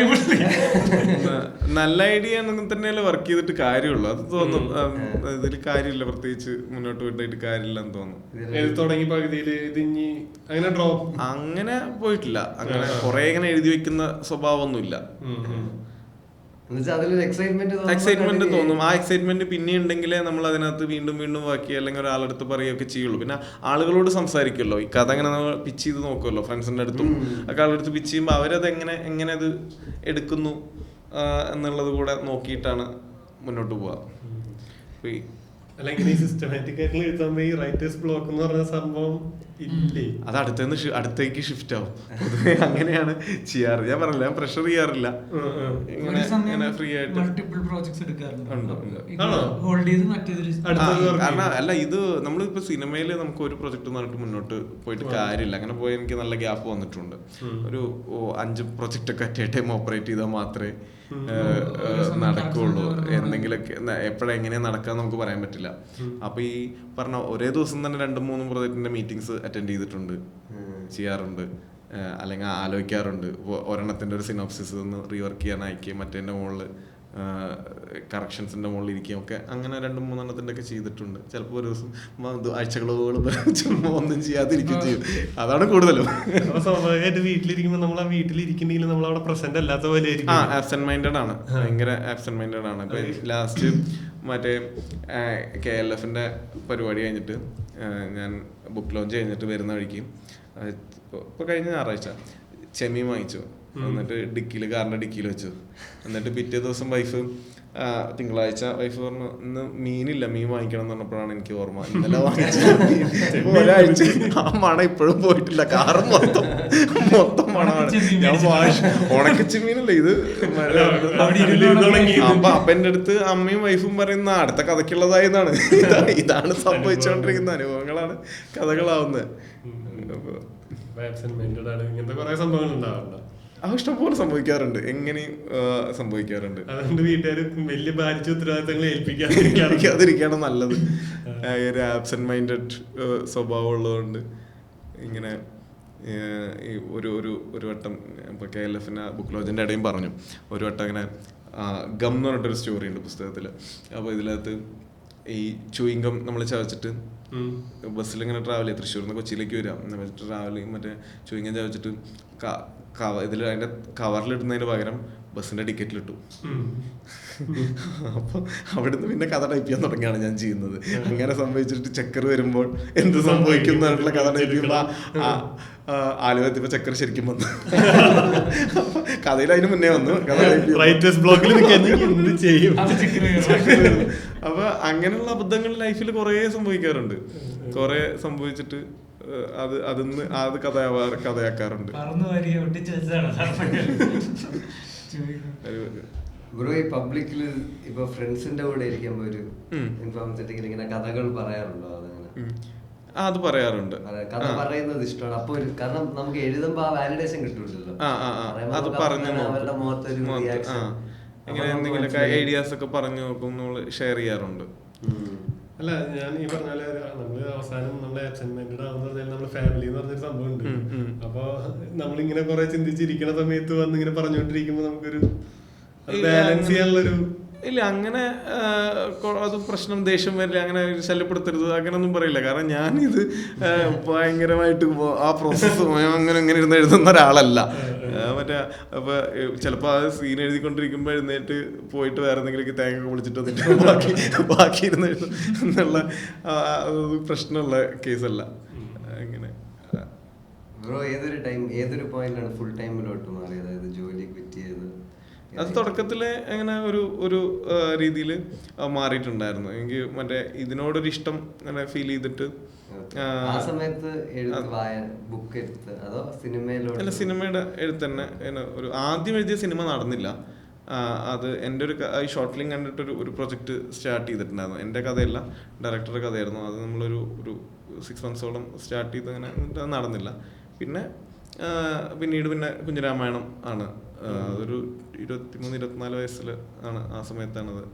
നല്ല ഐഡിയ തന്നെയല്ലേ വർക്ക് ചെയ്തിട്ട് കാര്യമുള്ളൂ. അത് തോന്നും ഇതിൽ കാര്യമില്ല, പ്രത്യേകിച്ച് മുന്നോട്ട് പോയിട്ട് കാര്യമില്ല എന്ന് തോന്നും. തുടങ്ങി പകുതിയിൽ അങ്ങനെ പോയിട്ടില്ല. അങ്ങനെ കുറെ ഇങ്ങനെ എഴുതി വെക്കുന്ന സ്വഭാവമൊന്നുമില്ല. എക്സൈറ്റ്മെന്റ് തോന്നും. ആ എക്സൈറ്റ്മെന്റ് പിന്നെ ഉണ്ടെങ്കിലേ നമ്മൾ അതിനകത്ത് വീണ്ടും വീണ്ടും വാക്കി അല്ലെങ്കിൽ ഒരാളെടുത്ത് പറയുകയൊക്കെ ചെയ്യുള്ളൂ. പിന്നെ ആളുകളോട് സംസാരിക്കുമല്ലോ, ഈ കഥ അങ്ങനെ നമ്മൾ പിച്ച് ചെയ്ത് നോക്കുമല്ലോ, ഫ്രണ്ട്സിന്റെ അടുത്തും ഒക്കെ ആളെടുത്ത് പിച്ച് ചെയ്യുമ്പോൾ അവരത് എങ്ങനെ അത് എടുക്കുന്നു എന്നുള്ളത് കൂടെ നോക്കിയിട്ടാണ് മുന്നോട്ട് പോവുക. അല്ലെങ്കിൽ സിസ്റ്റമാറ്റിക് ആയിട്ടുള്ള എഴുതുമ്പോ ഈ റൈറ്റേഴ്സ് ബ്ലോക്ക് എന്ന് പറഞ്ഞ സംഭവം ഇല്ലേ, അത് അടുത്തേക്ക് ഷിഫ്റ്റ് ആവും. അങ്ങനെയാണ് ചെയ്യാറ്. ഞാൻ പറഞ്ഞില്ല, ഞാൻ പ്രഷർ ചെയ്യാറില്ല. ഇങ്ങനെ ഫ്രീ ആയിട്ട് മൾട്ടിപ്പിൾ പ്രോജക്ട്സ് എടുക്കാറുണ്ട്. കാരണം അല്ല, ഇത് നമ്മളിപ്പോ സിനിമയിൽ നമുക്ക് ഒരു പ്രൊജക്ട് എന്ന് പറഞ്ഞിട്ട് മുന്നോട്ട് പോയിട്ട് കാര്യമില്ല. അങ്ങനെ പോയി എനിക്ക് നല്ല ഗ്യാപ്പ് വന്നിട്ടുണ്ട്. ഒരു 5 പ്രൊജക്ട് ഒക്കെ അറ്റ് എ ടൈം ഓപ്പറേറ്റ് ചെയ്താൽ മാത്രമേ നടക്കുള്ളൂ. എന്തെങ്കിലുമൊക്കെ എപ്പോഴെങ്ങനെയാ നടക്കാന്ന് നമുക്ക് പറയാൻ പറ്റില്ല. അപ്പൊ ഈ പറഞ്ഞ ഒരേ ദിവസം തന്നെ 2-3 പ്രൊജക്ടിന്റെ മീറ്റിംഗ്സ് അറ്റൻഡ് ചെയ്തിട്ടുണ്ട്, ചെയ്യാറുണ്ട്, അല്ലെങ്കിൽ ആലോചിക്കാറുണ്ട്. ഒരെണ്ണത്തിന്റെ ഒരു സിനോപ്സിസ് ഒന്ന് റീവർക്ക് ചെയ്യാൻ അയക്കുകയും മറ്റേന്റെ മുകളിൽ കറക്ഷൻസിന്റെ മുകളിൽ ഇരിക്കുകയും ഒക്കെ അങ്ങനെ 2-3 എണ്ണത്തിന്റെ ഒക്കെ ചെയ്തിട്ടുണ്ട്. ചിലപ്പോൾ ഒരു ദിവസം ആഴ്ചകളോളം ഒന്നും ചെയ്യാതിരിക്കുകയും ചെയ്യും. അതാണ് കൂടുതലും. സ്വാഭാവികമായിട്ട് വീട്ടിലിരിക്കുമ്പോൾ നമ്മൾ ആ വീട്ടിലിരിക്കുന്നെങ്കിൽ നമ്മൾ അവിടെ പ്രസന്റ് അല്ലാത്ത പോലെ ആബ്സെന്റ് മൈൻഡഡ് ആണ്, ഭയങ്കര ആബ്സെന്റ് മൈൻഡഡ് ആണ്. ഇപ്പൊ ലാസ്റ്റ് മറ്റേ KLF-ന്റെ പരിപാടി കഴിഞ്ഞിട്ട് ഞാൻ ബുക്ക് ലോഞ്ച് കഴിഞ്ഞിട്ട് വരുന്ന വഴിക്ക് ഇപ്പൊ കഴിഞ്ഞ ഞായറാഴ്ച ചെമ്മീൻ വാങ്ങിച്ചു. എന്നിട്ട് കാറിന്റെ ഡിക്കിയിൽ വെച്ചു. എന്നിട്ട് പിറ്റേ ദിവസം വൈഫ് തിങ്കളാഴ്ച വൈഫ് പറഞ്ഞു ഇന്ന് മീൻ വാങ്ങിക്കണം എന്ന് പറഞ്ഞപ്പോഴാണ് എനിക്ക് ഓർമ്മ, ഇന്നലെ വാങ്ങിച്ച ഒരാഴ്ച ആ മണം ഇപ്പോഴും പോയിട്ടില്ല. കാറ് മൊത്തം മണമാണ്. ഞാൻ ഉണക്കച്ചെമ്മീനല്ലേ ഇത്. അപ്പൊ എന്റെ അടുത്ത് അമ്മയും വൈഫും പറയുന്ന അടുത്ത കഥയ്ക്കുള്ളതായെന്നാണ്. ഇതാണ് സംഭവിച്ചുകൊണ്ടിരിക്കുന്ന അനുഭവങ്ങളാണ് കഥകളാവുന്നത്. ഇഷ്ടംപോലെ സംഭവിക്കാറുണ്ട്, എങ്ങനെയും സംഭവിക്കാറുണ്ട്. അതുകൊണ്ട് വീട്ടുകാർ വലിയ ഭാരിച്ച ഉത്തരവാദിത്തങ്ങൾ ഏൽപ്പിക്കാതിരിക്കുകയാണ് നല്ലത്. ഒരു ആബ്സെന്റ് മൈൻഡഡ് സ്വഭാവം ഉള്ളതുകൊണ്ട് ഇങ്ങനെ ഒരു വട്ടം ഇപ്പൊ KLF-ന്റെ ബുക്ക് ലോഞ്ചിന്റെ ഇടയും പറഞ്ഞു. ഒരു വട്ടം ഇങ്ങനെ ഗം എന്ന് പറഞ്ഞിട്ടൊരു സ്റ്റോറി ഉണ്ട് പുസ്തകത്തില്. അപ്പൊ ഇതിനകത്ത് ഈ ചൂയിങ് ഗം നമ്മൾ ചവച്ചിട്ട് ബസ്സിലിങ്ങനെ ട്രാവൽ ചെയ്യും, തൃശ്ശൂരിൽ നിന്ന് കൊച്ചിയിലേക്ക് വരാം, ട്രാവൽ ചെയ്യും, മറ്റേ ചൂയിങ് ഗം ചവച്ചിട്ട് ഇതിൽ അതിന്റെ കവറിലിടുന്നതിന് പകരം ബസ്സിന്റെ ടിക്കറ്റിലിട്ടു. അപ്പൊ അവിടുന്ന് പിന്നെ കഥ ടൈപ്പ് ചെയ്യാൻ തുടങ്ങിയാണ് ഞാൻ ചെയ്യുന്നത്. അങ്ങനെ സംഭവിച്ചിട്ട് ചക്കർ വരുമ്പോൾ എന്ത് സംഭവിക്കും എന്നുള്ള കഥ ടൈപ്പ് ചെയ്യുമ്പോ ആലുവെത്തിയപ്പോ ചക്കർ ശരിക്കും വന്നു. കഥയിൽ അതിന് മുന്നേ വന്നു. അപ്പൊ അങ്ങനെയുള്ള അബദ്ധങ്ങൾ ലൈഫിൽ കുറെ സംഭവിക്കാറുണ്ട്. കുറെ സംഭവിച്ചിട്ട് അത് കഥയാക്കാറുണ്ട്. ബ്രോ ഈ പബ്ലിക്കിൽ ഇപ്പൊ ഫ്രണ്ട്സിന്റെ കൂടെ ഇരിക്കുമ്പോ ഒരു ഇൻഫോർമേറ്റീവ് ഇങ്ങനെ കഥകൾ പറയാറുണ്ടോ? അതങ്ങനെ അത് പറയാറുണ്ട്. കഥ പറയുന്നത് ഇഷ്ടമാണ്. അപ്പൊ കാരണം നമുക്ക് എഴുതുമ്പോ ആ വാലിഡേഷൻ കിട്ടൂലല്ലോ. അത് പറഞ്ഞു അവരുടെ മുഖത്തൊരു ഇങ്ങനെ എന്തെങ്കിലുമൊക്കെ ഐഡിയാസ് ഒക്കെ പറഞ്ഞു നോക്കും, നമ്മള് ഷെയർ ചെയ്യാറുണ്ട്. അല്ല, ഞാൻ ഈ പറഞ്ഞ പോലെ നമ്മള് അവസാനം നമ്മുടെ അച്ചൻമെന്റഡ് ആവുന്ന പറഞ്ഞാൽ നമ്മുടെ ഫാമിലി എന്ന് പറഞ്ഞൊരു സംഭവം ഉണ്ട്. അപ്പൊ നമ്മളിങ്ങനെ കുറെ ചിന്തിച്ചിരിക്കുന്ന സമയത്ത് വന്നിങ്ങനെ പറഞ്ഞുകൊണ്ടിരിക്കുമ്പോ നമുക്കൊരു ബാലൻസ് ചെയ്യാനുള്ളൊരു ഇല്ല. അങ്ങനെ അത് പ്രശ്നം, ദേഷ്യം വരില്ല, അങ്ങനെ ശല്യപ്പെടുത്തരുത് അങ്ങനെയൊന്നും പറയില്ല. കാരണം ഞാനിത് ഭയങ്കരമായിട്ട് ആ പ്രോസസ്സ് അങ്ങനെ ഇങ്ങനെ ഇരുന്ന് എഴുതുന്ന ഒരാളല്ല. മറ്റേ അപ്പൊ ചിലപ്പോൾ ആ സീൻ എഴുതിക്കൊണ്ടിരിക്കുമ്പോൾ എഴുന്നേറ്റ് പോയിട്ട് വേറെ എന്തെങ്കിലുമൊക്കെ തേങ്ങ പൊളിച്ചിട്ട് വന്നിട്ട് ബാക്കി ഇരുന്ന് എഴുതും എന്നുള്ള പ്രശ്നമുള്ള കേസല്ല. അങ്ങനെ ബ്രോ ഏതൊരു പോയിന്റാണ് ഫുൾ ടൈമിലോട്ട് മാറിയത്? അതായത് ജോലി ക്വിറ്റ് ചെയ്ത്? അത് തുടക്കത്തില് അങ്ങനെ ഒരു രീതിയിൽ മാറിയിട്ടുണ്ടായിരുന്നു. എനിക്ക് മറ്റേ ഇതിനോടൊരു ഇഷ്ടം അങ്ങനെ ഫീൽ ചെയ്തിട്ട് ആ സമയത്ത് അല്ല, സിനിമയുടെ എഴുത്ത് തന്നെ ഒരു ആദ്യം എഴുതിയ സിനിമ നടന്നില്ല. അത് എൻ്റെ ഒരു ഷോർട്ട് ഫിലിം കണ്ടിട്ട് ഒരു പ്രൊജക്റ്റ് സ്റ്റാർട്ട് ചെയ്തിട്ടുണ്ടായിരുന്നു. എൻ്റെ കഥയല്ല, ഡയറക്ടറുടെ കഥയായിരുന്നു. അത് നമ്മളൊരു 6 months സ്റ്റാർട്ട് ചെയ്ത് അങ്ങനെ നടന്നില്ല. പിന്നീട് കുഞ്ഞിരാമായണം ആണ്. അതൊരു 23-24 വയസ്സിൽ ആണ്, ആ സമയത്താണ് അത്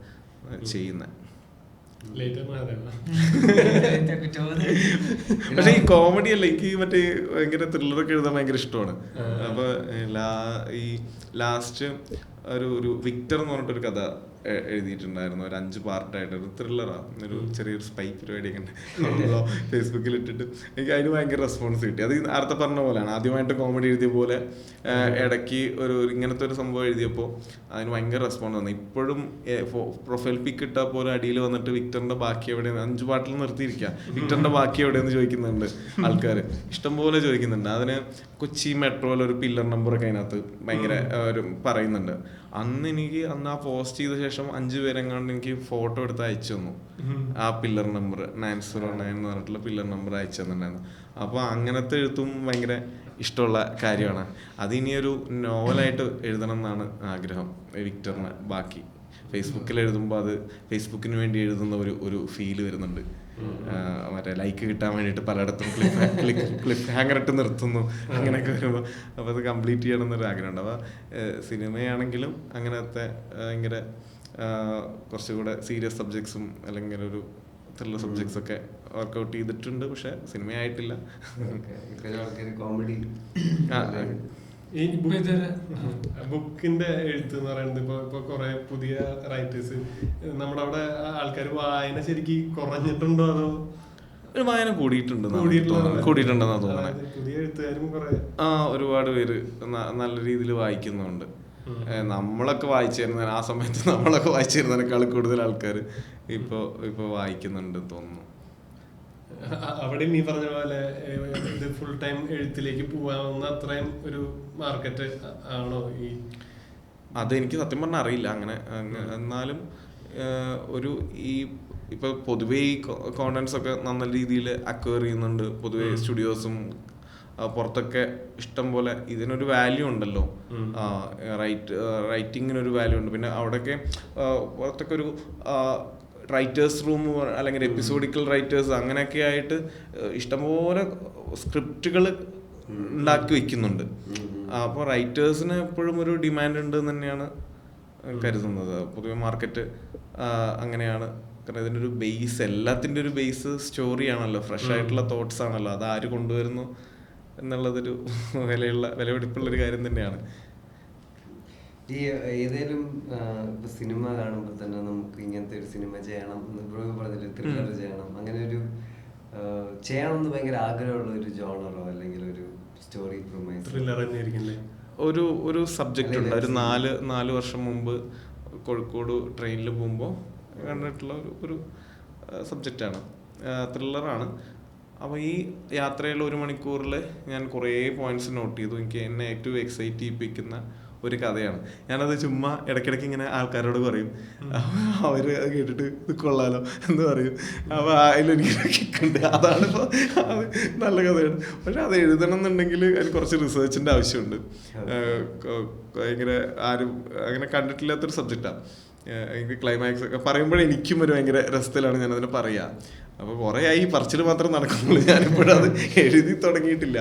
ചെയ്യുന്നത്. പക്ഷെ ഈ കോമഡി അല്ല, എനിക്ക് മറ്റേ ഭയങ്കര ത്രില്ലറൊക്കെ എഴുതാൻ ഭയങ്കര ഇഷ്ടമാണ്. അപ്പൊ ഈ ലാസ്റ്റ് ഒരു വിക്ടർ എന്ന് പറഞ്ഞിട്ടൊരു കഥ എഴുതിയിട്ടുണ്ടായിരുന്നു. ഒരു 5 പാർട്ടായിട്ട് ഒരു ത്രില്ലറാണ്. ഒരു ചെറിയൊരു സ്പൈ പരിപാടിയൊക്കെ ഉണ്ട്. ഫേസ്ബുക്കിൽ ഇട്ടിട്ട് എനിക്ക് അതിന് ഭയങ്കര റെസ്പോൺസ് കിട്ടി. അത് നേരത്തെ പറഞ്ഞ പോലെയാണ്. ആദ്യമായിട്ട് കോമഡി എഴുതിയ പോലെ ഇടയ്ക്ക് ഇങ്ങനത്തെ ഒരു സംഭവം എഴുതിയപ്പോൾ അതിന് ഭയങ്കര റെസ്പോൺസ് വന്നു. ഇപ്പോഴും പ്രൊഫൈൽ പിക്ക് ഇട്ടാൽ പോലെ അടിയിൽ വന്നിട്ട് വിക്ടറിന്റെ ബാക്കി എവിടെയാണ്, 5 പാട്ടിൽ നിർത്തിയിരിക്കുക, വിക്ടറിന്റെ ബാക്കി എവിടെയെന്ന് ചോദിക്കുന്നുണ്ട് ആൾക്കാർ, ഇഷ്ടംപോലെ ചോദിക്കുന്നുണ്ട്. അതിന് കൊച്ചി മെട്രോയിൽ ഒരു പില്ലർ നമ്പറൊക്കെ അതിനകത്ത് ഭയങ്കര പറയുന്നുണ്ട്. അന്ന് ആ പോസ്റ്റ് ചെയ്ത ശേഷം 5 പേരെങ്ങാണ്ട് എനിക്ക് ഫോട്ടോ എടുത്ത് അയച്ചു തന്നു. ആ പില്ലർ നമ്പർ 909 എന്ന് പറഞ്ഞിട്ടുള്ള പില്ലർ നമ്പർ അയച്ചു തന്നിട്ടുണ്ടായിരുന്നു. അപ്പോൾ അങ്ങനത്തെ എഴുത്തും ഭയങ്കര ഇഷ്ടമുള്ള കാര്യമാണ്. അതിനിയൊരു നോവലായിട്ട് എഴുതണം എന്നാണ് ആഗ്രഹം. വിക്ടറിന് ബാക്കി ഫേസ്ബുക്കിൽ എഴുതുമ്പോൾ അത് ഫേസ്ബുക്കിന് വേണ്ടി എഴുതുന്ന ഒരു ഫീല് വരുന്നുണ്ട്. മറ്റേ ലൈക്ക് കിട്ടാൻ വേണ്ടിയിട്ട് പലയിടത്തും ക്ലിപ്പ് ഹാങ്ങർ ഇട്ട് നിർത്തുന്നു, അങ്ങനെയൊക്കെ വരുമ്പോൾ അപ്പോൾ അത് കംപ്ലീറ്റ് ചെയ്യണം എന്നൊരു ആഗ്രഹമുണ്ട്. അപ്പോൾ സിനിമയാണെങ്കിലും അങ്ങനത്തെ ഭയങ്കര കുറച്ചുകൂടെ സീരിയസ് സബ്ജക്ട്സും അല്ലെങ്കിൽ ഒരു ത്രില്ലർ സബ്ജക്ട്സ് ഒക്കെ വർക്കൗട്ട് ചെയ്തിട്ടുണ്ട്. പക്ഷെ സിനിമയായിട്ടില്ല. കോമഡി ഈ ബുക്കിന്റെ എഴുത്ത് എന്ന് പറയുന്നത് ഇപ്പൊ കുറെ പുതിയ റൈറ്റേഴ്സ് നമ്മുടെ അവിടെ ആൾക്കാർ വായന ശരിക്കും കുറഞ്ഞിട്ടുണ്ടോ അതോ വായന കൂടിയിട്ടുണ്ടെന്നാണ് തോന്നുന്നത്. പുതിയ എഴുത്തുകാരും ഒരുപാട് പേര് നല്ല രീതിയിൽ വായിക്കുന്നുണ്ട്. നമ്മളൊക്കെ വായിച്ചിരുന്ന ആ സമയത്ത് നമ്മളൊക്കെ വായിച്ചിരുന്നതിനേക്കാൾ കൂടുതൽ ആൾക്കാർ ഇപ്പൊ വായിക്കുന്നുണ്ട് തോന്നുന്നു. അവിടെ നീ പറഞ്ഞ പോലെ ഇത് ഫുൾ ടൈം എഴുത്തിലേക്ക് പോവാവുന്ന അത്രയും ഒരു മാർക്കറ്റ് ആണോ ഈ? അതെനിക്ക് സത്യം പറഞ്ഞാൽ അറിയില്ല അങ്ങനെ. എന്നാലും ഇപ്പൊ പൊതുവെ ഈ കോണ്ടന്റ്സ് ഒക്കെ നല്ല രീതിയിൽ അക്വയർ ചെയ്യുന്നുണ്ട്. പൊതുവെ സ്റ്റുഡിയോസും പുറത്തൊക്കെ ഇഷ്ടം പോലെ ഇതിനൊരു വാല്യൂ ഉണ്ടല്ലോ. റൈറ്റിങ്ങിനൊരു വാല്യൂ ഉണ്ട്. പിന്നെ അവിടെയൊക്കെ പുറത്തൊക്കെ ഒരു റൈറ്റേഴ്സ് റൂം അല്ലെങ്കിൽ എപ്പിസോഡിക്കൽ റൈറ്റേഴ്സ് അങ്ങനെയൊക്കെ ആയിട്ട് ഇഷ്ടംപോലെ സ്ക്രിപ്റ്റുകൾ ഉണ്ടാക്കി വെക്കുന്നുണ്ട്. അപ്പോൾ റൈറ്റേഴ്സിന് എപ്പോഴും ഒരു ഡിമാൻഡ് ഉണ്ട് എന്ന് തന്നെയാണ് കരുതുന്നത്. പൊതുവെ മാർക്കറ്റ് അങ്ങനെയാണ്. കാരണം ഇതിൻ്റെ ഒരു ബേസ്, എല്ലാത്തിൻ്റെ ഒരു ബേസ് സ്റ്റോറിയാണല്ലോ, ഫ്രഷ് ആയിട്ടുള്ള തോട്ട്സ് ആണല്ലോ. അത് ആര് കൊണ്ടുവരുന്നു എന്നുള്ളതൊരു വിലപിടിപ്പുള്ളൊരു കാര്യം തന്നെയാണ്. ഈ ഏതേലും സിനിമ കാണുമ്പോൾ തന്നെ നമുക്ക് ഇങ്ങനത്തെ ഒരു സിനിമ ചെയ്യണം പറഞ്ഞില്ല, ത്രില്ലർ ചെയ്യണം, അങ്ങനെ ഒരു ചെയ്യണം എന്ന് ഭയങ്കര ആഗ്രഹമുള്ള ഒരു ജോണറോ അല്ലെങ്കിൽ ഒരു സ്റ്റോറി ഒരു സബ്ജക്റ്റ് ഉണ്ട്. ഒരു 4 വർഷം മുമ്പ് കോഴിക്കോട് ട്രെയിനിൽ പോകുമ്പോൾ കണ്ടിട്ടുള്ള ഒരു സബ്ജക്റ്റാണ്, ത്രില്ലറാണ്. അപ്പോൾ ഈ യാത്രയിൽ 1 മണിക്കൂറിൽ ഞാൻ കുറേ പോയിന്റ്സ് നോട്ട് ചെയ്തു. എന്നെ ഏറ്റവും എക്സൈറ്റ് ചെയ്യിപ്പിക്കുന്ന ഒരു കഥയാണ്. ഞാനത് ചുമ്മാ ഇടയ്ക്കിടയ്ക്ക് ഇങ്ങനെ ആൾക്കാരോട് പറയും, അവർ കേട്ടിട്ട് ഇത് കൊള്ളാലോ എന്ന് പറയും. അപ്പോൾ അതിലെനിക്ക് കിക്കുണ്ട്. അതാണ് ഇപ്പോൾ അത് നല്ല കഥയാണ്. പക്ഷെ അത് എഴുതണം എന്നുണ്ടെങ്കിൽ അതിന് കുറച്ച് റിസർച്ചിൻ്റെ ആവശ്യമുണ്ട്. ഭയങ്കര ആരും അങ്ങനെ കണ്ടിട്ടില്ലാത്തൊരു സബ്ജക്റ്റാണ്. എനിക്ക് ക്ലൈമാക്സ് പറയുമ്പോഴെനിക്കും ഒരു ഭയങ്കര രസത്തിലാണ് ഞാനതിനെ പറയുക. അപ്പോൾ കുറേ ആയി പറച്ചിൽ മാത്രം നടക്കുന്നുള്ളൂ, ഞാനിപ്പോഴും അത് എഴുതി തുടങ്ങിയിട്ടില്ല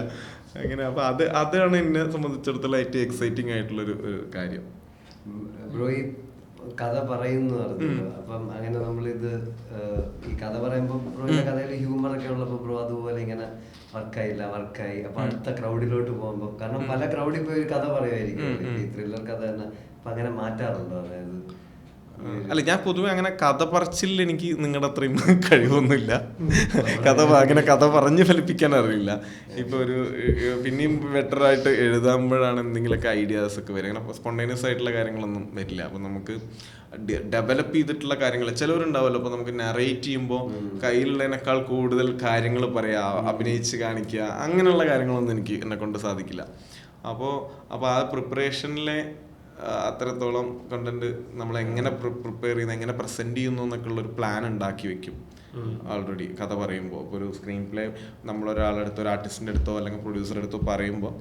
അങ്ങനെ. അപ്പോൾ അതാണ് എന്നെ സംബന്ധിച്ചിടത്തോളം ഏറ്റവും എക്സൈറ്റിംഗ് ആയിട്ടുള്ളൊരു കാര്യം. ബ്രോ ഈ കഥ പറയുന്നു പറഞ്ഞു, അപ്പം അങ്ങനെ നമ്മളിത് ഈ കഥ പറയുമ്പോൾ ബ്രോയുടെ കഥയിൽ ഹ്യൂമറൊക്കെ ഉള്ളപ്പോൾ ബ്രോ അതുപോലെ ഇങ്ങനെ വർക്കായി അപ്പൊ അടുത്ത ക്രൗഡിലോട്ട് പോകുമ്പോൾ, കാരണം പല ക്രൗഡിൽ പോയി ഒരു കഥ പറയുമായിരിക്കും ഈ ത്രില്ലർ കഥ തന്നെ, അപ്പൊ അങ്ങനെ മാറ്റാറുണ്ടോ? അതായത് അല്ല, ഞാൻ പൊതുവെ അങ്ങനെ കഥ പറച്ചിൽ എനിക്ക് നിങ്ങളുടെ അത്രയും കഴിവൊന്നുമില്ല. അങ്ങനെ കഥ പറഞ്ഞ് ഫലിപ്പിക്കാൻ അറിയില്ല. ഇപ്പോൾ പിന്നെയും ബെറ്ററായിട്ട് എഴുതാകുമ്പോഴാണ് എന്തെങ്കിലുമൊക്കെ ഐഡിയാസ് ഒക്കെ വരും. അങ്ങനെ സ്പോണ്ടേനിയസ് ആയിട്ടുള്ള കാര്യങ്ങളൊന്നും വരില്ല. അപ്പം നമുക്ക് ഡെവലപ്പ് ചെയ്തിട്ടുള്ള കാര്യങ്ങൾ ചിലവരുണ്ടാവുമല്ലോ. അപ്പോൾ നമുക്ക് നറേറ്റ് ചെയ്യുമ്പോൾ കയ്യിലുള്ളതിനേക്കാൾ കൂടുതൽ കാര്യങ്ങൾ പറയാം, അഭിനയിച്ച് കാണിക്കുക, അങ്ങനെയുള്ള കാര്യങ്ങളൊന്നും എന്നെ കൊണ്ട് സാധിക്കില്ല. അപ്പോൾ ആ പ്രിപ്പറേഷനിലെ അത്രത്തോളം കണ്ടന്റ് നമ്മൾ എങ്ങനെ പ്രിപ്പയർ ചെയ്യുന്നത്, എങ്ങനെ പ്രസന്റ് ചെയ്യുന്നു എന്നൊക്കെ ഉള്ളൊരു പ്ലാൻ ഉണ്ടാക്കി വെക്കും ഓൾറെഡി കഥ പറയുമ്പോൾ. ഇപ്പോൾ ഒരു സ്ക്രീൻ പ്ലേ നമ്മളൊരാളെടുത്തോ, ഒരു ആർട്ടിസ്റ്റിൻ്റെ അടുത്തോ അല്ലെങ്കിൽ പ്രൊഡ്യൂസറുടെ അടുത്തോ പറയുമ്പോൾ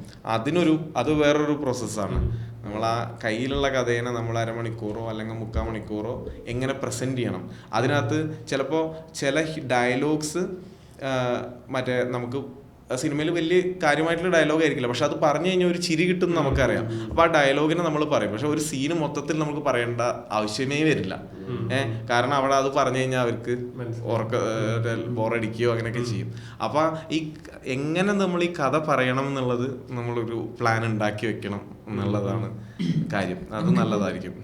അത് വേറൊരു പ്രോസസ്സാണ്. നമ്മൾ ആ കയ്യിലുള്ള കഥേനെ നമ്മൾ അരമണിക്കൂറോ അല്ലെങ്കിൽ 3/4 മണിക്കൂറോ എങ്ങനെ പ്രസന്റ് ചെയ്യണം. അതിനകത്ത് ചിലപ്പോൾ ചില ഡയലോഗ്സ് മറ്റേ നമുക്ക് സിനിമയിൽ വലിയ കാര്യമായിട്ടുള്ള ഡയലോഗ് ആയിരിക്കില്ല, പക്ഷെ അത് പറഞ്ഞു കഴിഞ്ഞാൽ ഒരു ചിരി കിട്ടും നമുക്കറിയാം. അപ്പോൾ ആ ഡയലോഗിനെ നമ്മൾ പറയും, പക്ഷെ ഒരു സീന് മൊത്തത്തിൽ നമുക്ക് പറയേണ്ട ആവശ്യമേ വരില്ല. കാരണം അവിടെ അത് പറഞ്ഞു കഴിഞ്ഞാൽ അവർക്ക് ബോറടിക്കുകയോ അങ്ങനെയൊക്കെ ചെയ്യും. അപ്പോൾ ഈ എങ്ങനെ നമ്മൾ ഈ കഥ പറയണം എന്നുള്ളത് നമ്മളൊരു പ്ലാൻ ഉണ്ടാക്കി വെക്കണം എന്നുള്ളതാണ് കാര്യം. അത് നല്ലതായിരിക്കും.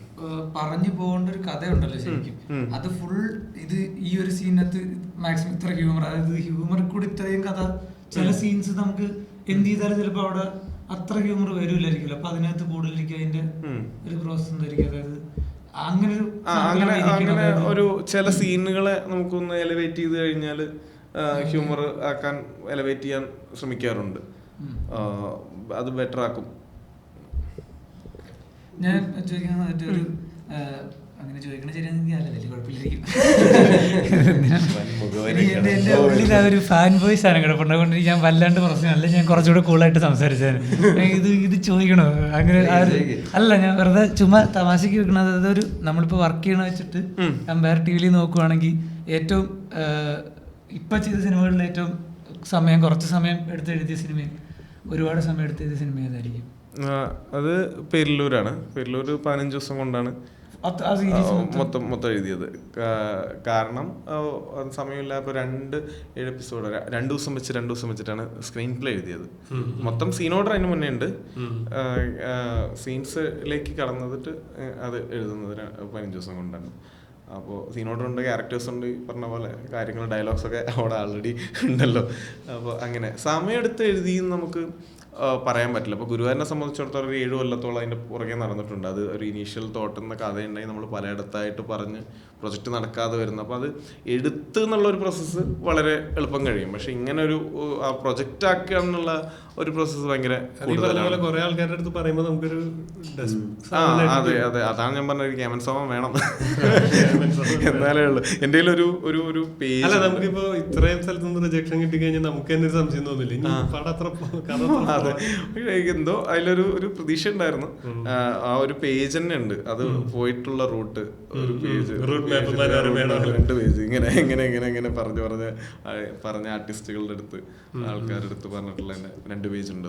പറഞ്ഞു പോകേണ്ട ഒരു കഥയുണ്ടല്ലോ ശരിക്കും, അത് ഫുൾ ഇത് ഈ ഒരു സീനകത്ത് മാക്സിമം ഇത്ര ഹ്യൂമർ, അതായത് ഹ്യൂമർ കൂടി ഇത്രയും കഥ ചില സീൻസ് നമുക്ക് എന്ത് ചെയ്താലും ചിലപ്പോൾ അവിടെ അത്ര ഹ്യൂമർ വരില്ലായിരിക്കും. അപ്പൊ അതിനകത്ത് കൂടുതലേക്ക് അതിന്റെ ഒരു പ്രോസസ് എന്തായിരിക്കും, അതായത് അങ്ങനെ ഒരു ചില സീനുകളെ നമുക്കൊന്ന് എലവേറ്റ് ചെയ്ത് കഴിഞ്ഞാൽ ഹ്യൂമർ ആക്കാൻ എലവേറ്റ് ചെയ്യാൻ ശ്രമിക്കാറുണ്ട്. അത് ബെറ്റർ ആക്കും. ഞാൻ ചോദിക്കുന്നത് ഒരു അങ്ങനെ ചോദിക്കണ ശരിയാണെങ്കിൽ കുഴപ്പമില്ലായിരിക്കും. എന്റെ ഉള്ളിൽ ആ ഒരു ഫാൻ വോയിസ് ആണ് കിടപ്പുണ്ട്, അതുകൊണ്ട് ഞാൻ വല്ലാണ്ട് പ്രശ്നമല്ല, ഞാൻ കുറച്ചുകൂടെ കൂളായിട്ട് സംസാരിച്ചാണ്. ഇത് ചോദിക്കണോ അങ്ങനെ? അല്ല, ഞാൻ വെറുതെ ചുമ്മാ തമാശക്ക് വെക്കണത്. അതൊരു നമ്മളിപ്പോൾ വർക്ക് ചെയ്യണ വെച്ചിട്ട് കമ്പാരിറ്റീവ്ലി നോക്കുവാണെങ്കിൽ ഏറ്റവും ഇപ്പം ചെയ്ത സിനിമകളിൽ ഏറ്റവും കുറച്ച് സമയം എടുത്ത് എഴുതിയ സിനിമയും ഒരുപാട് സമയം എടുത്ത് എഴുതിയ സിനിമ ഏതായിരിക്കും? അത് പേരിലൂരാണ്. പേരിലൂർ 15 ദിവസം കൊണ്ടാണ് മൊത്തം എഴുതിയത്. കാരണം സമയമില്ല. ഇപ്പോൾ 2 എപ്പിസോഡ് 2 ദിവസം വെച്ചിട്ടാണ് സ്ക്രീൻ പ്ലേ എഴുതിയത്. മൊത്തം സീൻ ഓർഡർ അതിന് മുന്നേ ഉണ്ട്. സീൻസിലേക്ക് കടന്നിട്ട് അത് എഴുതുന്നത് 15 ദിവസം കൊണ്ടാണ്. അപ്പോൾ സീൻ ഓർഡർ ഉണ്ട്, ക്യാരക്ടേഴ്സ് ഉണ്ട്, പറഞ്ഞ പോലെ കാര്യങ്ങൾ, ഡയലോഗ്സ് ഒക്കെ അവിടെ ആൾറെഡി ഉണ്ടല്ലോ. അപ്പോൾ അങ്ങനെ സമയമെടുത്ത് എഴുതിയും നമുക്ക് പറയാൻ പറ്റില്ല. അപ്പോൾ ഗുരുവായൂരിനെ സംബന്ധിച്ചിടത്തോളം ഒരു 7 കൊല്ലത്തോളം അതിൻ്റെ പുറകെ നടന്നിട്ടുണ്ട്. അത് ഒരു ഇനീഷ്യൽ തോട്ട് എന്ന കഥയുണ്ടായി നമ്മൾ പലയിടത്തായിട്ട് പറഞ്ഞ് പ്രൊജക്റ്റ് നടക്കാതെ വരുന്നു. അപ്പോൾ അത് എടുത്ത് എന്നുള്ളൊരു പ്രോസസ്സ് വളരെ എളുപ്പം കഴിയും. പക്ഷെ ഇങ്ങനെ ഒരു പ്രൊജക്റ്റ് ആക്കുക എന്നുള്ള ഒരു പ്രോസസ്സ് ഭയങ്കര കൂടുതലാണ്. കുറെ ആൾക്കാരുടെ അടുത്ത് പറയുമ്പോൾ നമുക്കൊരു അതെ അതാണ് ഞാൻ പറഞ്ഞ ക്യാമൻ സോമം വേണം എന്നാലേ ഉള്ളൂ. എൻ്റെ ഒരു പേജ് അല്ല, നമുക്കിപ്പോ ഇത്രയും സ്ഥലത്തുനിന്ന് റിജക്ഷൻ കിട്ടിക്കഴിഞ്ഞാൽ നമുക്ക് തന്നെ ഒരു സംശയം തോന്നില്ല. എന്തോ അതിലൊരു പ്രതീക്ഷ ഉണ്ടായിരുന്നു. ആ ഒരു പേജ് തന്നെ ഉണ്ട്, അത് പോയിട്ടുള്ള റൂട്ട്, ഒരു പേജ് 2 പേജ് ഇങ്ങനെ പറഞ്ഞ ആർട്ടിസ്റ്റുകളുടെ അടുത്ത്, ആൾക്കാരുടെ അടുത്ത് പറഞ്ഞിട്ടുള്ള 2 പേജ് ഉണ്ട്.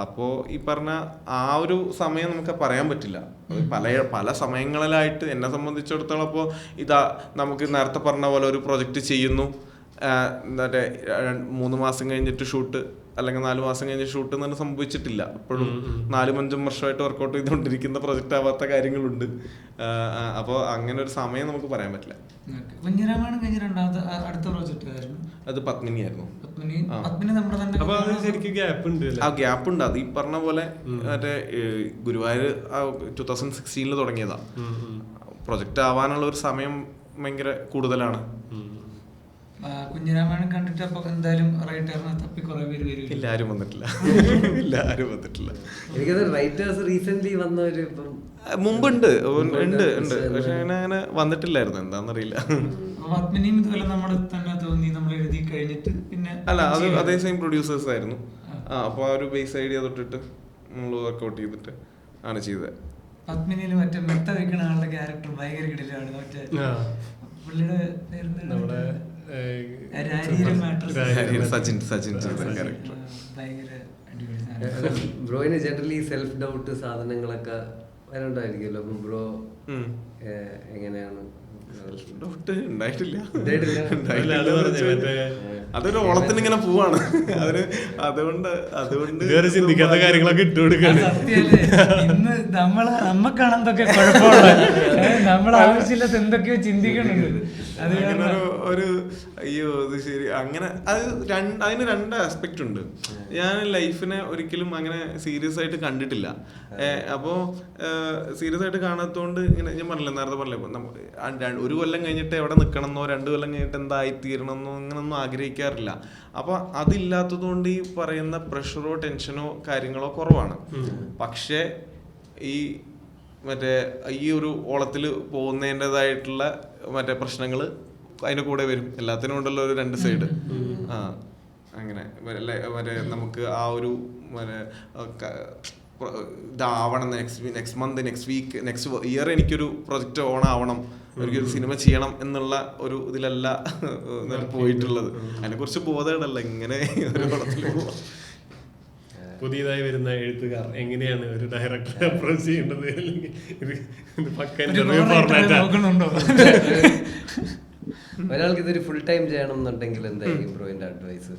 അപ്പോ ഈ പറഞ്ഞ ആ ഒരു സമയം നമുക്ക് പറയാൻ പറ്റില്ല. പല സമയങ്ങളിലായിട്ട് എന്നെ സംബന്ധിച്ചിടത്തോളം അപ്പോൾ നമുക്ക് നേരത്തെ പറഞ്ഞ പോലെ ഒരു പ്രൊജക്റ്റ് ചെയ്യുന്നു, 3 മാസം കഴിഞ്ഞിട്ട് ഷൂട്ട് അല്ലെങ്കിൽ 4 മാസം കഴിഞ്ഞ് ഷൂട്ട് എന്ന് സംഭവിച്ചിട്ടില്ല. അപ്പോഴും 4-5 വർഷമായിട്ട് വർക്കൗട്ട് ചെയ്തുകൊണ്ടിരിക്കുന്ന പ്രൊജക്റ്റ് ആവാത്ത കാര്യങ്ങളുണ്ട്. അപ്പോൾ അങ്ങനെ ഒരു സമയം നമുക്ക് പറയാൻ പറ്റില്ല. അത് പത്മിനി ആയിരുന്നു. ആ ഗ്യാപ്പ് ഉണ്ട്. അത് ഈ പറഞ്ഞ പോലെ മറ്റേ ഗുരുവായൂർ 2016 തുടങ്ങിയതാ. പ്രൊജക്റ്റ് ആവാനുള്ള ഒരു സമയം ഭയങ്കര കൂടുതലാണ്. കുഞ്ഞിരാമായണം കണ്ടിട്ട് അപ്പൊ എന്തായാലും റൈറ്ററിനെ തപ്പി കുറെ പേര് വരും. ഇല്ല, ആരും വന്നിട്ടില്ല. ഇല്ല, ആരും വന്നിട്ടില്ല. എനിക്കത് റൈറ്റേഴ്സ് റീസെന്റ് വന്നവര് ഇപ്പം മുമ്പുണ്ട്, ഉണ്ട്. പക്ഷെ അങ്ങനെ വന്നിട്ടില്ലായിരുന്നു, എന്താണെന്നറിയില്ല. പത്മിനിയും ഇതുപോലെ നമ്മൾ തന്നെ തോന്നി നമ്മൾ എഴുതി കഴിഞ്ഞിട്ട് പിന്നെ അല്ല, അത് അതേ സെയിം പ്രൊഡ്യൂസേഴ്സ് ആയിരുന്നു. അപ്പോൾ ആ ഒരു ബേസ് ഐഡിയ തൊട്ടിട്ട് നമ്മൾ വർക്ക്ഔട്ട് ചെയ്തിട്ട് ആണ് ചെയ്തത്. പത്മിനിയിൽ മറ്റേ മെത്ത വെക്കുന്ന ആളുടെ ക്യാരക്ടർ ഭയങ്കര കിടലാണ്. മറ്റേ പുള്ളിയുടെ നമ്മുടെ സച്ചിൻ ചെയ്ത ക്യാരക്ടർ ഭയങ്കര അടിപൊളി. ബ്രോയിന് ജനറലി സെൽഫ് ഡൗട്ട് സാധനങ്ങളൊക്കെ വരണ്ടായിരിക്കുമല്ലോ. അപ്പം ബ്രോ എങ്ങനെയാണ്? ഉണ്ടായിട്ടില്ല. അതൊരു ഓളത്തിന് ഇങ്ങനെ പോവാണ്. അതുകൊണ്ട് ചിന്തിക്കാത്ത കാര്യങ്ങളൊക്കെ ഇട്ട് കൊടുക്കാണ്. ഇന്ന് നമ്മക്കാണ് എന്തൊക്കെ കുഴപ്പമുള്ള, നമ്മൾ ആവശ്യമില്ലാത്ത എന്തൊക്കെയോ ചിന്തിക്കണുണ്ട്. അത് ഒരു അയ്യോ ഇത് ശരി, അങ്ങനെ അതിന് രണ്ട് ആസ്പെക്ട് ഉണ്ട്. ഞാൻ ലൈഫിനെ ഒരിക്കലും അങ്ങനെ സീരിയസ് ആയിട്ട് കണ്ടിട്ടില്ല. അപ്പോൾ സീരിയസ് ആയിട്ട് കാണാത്തതുകൊണ്ട് ഇങ്ങനെ ഞാൻ പറഞ്ഞില്ല, നേരത്തെ പറഞ്ഞില്ല, ഒരു കൊല്ലം കഴിഞ്ഞിട്ട് എവിടെ നിൽക്കണമെന്നോ 2 കൊല്ലം കഴിഞ്ഞിട്ട് എന്തായിത്തീരണമെന്നോ അങ്ങനൊന്നും ആഗ്രഹിക്കാറില്ല. അപ്പോൾ അതില്ലാത്തത് കൊണ്ട് ഈ പറയുന്ന പ്രഷറോ ടെൻഷനോ കാര്യങ്ങളോ കുറവാണ്. പക്ഷേ ഈ മറ്റേ ഈ ഒരു ഓളത്തിൽ പോകുന്നതിൻ്റെതായിട്ടുള്ള മറ്റേ പ്രശ്നങ്ങൾ അതിൻ്റെ കൂടെ വരും. എല്ലാത്തിനും ഉണ്ടല്ലോ ഒരു 2 സൈഡ്. അങ്ങനെ മറ്റേ നമുക്ക് ആ ഒരു മറ്റേ ഇതാവണം, next month, next week, next year എനിക്കൊരു പ്രൊജക്റ്റ് ഓൺ ആവണം, എനിക്കൊരു സിനിമ ചെയ്യണം എന്നുള്ള ഒരു ഇതിലല്ല പോയിട്ടുള്ളത്. അതിനെക്കുറിച്ച് ബോധമല്ല ഇങ്ങനെ ഒരു പടത്തിൽ പോവാം. പുതിയതായി വരുന്ന എഴുത്തുകാർ എങ്ങനെയാണ് ഒരു ഡയറക്ടറെ അപ്രോച്ച് ചെയ്യേണ്ടത്? ഒരാൾക്ക് ഇതൊരു ഫുൾ ടൈം ചെയ്യണം എന്നുണ്ടെങ്കിൽ എന്തായിരിക്കും ബ്രോയിന്റെ അഡ്വൈസ്?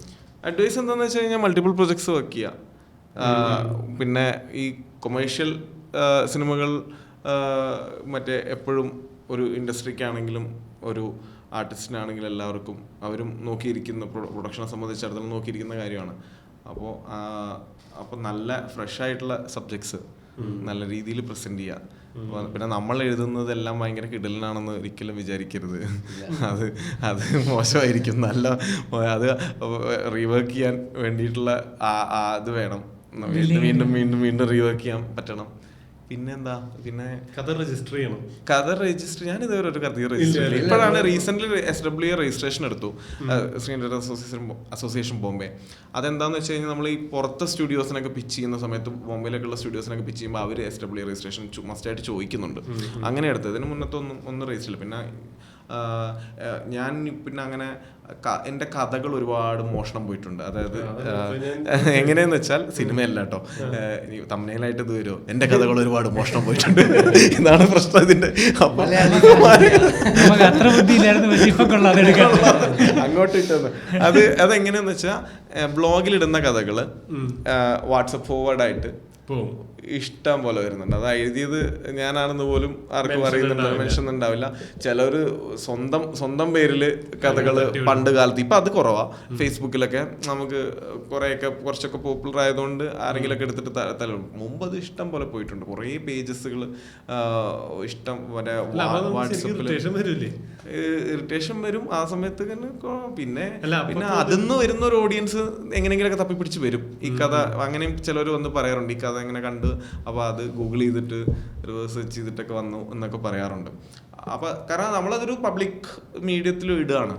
അഡ്വൈസ് എന്താണെന്ന് വെച്ച് കഴിഞ്ഞാൽ മൾട്ടിപ്പിൾ പ്രൊജക്ട്സ് വർക്ക് ചെയ്യുക. പിന്നെ ഈ കൊമേഴ്ഷ്യൽ സിനിമകൾ മറ്റേ എപ്പോഴും ഒരു ഇൻഡസ്ട്രിക്കാണെങ്കിലും ഒരു ആർട്ടിസ്റ്റിനാണെങ്കിലും എല്ലാവർക്കും അവരും നോക്കിയിരിക്കുന്ന പ്രൊഡക്ഷനെ സംബന്ധിച്ചിടത്തോളം നോക്കിയിരിക്കുന്ന കാര്യമാണ്. അപ്പോൾ നല്ല ഫ്രഷ് ആയിട്ടുള്ള സബ്ജക്ട്സ് നല്ല രീതിയിൽ പ്രസന്റ് ചെയ്യുക. പിന്നെ നമ്മൾ എഴുതുന്നതെല്ലാം ഭയങ്കര കിടലനാണെന്ന് ഒരിക്കലും വിചാരിക്കരുത്. അത് മോശമായിരിക്കും. നല്ല അത് റീവർക്ക് ചെയ്യാൻ വേണ്ടിയിട്ടുള്ള അത് വേണം. വീണ്ടും റീവർക്ക് ചെയ്യാൻ പറ്റണം. പിന്നെന്താ, പിന്നെ കഥ രജിസ്റ്റർ ചെയ്യണം. ഞാൻ ഇതുവരെ ഒരു കഥ രജിസ്റ്റർ ചെയ്തു. ഇപ്പോഴാണ് റീസെന്റ് SWA രജിസ്ട്രേഷൻ എടുത്തു, സ്ക്രീൻ അസോസിയേഷൻ ബോംബെ. അതെന്താന്ന് വെച്ച് കഴിഞ്ഞാൽ നമ്മൾ ഈ പുറത്തെ സ്റ്റുഡിയോസിനൊക്കെ പിച്ച് ചെയ്യുന്ന സമയത്ത്, ബോംബെയിലേക്കുള്ള സ്റ്റുഡിയോസിനൊക്കെ പിച്ച് ചെയ്യുമ്പോൾ അവർ SWA രജിസ്ട്രേഷൻ മസ്റ്റായിട്ട് ചോദിക്കുന്നുണ്ട്. അങ്ങനെ എടുത്തത്. ഇതിന് മുന്നത്തെ ഒന്നും രജിസ്റ്റർ ഇല്ല. പിന്നെ ഞാൻ പിന്നെ അങ്ങനെ എൻ്റെ കഥകൾ ഒരുപാട് മോഷണം പോയിട്ടുണ്ട്. അതായത് എങ്ങനെയെന്ന് വെച്ചാൽ സിനിമയല്ല കേട്ടോ, തമ്മനയിലായിട്ട് ഇത് വരുമോ, എൻ്റെ കഥകൾ ഒരുപാട് മോഷണം പോയിട്ടുണ്ട്. ഇതാണ് പ്രശ്നം ഇതിൻ്റെ. അങ്ങോട്ട് ഇട്ടെന്ന് അതെങ്ങനെയാന്ന് വെച്ചാൽ ബ്ലോഗിലിടുന്ന കഥകൾ വാട്സപ്പ് ഫോർവേഡായിട്ട് ഇഷ്ടം പോലെ വരുന്നുണ്ട്. അത് എഴുതിയത് ഞാനാണെന്ന് പോലും ആർക്കും അറിയുന്നുണ്ടാവില്ല, മനസ്സിലുണ്ടാവില്ല. ചിലർ സ്വന്തം പേരിൽ കഥകൾ പണ്ട് കാലത്ത്, ഇപ്പം അത് കുറവാ. ഫേസ്ബുക്കിലൊക്കെ നമുക്ക് കുറച്ചൊക്കെ പോപ്പുലർ ആയതുകൊണ്ട് ആരെങ്കിലൊക്കെ എടുത്തിട്ട് തരും. മുമ്പ് അത് ഇഷ്ടം പോലെ പോയിട്ടുണ്ട്. കുറേ പേജസുകൾ ഇഷ്ടം മറ്റേ വാട്സപ്പിൽ ഇറിറ്റേഷൻ വരും ആ സമയത്ത്. പിന്നെ അതിന്ന് വരുന്ന ഒരു ഓഡിയൻസ് എങ്ങനെയെങ്കിലൊക്കെ തപ്പിപ്പിടിച്ച് വരും ഈ കഥ. അങ്ങനെയും ചിലർ വന്ന് പറയാറുണ്ട്, ഈ കഥ എങ്ങനെ കണ്ട്, അപ്പോൾ അത് ഗൂഗിൾ ചെയ്തിട്ട് റിസർച്ച് ചെയ്തിട്ടൊക്കെ വന്നു എന്നൊക്കെ പറയാറുണ്ട്. അപ്പോൾ കാരണം നമ്മളതൊരു പബ്ലിക് മീഡിയത്തിൽ ഇടുകയാണ്.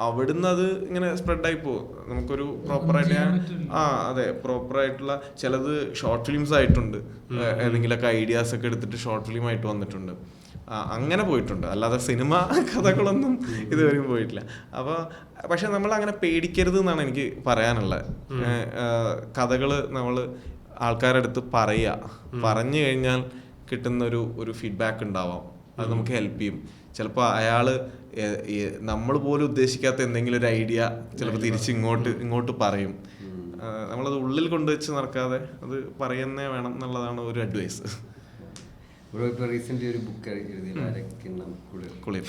അവിടുന്ന് അത് ഇങ്ങനെ സ്പ്രെഡായി പോകും. നമുക്കൊരു പ്രോപ്പറായിട്ട് അതെ പ്രോപ്പറായിട്ടുള്ള ചിലത് ഷോർട്ട് ഫിലിംസ് ആയിട്ടുണ്ട്. ഏതെങ്കിലുമൊക്കെ ഐഡിയാസ് ഒക്കെ എടുത്തിട്ട് ഷോർട്ട് ഫിലിം ആയിട്ട് വന്നിട്ടുണ്ട്. അങ്ങനെ പോയിട്ടുണ്ട്. അല്ലാതെ സിനിമ കഥകളൊന്നും ഇതുവരെയും പോയിട്ടില്ല. പക്ഷെ നമ്മൾ അങ്ങനെ പേടിക്കരുത് എന്നാണ് എനിക്ക് പറയാനുള്ളത്. കഥകൾ നമ്മൾ ആൾക്കാരുടെ അടുത്ത് പറഞ്ഞു കഴിഞ്ഞാൽ കിട്ടുന്ന ഒരു ഫീഡ്ബാക്ക് ഉണ്ടാവാം. അത് നമുക്ക് ഹെൽപ്പ് ചെയ്യും. ചിലപ്പോൾ അയാൾ നമ്മൾ പോലും ഉദ്ദേശിക്കാത്ത എന്തെങ്കിലും ഒരു ഐഡിയ ചിലപ്പോൾ തിരിച്ച് ഇങ്ങോട്ട് പറയും. നമ്മളത് ഉള്ളിൽ കൊണ്ടുവച്ച് നടക്കാതെ അത് പറയുന്നേ വേണം എന്നുള്ളതാണ് ഒരു അഡ്വൈസ്. റീസെന്റ് ഒരു ബുക്ക് എഴുതിയില്ല, കുളിർ.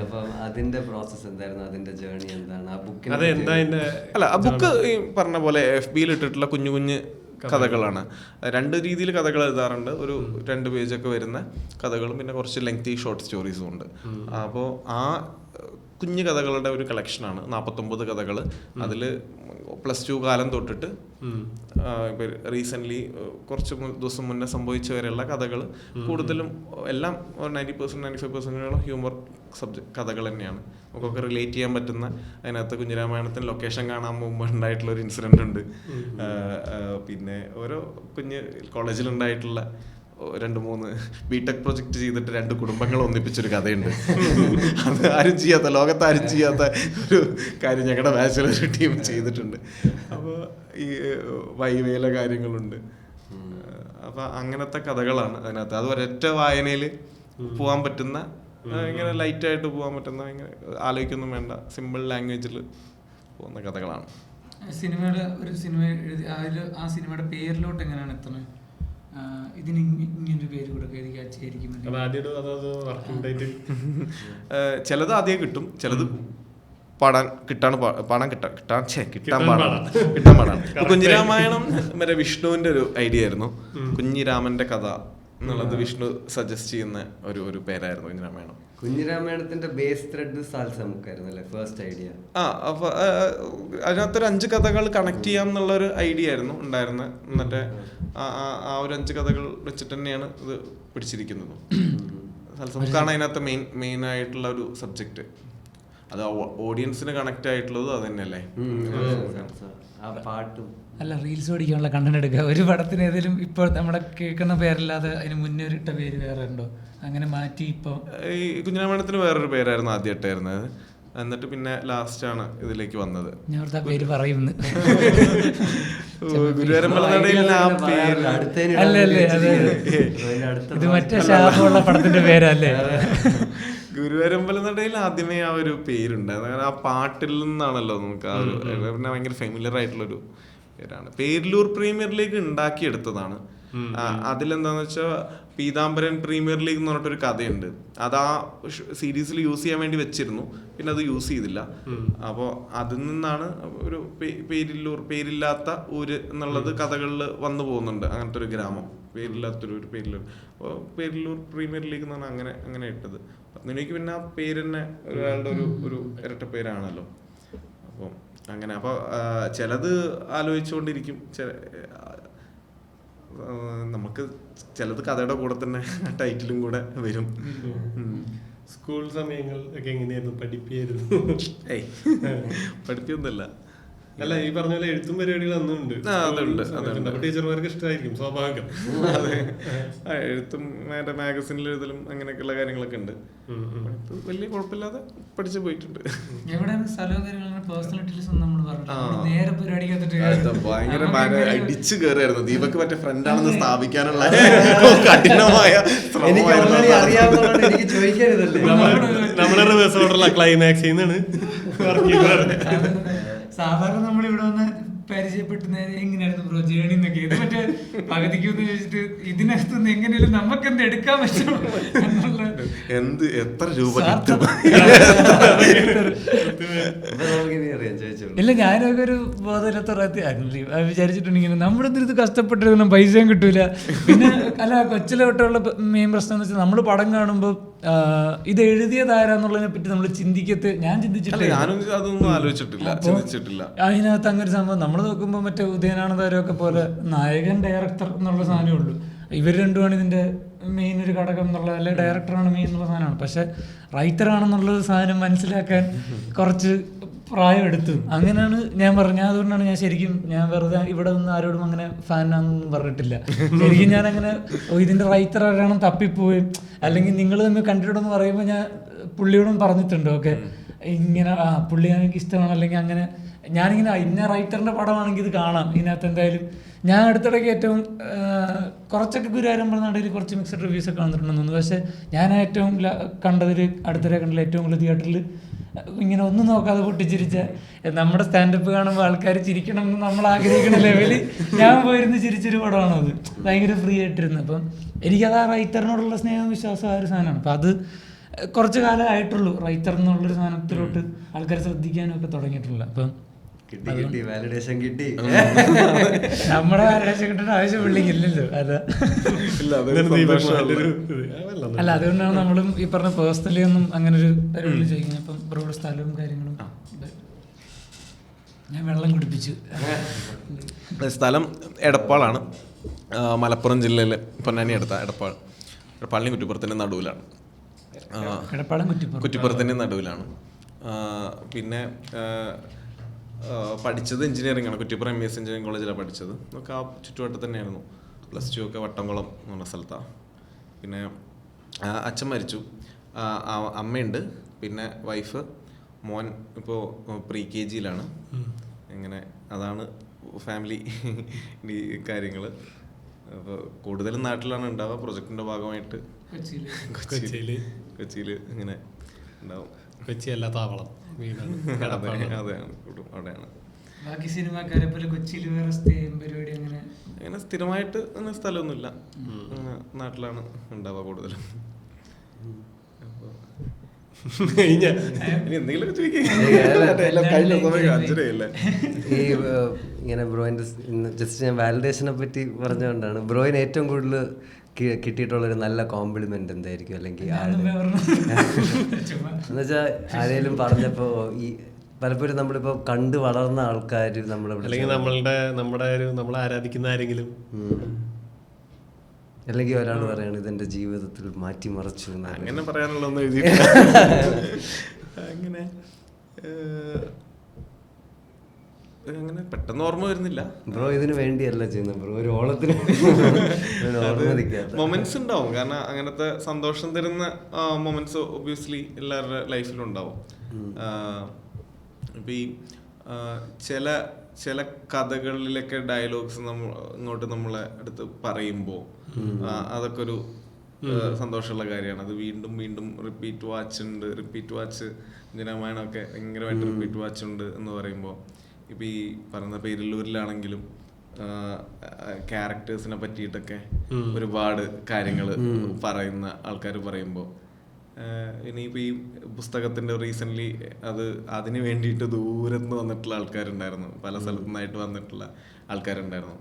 അപ്പം അതിന്റെ പ്രോസസ് എന്തായിരുന്നു, അതിന്റെ ജേർണി എന്താണ്, ആ ബുക്കിന്? അല്ല, ആ ബുക്ക് ഈ പറഞ്ഞ പോലെ FBയിൽ ഇട്ടിട്ടുള്ള കുഞ്ഞു കഥകളാണ്. 2 രീതിയിൽ കഥകൾ എഴുതാറുണ്ട്. ഒരു 2 പേജൊക്കെ വരുന്ന കഥകളും പിന്നെ കുറച്ച് ലെങ്തി ഷോർട്ട് സ്റ്റോറീസും ഉണ്ട്. അപ്പോൾ കുഞ്ഞു കഥകളുടെ ഒരു കളക്ഷനാണ്. 49 കഥകൾ. അതിൽ +2 കാലം തൊട്ടിട്ട് ഇപ്പം റീസെൻ്റ്ലി കുറച്ച് ദിവസം മുന്നേ സംഭവിച്ചവരെയുള്ള കഥകൾ കൂടുതലും എല്ലാം 90% 95% ഹ്യൂമർ കഥകൾ തന്നെയാണ്. നമുക്കൊക്കെ റിലേറ്റ് ചെയ്യാൻ പറ്റുന്ന. അതിനകത്ത് കുഞ്ഞിരാമായണത്തിന് ലൊക്കേഷൻ കാണാൻ മുമ്പ് ഉണ്ടായിട്ടുള്ള ഒരു ഇൻസിഡൻ്റ് ഉണ്ട്. പിന്നെ ഓരോ കുഞ്ഞ് കോളേജിലുണ്ടായിട്ടുള്ള 2-3 ബിടെക് പ്രൊജക്ട് ചെയ്തിട്ട് 2 കുടുംബങ്ങൾ ഒന്നിപ്പിച്ചൊരു കഥയുണ്ട്. അത് ആരും ചെയ്യാത്ത, ലോകത്ത് ആരും ചെയ്യാത്ത ഒരു കാര്യം ഞങ്ങളുടെ ബാച്ചിലൊരു ടീം ചെയ്തിട്ടുണ്ട്. അപ്പോൾ ഈ വൈവേല കാര്യങ്ങളുണ്ട്. അപ്പം അങ്ങനത്തെ കഥകളാണ് അതിനകത്ത്. അത് ഒരൊറ്റ വായനയിൽ പോകാൻ പറ്റുന്ന, ഇങ്ങനെ ലൈറ്റായിട്ട് പോകാൻ പറ്റുന്ന, ഇങ്ങനെ ആലോചിക്കൊന്നും വേണ്ട, സിമ്പിൾ ലാംഗ്വേജിൽ പോകുന്ന കഥകളാണ്. സിനിമയുടെ ഒരു സിനിമ എഴുതി അതിൽ ആ സിനിമയുടെ പേരിലോട്ട് എങ്ങനെയാണ് എത്തുന്നത്? ഇതിന് ഇങ്ങനൊരു പേര് കൊടുക്കും. ചിലത് ആദ്യം കിട്ടും, ചിലത് കിട്ടാൻ പാടാണ്. കുഞ്ഞിരാമായണം വരെ വിഷ്ണുവിന്റെ ഒരു ഐഡിയ ആയിരുന്നു. കുഞ്ഞിരാമന്റെ കഥ എന്നുള്ളത് വിഷ്ണു സജസ്റ്റ് ചെയ്യുന്ന ഒരു പേരായിരുന്നു കുഞ്ഞിരാമായണം. കുഞ്ഞിരാമായണത്തിന്റെ ബേസ് ത്രെഡ് സാൽസമുക്കായിരുന്നു അല്ലേ ഫസ്റ്റ് ഐഡിയ? അപ്പൊ അതിനകത്തൊരു 5 കഥകൾ കണക്ട് ചെയ്യാം എന്നുള്ള ഒരു ഐഡിയ ആയിരുന്നു ഉണ്ടായിരുന്നത്. എന്നിട്ട് ആ ഒരു 5 കഥകൾ വെച്ചിട്ട് തന്നെയാണ് ഇത് പിടിച്ചിരിക്കുന്നത്. സാൽസമുക്കാണ് അതിനകത്ത് മെയിൻ ആയിട്ടുള്ള ഒരു സബ്ജക്റ്റ്. അത് ഓഡിയൻസിന് കണക്ട് ആയിട്ടുള്ളത് അത് തന്നെയല്ലേ. അല്ല, റീൽസ് ഓടിക്കാനുള്ള കണ്ടന്റ് എടുക്കുക. ഒരു പടത്തിന് ഏതെങ്കിലും ഇപ്പോൾ നമ്മുടെ കേൾക്കുന്ന പേരല്ലാതെ അതിന് മുന്നേ ഇട്ട പേര് വേറെ ഉണ്ടോ? അങ്ങനെ മാറ്റി ഇപ്പോൾ ഈ കുഞ്ഞിരാമായണത്തിന് വേറൊരു പേരായിരുന്നു ആദ്യം ഇട്ടായിരുന്നത്. എന്നിട്ട് പിന്നെ ലാസ്റ്റ് ആണ് ഇതിലേക്ക് വന്നത്. ഞാൻ ആ പേര് പറയുന്നു. അല്ലല്ലേ, അതെ, ഇത് മറ്റേ ശാപമുള്ള പടത്തിന്റെ പേരല്ലേ? ഗുരുവരമ്പലനടയിൽ ആദ്യമേ ആ ഒരു പേരുണ്ടായിരുന്നു. ആ പാട്ടിൽ നിന്നാണല്ലോ നമുക്ക് ആ ഒരു പിന്നെ ഭയങ്കര ഫെമിലിയർ ആയിട്ടുള്ളൊരു പേരാണ്. Perilloor premier league ഉണ്ടാക്കിയെടുത്തതാണ്. അതിലെന്താന്ന് വെച്ചാൽ പീതാംബരൻ പ്രീമിയർ ലീഗ് എന്ന് പറഞ്ഞിട്ടൊരു കഥയുണ്ട്. അത് ആ സീരീസിൽ യൂസ് ചെയ്യാൻ വേണ്ടി വെച്ചിരുന്നു, പിന്നെ അത് യൂസ് ചെയ്തില്ല. അപ്പോൾ അതിൽ നിന്നാണ് ഒരു പേരില്ലാത്ത ഊര് എന്നുള്ളത് കഥകളിൽ വന്നു പോകുന്നുണ്ട്. അങ്ങനത്തെ ഒരു ഗ്രാമം, പേരില്ലാത്തൊരു പേരിലൂർ പ്രീമിയർ ലീഗ് എന്നാണ് അങ്ങനെ ഇട്ടത്. എനിക്ക് പിന്നെ ആ പേര് തന്നെ ഒരാളുടെ ഒരു ഇരട്ട പേരാണല്ലോ. അപ്പം അങ്ങനെ അപ്പോൾ ചിലത് ആലോചിച്ചുകൊണ്ടിരിക്കും. നമുക്ക് ചിലത് കഥയുടെ കൂടെ തന്നെ ടൈറ്റിലും കൂടെ വരും. സ്കൂൾ സമയങ്ങൾ ഒക്കെ എങ്ങനെയായിരുന്നു? പഠിപ്പിയായിരുന്നു? പഠിപ്പിയൊന്നുമല്ല. അല്ല, ഈ പറഞ്ഞ പോലെ എഴുത്തും പരിപാടികൾ അന്നും ഉണ്ട്. ടീച്ചർമാർക്ക് ഇഷ്ടമായിരിക്കും, സ്വാഭാവികം. അതെ, എഴുത്തും മാഗസിനിൽ എഴുതലും അങ്ങനെയൊക്കെയുള്ള കാര്യങ്ങളൊക്കെ ഉണ്ട്. വലിയ കുഴപ്പമില്ലാതെ പഠിച്ചു പോയിട്ടുണ്ട്. ഭയങ്കര അടിച്ചു കയറിയായിരുന്നു. ദീപക് മറ്റേ ഫ്രണ്ടാണെന്ന് സ്ഥാപിക്കാനുള്ള കഠിനമായ നമ്മുടെ റിവേഴ്സ് ഓർഡറുള്ള ക്ലൈമാക്സ് ചെയ്യുന്നതാണ്. സാധാരണ നമ്മളിവിടെ വന്ന് പരിചയപ്പെട്ട് എങ്ങനെയായിരുന്നു ബ്രോ ജേണി എന്നൊക്കെ, ഇത് മറ്റേ പകുതിക്കൊന്ന് ചോദിച്ചിട്ട് ഇതിനകത്തുനിന്ന് എങ്ങനെയാലും നമുക്ക് എന്ത് എടുക്കാൻ പറ്റും എത്ര രൂപ ഇല്ല. ഞാനൊക്കെ ഒരു ബോധമില്ലാത്ത വിചാരിച്ചിട്ടുണ്ടെങ്കിൽ നമ്മുടെ ഇത് കഷ്ടപ്പെട്ടിരുന്ന പൈസയും കിട്ടൂല. പിന്നെ അല്ല, കൊച്ചിലോട്ടുള്ള മെയിൻ പ്രശ്നം എന്ന് വെച്ചാൽ നമ്മൾ പടം കാണുമ്പോൾ ഇത് എഴുതിയതാരാന്നുള്ളതിനെ പറ്റി നമ്മൾ ഞാൻ ചിന്തിച്ചിട്ടില്ല. അതിനകത്ത് അങ്ങനെ ഒരു സംഭവം നമ്മൾ നോക്കുമ്പോൾ മറ്റേ ഉദയനാനന്ദാരൊക്കെ പോലെ നായകൻ ഡയറക്ടർ എന്നുള്ള സാധനമേ ഉള്ളൂ. ഇവർ രണ്ടുമാണ് ഇതിന്റെ മെയിൻ ഒരു ഘടകം എന്നുള്ളത്, അല്ലെ ഡയറക്ടറാണ് മെയിൻ എന്നുള്ള സാധനമാണ്. പക്ഷെ റൈറ്ററാണെന്നുള്ളത് സാധനം മനസ്സിലാക്കാൻ കുറച്ച് പ്രായം എടുത്തു. അങ്ങനെയാണ് ഞാൻ പറഞ്ഞത്. അതുകൊണ്ടാണ് ഞാൻ വെറുതെ ഇവിടെ നിന്ന് ആരോടും അങ്ങനെ ഫാനാണെന്നൊന്നും പറഞ്ഞിട്ടില്ല. ശരിക്കും ഞാൻ അങ്ങനെ ഇതിന്റെ റൈറ്റർ ആരാണെന്ന് തപ്പിപ്പോയി, അല്ലെങ്കിൽ നിങ്ങൾ തമ്മിൽ കണ്ടിട്ടുണ്ടെന്ന് പറയുമ്പോൾ ഞാൻ പുള്ളിയോടും പറഞ്ഞിട്ടുണ്ട്. ഓക്കെ, ഇങ്ങനെ പുള്ളി എനിക്ക് ഇഷ്ടമാണ്, അല്ലെങ്കിൽ അങ്ങനെ ഞാനിങ്ങനെ ഇന്ന റൈറ്ററിന്റെ പടമാണെങ്കിൽ ഇത് കാണാം. ഇതിനകത്ത് എന്തായാലും ഞാൻ അടുത്തിടയ്ക്ക് ഏറ്റവും കുറച്ചൊക്കെ ഗുരുവായൂരമ്പലനടയിൽ കുറച്ച് മിക്സഡ് റിവ്യൂസ് ഒക്കെ വന്നിട്ടുണ്ടെന്ന് തോന്നുന്നു. പക്ഷെ ഞാൻ ഏറ്റവും കണ്ടതിൽ അടുത്തിടെ കണ്ടതിൽ ഏറ്റവും കൂടുതൽ തിയേറ്ററിൽ ഇങ്ങനെ ഒന്നും നോക്കാതെ പൊട്ടിച്ചിരിച്ച, നമ്മുടെ സ്റ്റാൻഡപ്പ് കാണുമ്പോൾ ആൾക്കാർ ചിരിക്കണം എന്ന് നമ്മൾ ആഗ്രഹിക്കുന്ന ലെവലിൽ ഞാൻ പോയിരുന്ന് ചിരിച്ചൊരു പടമാണ് അത്. ഭയങ്കര ഫ്രീ ആയിട്ടിരുന്നു. അപ്പം എനിക്കത് ആ റൈറ്ററിനോടുള്ള സ്നേഹവും വിശ്വാസം ആ ഒരു സാധനമാണ്. അപ്പം അത് കുറച്ച് കാലം ആയിട്ടുള്ളൂ റൈറ്റർ എന്നുള്ളൊരു സാധനത്തിലോട്ട് ആൾക്കാർ ശ്രദ്ധിക്കാനും ഒക്കെ തുടങ്ങിയിട്ടുള്ളൂ. അപ്പം കിട്ടി വാലിഡേഷൻ കിട്ടി. നമ്മുടെ വാലിഡേഷൻ കിട്ടേണ്ട ആവശ്യം പുള്ളിക്കില്ലല്ലോ. അതാ അല്ല, അതുകൊണ്ടാണ് നമ്മളും ഈ പറഞ്ഞ പേഴ്സണലി ഒന്നും അങ്ങനെ ഒരു പരിപാടി ചോദിക്കുന്നത്. ഇപ്പം ബ്രോയുടെ സ്ഥലവും കാര്യങ്ങളും ഞാൻ വെള്ളം കുടിപ്പിച്ചു. സ്ഥലം എടപ്പാളാണ്, മലപ്പുറം ജില്ലയിലെ പൊന്നാനി അടുത്ത എടപ്പാൾ. എടപ്പാളിന് കുറ്റിപ്പുറത്തിൻ്റെ നടുവിലാണ്. കുറ്റിപ്പുറത്തിൻ്റെ നടുവിലാണ്. പിന്നെ പഠിച്ചത് എഞ്ചിനീയറിംഗ് ആണ്. കുറ്റിപ്പുറം MS എഞ്ചിനീയറിംഗ് കോളേജിലാണ് പഠിച്ചത്. ഒക്കെ ആ ചുറ്റുവട്ടത്ത് തന്നെയായിരുന്നു. +2 ഒക്കെ വട്ടംകുളം എന്ന് പറഞ്ഞ സ്ഥലത്താണ്. പിന്നെ അച്ഛൻ മരിച്ചു, അമ്മയുണ്ട്, പിന്നെ വൈഫ്, മോൻ ഇപ്പോൾ pre-KG-യിലാണ്. അങ്ങനെ അതാണ് ഫാമിലി കാര്യങ്ങൾ. അപ്പോൾ കൂടുതലും നാട്ടിലാണ് ഉണ്ടാവുക. പ്രൊജക്ടിൻ്റെ ഭാഗമായിട്ട് കൊച്ചിയിൽ ഇങ്ങനെ ഉണ്ടാവും. കൊച്ചി അല്ല താവളം അവിടെയാണ്. ബാക്കി സിനിമാക്കാരെ പോലെ കൊച്ചിയിൽ വേറെ പരിപാടി അങ്ങനെ സ്ഥിരമായിട്ട് അങ്ങനെ സ്ഥലമൊന്നുമില്ല. നാട്ടിലാണ് ഉണ്ടാവുക കൂടുതലും. എന്തെങ്കിലുമൊക്കെ ചോദിക്കാം. ഈ ഇങ്ങനെ ബ്രോയിൻ്റെ ജസ്റ്റ് ഞാൻ വാലിഡേഷനെ പറ്റി പറഞ്ഞുകൊണ്ടാണ്, ബ്രോയിന് ഏറ്റവും കൂടുതൽ കിട്ടിയിട്ടുള്ളൊരു നല്ല കോംപ്ലിമെന്റ് എന്തായിരിക്കും? അല്ലെങ്കിൽ എന്നുവെച്ചാൽ ആരെങ്കിലും പറഞ്ഞപ്പോ ഈ പലപ്പോഴും നമ്മളിപ്പോ കണ്ടു വളർന്ന ആൾക്കാർ നമ്മളെ ആരാധിക്കുന്ന ആരെങ്കിലും, അല്ലെങ്കിൽ ഒരാൾ പറയാണ് ഇതെന്റെ ജീവിതത്തിൽ മാറ്റിമറിച്ചു. അങ്ങനെ പറയാനുള്ളൊന്നും അങ്ങനെ അങ്ങനെ പെട്ടെന്ന് ഓർമ്മ വരുന്നില്ല. ബ്രോ ഇതിന് വേണ്ടിയല്ല ചെയ്യുന്നത്, ബ്രോ ഒരു ഓളത്തിന് മൊമെന്റ്സ് ഉണ്ടാവും. കാരണം അങ്ങനത്തെ സന്തോഷം തരുന്ന മൊമെന്റ്സ് ഒബ്വിയസ്ലി എല്ലാവരുടെ ലൈഫിലും ഉണ്ടാവും. ഇപ്പം ഈ ചില കഥകളിലൊക്കെ ഡയലോഗ്സ് ഇങ്ങോട്ട് നമ്മളെ അടുത്ത് പറയുമ്പോൾ അതൊക്കെ ഒരു സന്തോഷമുള്ള കാര്യമാണ്. അത് വീണ്ടും വീണ്ടും റിപ്പീറ്റ് വാച്ച് ജനമായണമൊക്കെ ഭയങ്കരമായിട്ട് റിപ്പീറ്റ് വാച്ച് ഉണ്ട് എന്ന് പറയുമ്പോൾ, ഇപ്പം ഈ പറയുന്ന പേരില്ലൂരിലാണെങ്കിലും ക്യാരക്ടേഴ്സിനെ പറ്റിയിട്ടൊക്കെ ഒരുപാട് കാര്യങ്ങൾ പറയുന്ന ആൾക്കാർ പറയുമ്പോൾ, ഇനിയിപ്പോൾ ഈ പുസ്തകത്തിൻ്റെ റീസെൻ്റ്ലി അതിന് വേണ്ടിയിട്ട് ദൂരത്ത് വന്നിട്ടുള്ള ആൾക്കാരുണ്ടായിരുന്നു, പല സ്ഥലത്തു നിന്നായിട്ട് വന്നിട്ടുള്ള ആൾക്കാരുണ്ടായിരുന്നു.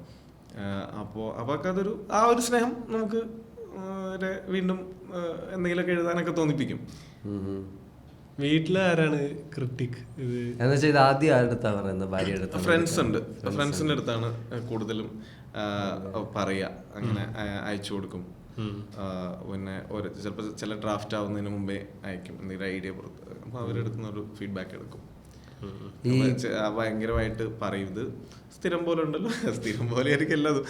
അപ്പോൾ അതൊരു ആ ഒരു സ്നേഹം നമുക്ക് വീണ്ടും എന്തെങ്കിലുമൊക്കെ എഴുതാനൊക്കെ തോന്നിപ്പിക്കും. വീട്ടിലാരാണ് ക്രിട്ടിക്? ആദ്യം ആരുടെ അടുത്താ പറയുന്നത്? ഭാര്യയുടെ അടുത്ത്? ഫ്രണ്ട്സിന്റെ അടുത്താണ് കൂടുതലും പറയാ. അങ്ങനെ അയച്ചു കൊടുക്കും. പിന്നെ ചിലപ്പോൾ ചില ഡ്രാഫ്റ്റ് ആവുന്നതിന് മുമ്പേ അയക്കും എന്തെങ്കിലും ഐഡിയ പുറത്ത്. അപ്പൊ അവരുടെ അടുത്ത് നിന്ന് ഒരു ഫീഡ്ബാക്ക് എടുക്കും. ഭയങ്കരമായിട്ട് പറയും, ഇത് സ്ഥിരം പോലെ ഉണ്ടല്ലോ, സ്ഥിരം പോലെ ആയിരിക്കും എല്ലാതും,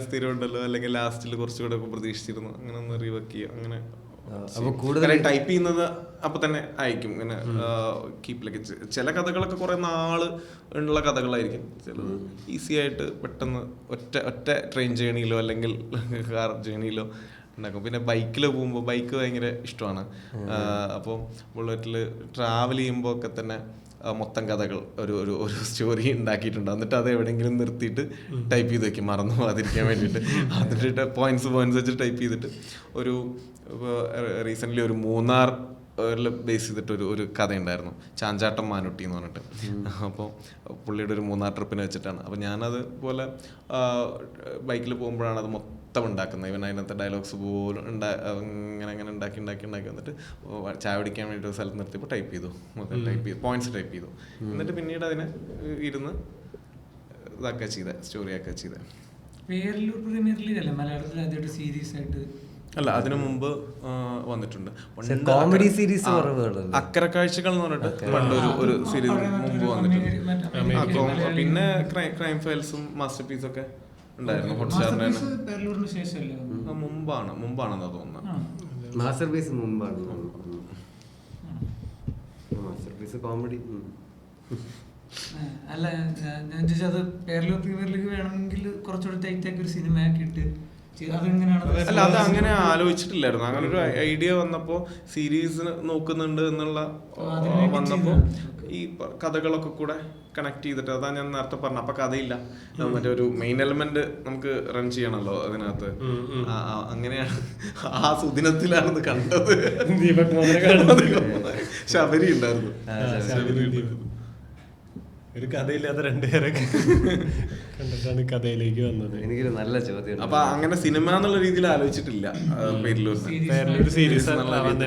സ്ഥിരം ഉണ്ടല്ലോ, അല്ലെങ്കിൽ ലാസ്റ്റിൽ കുറച്ചുകൂടെ ഒക്കെ പ്രതീക്ഷിച്ചിരുന്നു, അങ്ങനെ ഒന്ന് റീവർക്ക് ചെയ്യും. അങ്ങനെ ടൈപ്പ് ചെയ്യുന്നത് അപ്പൊ തന്നെ അയക്കും. ഇങ്ങനെ കീപ്പിലൊക്കെ ചില കഥകളൊക്കെ കുറെ നാള് ഉള്ള കഥകളായിരിക്കും. ചിലത് ഈസി ആയിട്ട് പെട്ടെന്ന് ഒറ്റ ട്രെയിൻ ജേണിയിലോ അല്ലെങ്കിൽ കാർ ജേണിയിലോ ഉണ്ടാക്കും. പിന്നെ ബൈക്കിൽ പോകുമ്പോൾ ബൈക്ക് ഭയങ്കര ഇഷ്ടമാണ്. അപ്പോൾ ബുള്ളറ്റിൽ ട്രാവൽ ചെയ്യുമ്പോൾ ഒക്കെ തന്നെ മൊത്തം കഥകൾ ഒരു സ്റ്റോറി ഉണ്ടാക്കിയിട്ടുണ്ട്. എന്നിട്ട് അത് എവിടെയെങ്കിലും നിർത്തിയിട്ട് ടൈപ്പ് ചെയ്ത് വെക്കും, മറന്നു പോകാതിരിക്കാൻ വേണ്ടിയിട്ട്. അതിൻ്റെ പോയിന്റ്സ് വെച്ചിട്ട് ടൈപ്പ് ചെയ്തിട്ട് റീസെൻ്റ്ലി ഒരു മൂന്നാർ ബേസ് ചെയ്തിട്ട് ഒരു കഥ ഉണ്ടായിരുന്നു, ചാഞ്ചാട്ടം മാനുട്ടി എന്ന് പറഞ്ഞിട്ട്. അപ്പോൾ പുള്ളിയുടെ ഒരു മൂന്നാർ ട്രിപ്പിനെ വെച്ചിട്ടാണ്. അപ്പോൾ ഞാനതുപോലെ ബൈക്കിൽ പോകുമ്പോഴാണ് അത് മൊത്തം ഉണ്ടാക്കുന്നത്. ഇവൻ അതിനകത്തെ ഡയലോഗ്സ് പോലും അങ്ങനെ ഉണ്ടാക്കി വന്നിട്ട് ചായ പിടിക്കാൻ വേണ്ടി ഒരു സ്ഥലത്ത് നിർത്തിയപ്പോൾ ടൈപ്പ് ചെയ്തു, പോയിന്റ്സ് ടൈപ്പ് ചെയ്തു. എന്നിട്ട് പിന്നീട് അതിനെ ഇരുന്ന് ഇതാക്കുക ചെയ്ത, സ്റ്റോറിയാക്കുക ചെയ്ത. അല്ല, അതിനു മുമ്പ് വന്നിട്ടുണ്ട് കോമഡി സീരീസ്, അക്കരെ കാഴ്ചകൾ എന്ന് പറഞ്ഞിട്ട് പണ്ട് ഒരു സീരീസ് മുമ്പ് വന്നിട്ടുണ്ട്. പിന്നെ ക്രൈം ഫയൽസും മാസ്റ്റർ പീസും ഒക്കെ ഉണ്ടായിരുന്നു ഹോട്ട്സ്റ്റാറിന്. മുമ്പാണെന്നാ തോന്നുന്നത്. മാസ്റ്റർ പീസ് മുമ്പാണ്. മാസ്റ്റർ പീസ് കോമഡി അല്ല, ഞാൻ ചോദിച്ചത് പേരിലോ പ്രീമിയറിലേക്ക് വേണമെങ്കിൽ കുറച്ചുകൂടി ടൈറ്റാക്കി ഒരു സിനിമ ആക്കിയിട്ട് അല്ല, അത് അങ്ങനെ ആലോചിച്ചിട്ടില്ലായിരുന്നു. അങ്ങനെ ഒരു ഐഡിയ വന്നപ്പോ സീരീസ് നോക്കുന്നുണ്ട് എന്നുള്ള വന്നപ്പോ ഈ കഥകളൊക്കെ കൂടെ കണക്ട് ചെയ്തിട്ട്, അതാ ഞാൻ നേരത്തെ പറഞ്ഞു. അപ്പൊ കഥയില്ല, മറ്റേ ഒരു മെയിൻ എലമെന്റ് നമുക്ക് റൺ ചെയ്യണല്ലോ അതിനകത്ത്. അങ്ങനെയാണ് ആ സുദിനത്തിലാണ് കണ്ടത്. ശബരി ഉണ്ടായിരുന്നു. ഒരു കഥയില്ലാത്ത രണ്ടുപേരൊക്കെ കണ്ടിട്ടാണ് കഥയിലേക്ക് വന്നത്. എനിക്കൊരു നല്ല ചോദ്യം. അപ്പൊ അങ്ങനെ സിനിമ എന്നുള്ള രീതിയിൽ ആലോചിച്ചിട്ടില്ല പേരിലൊരു സീരീസ്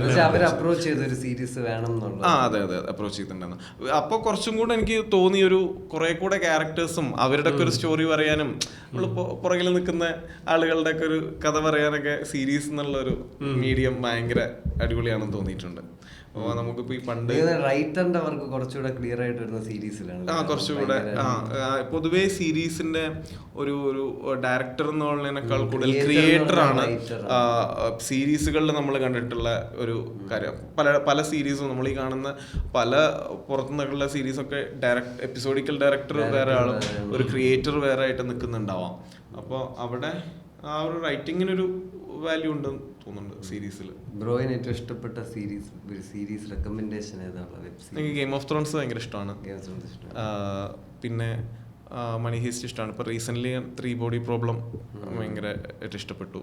പക്ഷെ അവർ അപ്രോച്ച് ചെയ്ത ഒരു സീരീസ് വേണം എന്നുള്ളത്. അതെ അപ്രോച്ച് ചെയ്തിട്ടുണ്ടായിരുന്നു. അപ്പൊ കുറച്ചും കൂടെ എനിക്ക് തോന്നി ഒരു കുറെ കൂടെ ക്യാരക്ടേഴ്സും അവരുടെ ഒക്കെ ഒരു സ്റ്റോറി പറയാനും നമ്മൾ പുറകിൽ നിൽക്കുന്ന ആളുകളുടെ ഒക്കെ ഒരു കഥ പറയാനൊക്കെ സീരീസ് എന്നുള്ള ഒരു മീഡിയം ഭയങ്കര അടിപൊളിയാണെന്ന് തോന്നിയിട്ടുണ്ട്. അപ്പോൾ നമുക്കിപ്പോ ഈ പണ്ട് റൈറ്ററിന്റെ വർക്ക് കുറച്ചുകൂടെ ക്ലിയർ ആയിട്ട് വരുന്ന സീരീസിലാണ്. കുറച്ചുകൂടെ പൊതുവേ സീരീസിന്റെ ഒരു ഡയറക്ടർ എന്നുള്ളതിനേക്കാൾ കൂടുതൽ ക്രിയേറ്റർ ആണ് സീരീസുകളിൽ നമ്മൾ കണ്ടിട്ടുള്ള ഒരു കാര്യം. പല സീരീസും നമ്മൾ ഈ കാണുന്ന പല പുറത്തുനിന്നുള്ള സീരീസൊക്കെ എപ്പിസോഡിക്കൽ ഡയറക്ടർ വേറെ ആളും ഒരു ക്രിയേറ്റർ വേറെ ആയിട്ട് നിൽക്കുന്നുണ്ടാവാം. അപ്പോൾ അവിടെ ആ ഒരു റൈറ്റിങ്ങിനൊരു വാല്യൂ ഉണ്ടെന്ന് തോന്നുന്നുണ്ട് സീരീസിൽ. ബ്രോയിന് ഏറ്റവും ഇഷ്ടപ്പെട്ട സീരീസ് റെക്കമെൻഡേഷൻ ഏതാണ്? എനിക്ക് ഗെയിം ഓഫ് ത്രോൺസ് ഭയങ്കര ഇഷ്ടമാണ്. പിന്നെ മണി ഹീസ്റ്റ് ഇഷ്ടമാണ്. ഇപ്പോൾ റീസെൻ്റ്ലി 3 ബോഡി പ്രോബ്ലം ഭയങ്കര ഏറ്റവും ഇഷ്ടപ്പെട്ടു.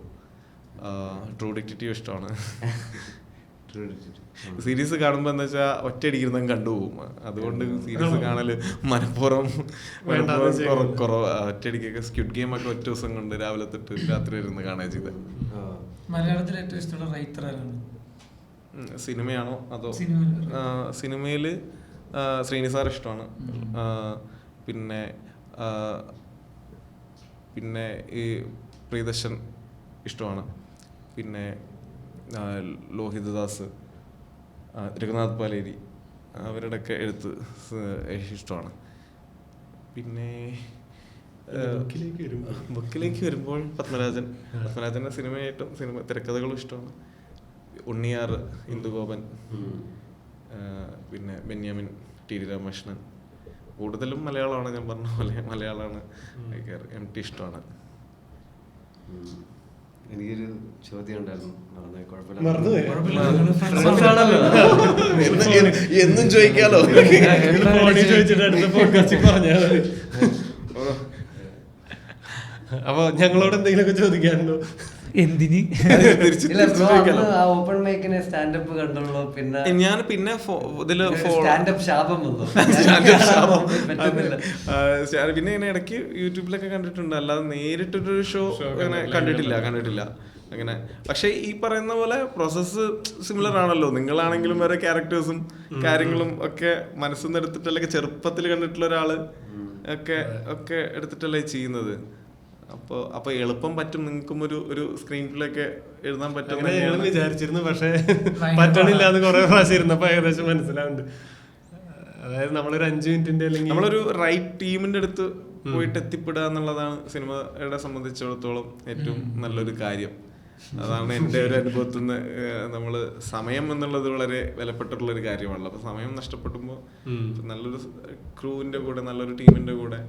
ട്രൂ ഡിറ്റക്റ്റീവ് ഇഷ്ടമാണ്. സീരീസ് കാണുമ്പോൾ എന്താ വെച്ചാൽ ഒറ്റയടിക്കുന്ന കണ്ടുപോകും. അതുകൊണ്ട് സീരീസ് കാണല് മനഃപൂർവ്വം കുറവ്. ഒറ്റയടിക്കൊക്കെ സ്ക്വിഡ് ഗെയിം ഒക്കെ ഒറ്റ ദിവസം കൊണ്ട് രാവിലെ തൊട്ട് രാത്രി ഇരുന്ന് കാണുക ചെയ്ത്. മലയാളത്തിൽ ഏറ്റവും ഇഷ്ടമുള്ള റൈറ്റർ ആരാണ്? സിനിമയാണോ അതോ? സിനിമയില് ശ്രീനി സാർ ഇഷ്ടമാണ്. പിന്നെ ഈ പ്രിയദർശൻ ഇഷ്ടമാണ്. പിന്നെ ലോഹിതദാസ്, രഘുനാഥ് പാലേരി അവരുടെയൊക്കെ എഴുത്ത് ഇഷ്ടമാണ്. പിന്നെ ബുക്കിലേക്ക് വരുമ്പോൾ പത്മരാജൻ്റെ സിനിമയായിട്ടും തിരക്കഥകളും ഇഷ്ടമാണ്. ഉണ്ണിയാർ, ഇന്ദുഗോപൻ, പിന്നെ ബെന്യാമിൻ, ടി ഡി രാമകൃഷ്ണൻ. കൂടുതലും മലയാളമാണ്. ഞാൻ പറഞ്ഞ പോലെ മലയാളമാണ്. MT ഇഷ്ടമാണ്. എനിക്കൊരു ചോദ്യം ഉണ്ടായിരുന്നു, എന്നും ചോദിക്കാലോ. അപ്പൊ ഞങ്ങളോട് എന്തെങ്കിലുമൊക്കെ ചോദിക്കാനുണ്ടോ? എന്തിന്? ഓപ്പൺ മൈക്കിനെ സ്റ്റാൻഡപ്പ് കണ്ടുള്ളൂ. പിന്നെ ഞാൻ പിന്നെ സ്റ്റാൻഡപ്പ് ശാപം വന്നു. പിന്നെ ഇങ്ങനെ ഇടയ്ക്ക് യൂട്യൂബിലൊക്കെ കണ്ടിട്ടുണ്ട്. അല്ലാതെ നേരിട്ടൊരു ഷോ അങ്ങനെ കണ്ടിട്ടില്ല അങ്ങനെ. പക്ഷെ ഈ പറയുന്ന പോലെ പ്രോസസ്സ് സിമിലർ ആണല്ലോ. നിങ്ങളാണെങ്കിലും വേറെ ക്യാരക്ടേഴ്സും കാര്യങ്ങളും ഒക്കെ മനസ്സിൽ നിന്ന് എടുത്തിട്ട് അല്ലെങ്കിൽ ചെറുപ്പത്തിൽ കണ്ടിട്ടുള്ള ഒരാള് ഒക്കെ എടുത്തിട്ടല്ലേ ചെയ്യുന്നത്. അപ്പൊ എളുപ്പം പറ്റും. നിങ്ങൾക്കും ഒരു സ്ക്രീൻ പ്ലേ ഒക്കെ എഴുതാൻ പറ്റും വിചാരിച്ചിരുന്നു. പക്ഷെ പറ്റണില്ല എന്ന് കുറെ പ്രാവശ്യം ഇരുന്നപ്പോ ഏകദേശം മനസ്സിലാവുന്നുണ്ട്. അതായത് നമ്മളൊരു 5 മിനിറ്റിന്റെ അല്ലെങ്കിൽ നമ്മളൊരു റൈറ്റ് ടീമിന്റെ അടുത്ത് പോയിട്ട് എത്തിപ്പെടുക എന്നുള്ളതാണ് സിനിമയുടെ സംബന്ധിച്ചിടത്തോളം ഏറ്റവും നല്ലൊരു കാര്യം. അതാണ് എൻ്റെ ഒരു അനുഭവത്തിൽ നിന്ന്. നമ്മള് സമയം എന്നുള്ളത് വളരെ വിലപ്പെട്ടിട്ടുള്ള ഒരു കാര്യമാണല്ലോ. അപ്പൊ സമയം നഷ്ടപ്പെടുമ്പോൾ നല്ലൊരു ക്രൂവിന്റെ കൂടെ, നല്ലൊരു ടീമിന്റെ കൂടെ